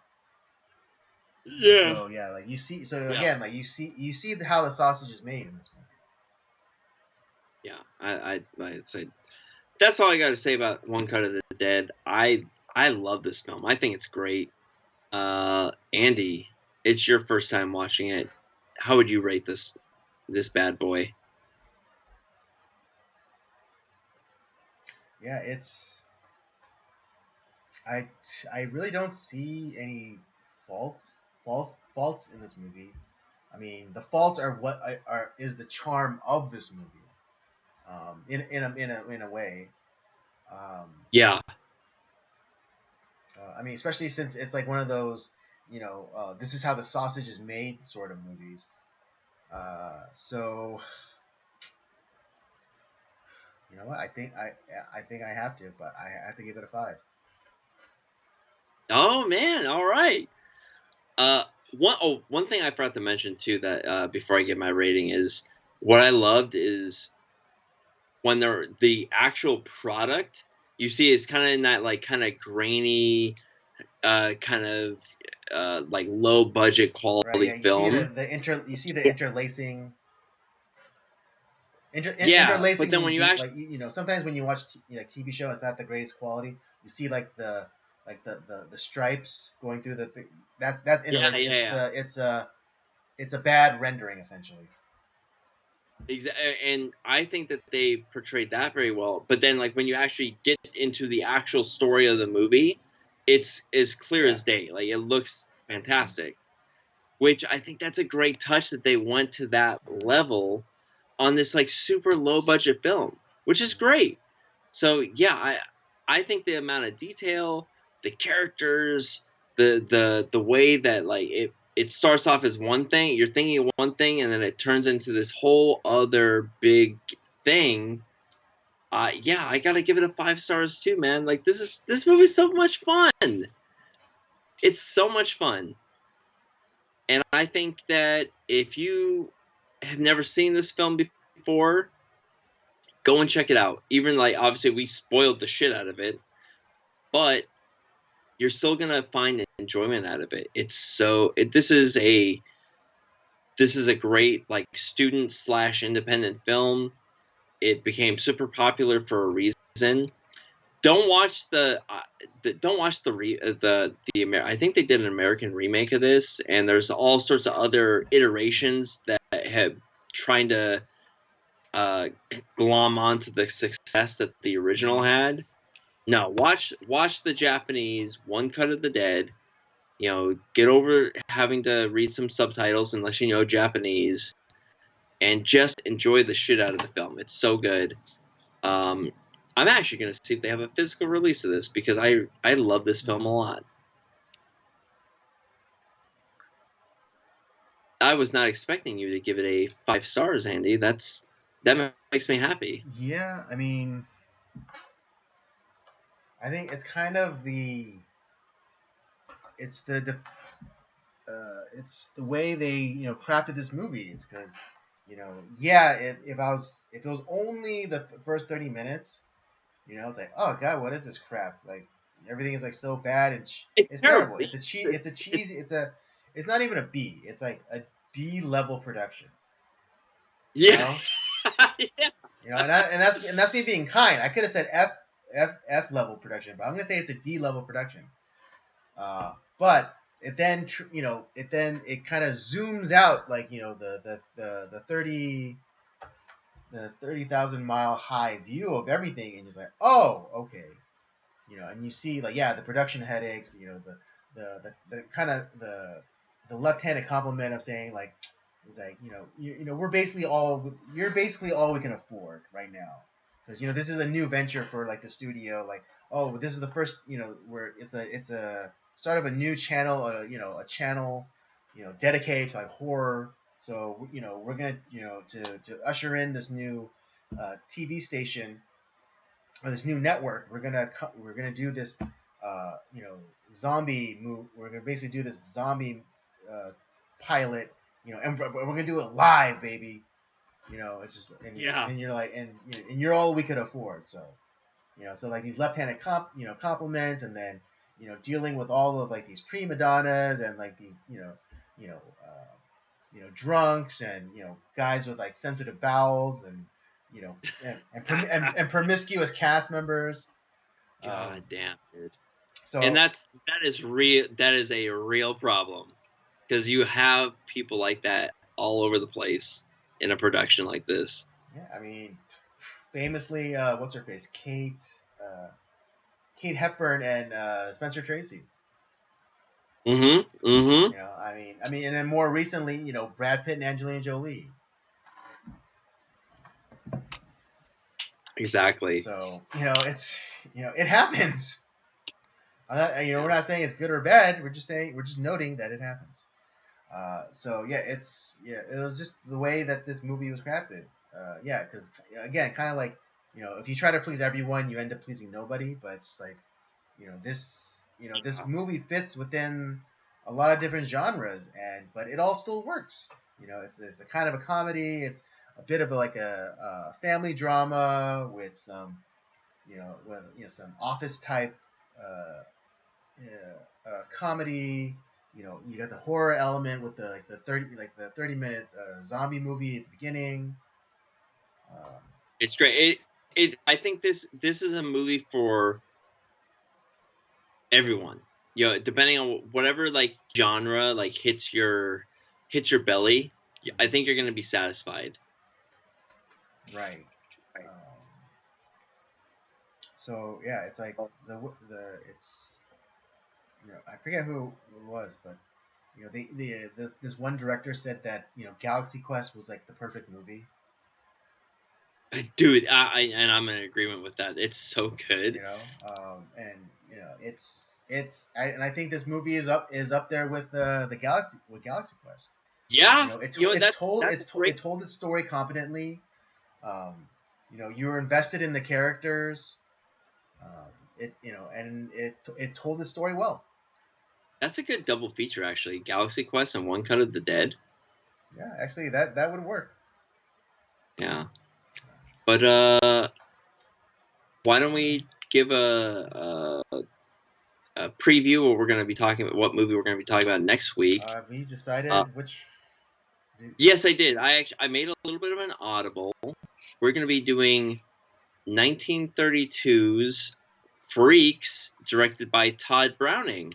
Yeah. So yeah, like you see. So again, like you see how the sausage is made in this movie. Yeah, I'd say that's all I got to say about One Cut of the Dead. I love this film. I think it's great. Andy, it's your first time watching it. How would you rate this bad boy? Yeah, I really don't see any faults in this movie. I mean, the faults are what is the charm of this movie. In a way. Yeah. I mean, especially since it's like one of those, this is how the sausage is made sort of movies. So, you know what? I think I have to, but I have to give it a 5. Oh man! All right. Uh, one thing I forgot to mention too that before I give my rating is what I loved is when the actual product you see is kind of in that like kind of grainy, kind of like low budget Right? Yeah, quality you see film. you see the interlacing. Yeah, but then when you interlacing actually like sometimes when you watch like TV show, it's not the greatest quality. You see the stripes going through the that's yeah interlacing. yeah yeah It's a bad rendering essentially. And I think that they portrayed that very well. But then like when you actually get into the actual story of the movie, it's as clear Yeah. as day. Like it looks fantastic. Which I think that's a great touch that they went to that level on this like super low budget film, which is great. So yeah, I think the amount of detail, the characters, the way that like it starts off as one thing, you're thinking of one thing, and then it turns into this whole other big thing. Yeah, I gotta give it a 5 stars too, man. Like this movie's so much fun. It's so much fun. And I think that if you have never seen this film before, go and check it out. Even like obviously we spoiled the shit out of it, but you're still gonna find enjoyment out of it. This is a great like student slash independent film. It became super popular for a reason. Don't watch don't watch the I think they did an American remake of this, and there's all sorts of other iterations that have trying to uh, glom onto the success that the original had. No, watch the Japanese One Cut of the Dead. You know, get over having to read some subtitles unless you know Japanese, and just enjoy the shit out of the film. It's so good. Um, I'm actually going to see if they have a physical release of this because I love this film a lot. I was not expecting you to give it a 5 stars, Andy. That makes me happy. Yeah, I mean, I think it's kind of it's it's the way they crafted this movie. It's because yeah, if it was only the first 30 minutes, it's like, oh god, what is this crap? Like everything is like so bad and It's it's terrible. terrible. It's not even a B. It's like a D level production. You Yeah. know, Yeah. and that's me being kind. I could have said F level production, but I'm gonna say it's a D level production. But it then it kind of zooms out like the 30,000 mile high view of everything, and you're like, oh, okay, and you see like, yeah, the production headaches, the kind of the left-handed compliment of saying like, it's like, you're basically all we can afford right now, because this is a new venture for like the studio, like, oh, this is the first, where it's a start of a new channel, a channel dedicated to like horror. So we're gonna to usher in this new TV station, or this new network. We're gonna do this zombie move. We're gonna basically do this zombie pilot, and we're gonna do it live, baby. It's just, Yeah. and you're like, and you're all we could afford. So so like these left-handed compliments, and then dealing with all of like these prima donnas, and like these you know drunks, and guys with like sensitive bowels, and and promiscuous cast members. God damn, dude. So And that is real. That is a real problem because you have people like that all over the place in a production like this. yeah, I mean, famously, what's her face, Kate Hepburn, and Spencer Tracy. Mm-hmm. Mm-hmm. And then more recently, Brad Pitt and Angelina Jolie. Exactly. So it's it happens. We're not saying it's good or bad. We're just noting that it happens. So yeah, it was just the way that this movie was crafted. Yeah, because again, kind of like if you try to please everyone, you end up pleasing nobody. But it's like this movie fits within a lot of different genres, but it all still works. It's a kind of a comedy. It's a bit of a family drama with some some office type uh, comedy. You got the horror element with the 30-minute zombie movie at the beginning. Um, It's great. I think this is a movie for everyone. Depending on whatever like genre like hits your belly, I think you're gonna be satisfied. right. So yeah, it's like the it's I forget who it was, but this one director said that Galaxy Quest was like the perfect movie. Dude, and I'm in agreement with that. It's so good. And and I think this movie is up there with the Galaxy Quest. Yeah, It told its story competently. You were invested in the characters. It told its story well. That's a good double feature, actually. Galaxy Quest and One Cut of the Dead. Yeah, actually, that would work. Yeah, but why don't we give a preview of what we're going to be talking about, what movie we're going to be talking about next week? Have you decided which? Yes, I did. I made a little bit of an audible. We're going to be doing 1932's Freaks, directed by Todd Browning.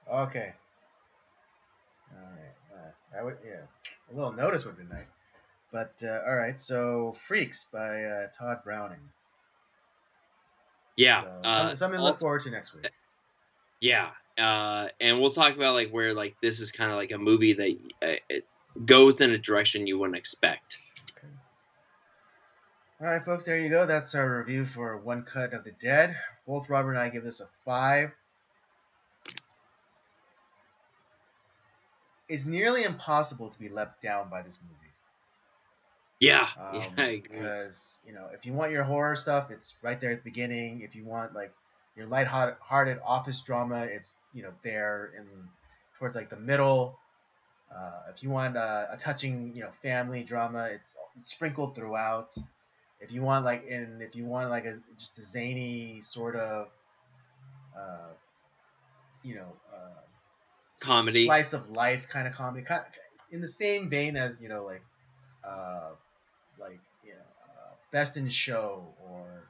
Okay. All right. A little notice would be nice. But all right. So Freaks by Todd Browning. Yeah. So, something to look forward to next week. Yeah. And we'll talk about like where like this is kind of like a movie that it goes in a direction you wouldn't expect. Okay. All right, folks. There you go. That's our review for One Cut of the Dead. Both Robert and I give this a 5. It's nearly impossible to be let down by this movie. Yeah, because if you want your horror stuff, it's right there at the beginning. If you want like your light-hearted office drama, it's there in towards like the middle. If you want a touching family drama, it's sprinkled throughout. If you want just a zany sort of comedy, slice of life kind of comedy, in the same vein as Best in Show or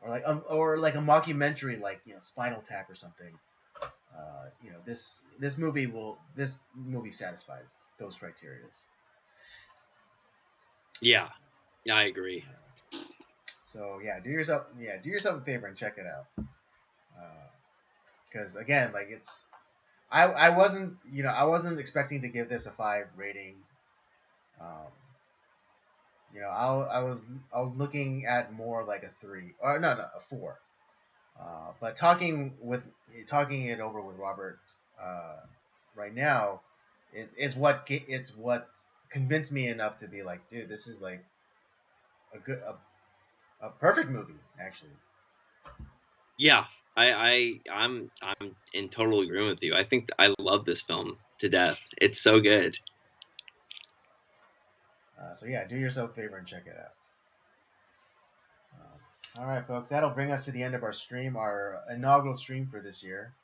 like a mockumentary like Spinal Tap or something. This movie satisfies those criteria. Yeah, I agree. So do yourself a favor and check it out. Because again, like I wasn't expecting to give this a 5 rating. I was looking at more like a 3 or no a 4. But talking it over with Robert right now, it's what convinced me enough to be like, dude, this is like a perfect movie actually. Yeah, I'm in total agreement with you. I think I love this film to death. It's so good. So do yourself a favor and check it out. All right, folks, that'll bring us to the end of our stream, our inaugural stream for this year.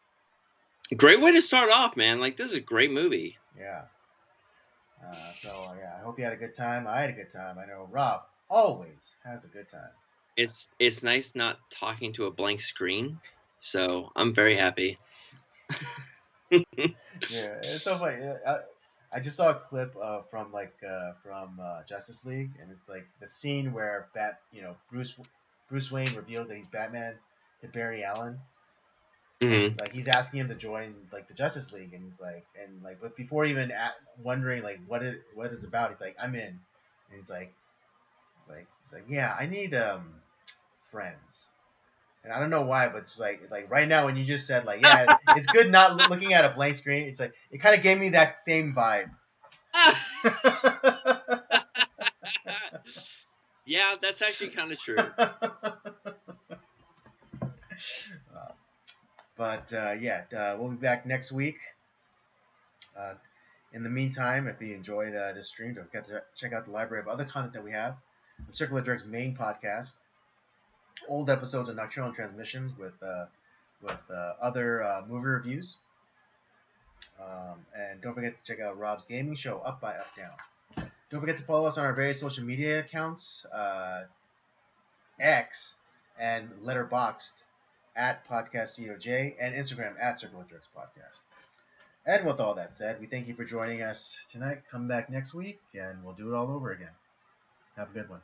Great way to start off, man. Like, this is a great movie. Yeah. I hope you had a good time. I had a good time. I know Rob always has a good time. It's nice not talking to a blank screen, so I'm very happy. Yeah, it's so funny. I just saw a clip from Justice League, and it's like the scene where Bruce Wayne reveals that he's Batman to Barry Allen. Mm-hmm. Like he's asking him to join like the Justice League, and he's like, but before even wondering like what it's about, he's like, I'm in, and he's like, yeah, I need friends. And I don't know why, but it's like right now when you just said like, yeah, it's good not looking at a blank screen. It's like it kind of gave me that same vibe. Yeah, that's actually kind of true. We'll be back next week. In the meantime, if you enjoyed this stream, don't forget to check out the library of other content that we have. The Circle of Jerks main podcast, old episodes of Nocturnal Transmissions with other movie reviews. And don't forget to check out Rob's gaming show, Up by Up Down. Don't forget to follow us on our various social media accounts, X and Letterboxd at PodcastCOJ, and Instagram at Circle of Jerks Podcast. And with all that said, we thank you for joining us tonight. Come back next week, and we'll do it all over again. Have a good one.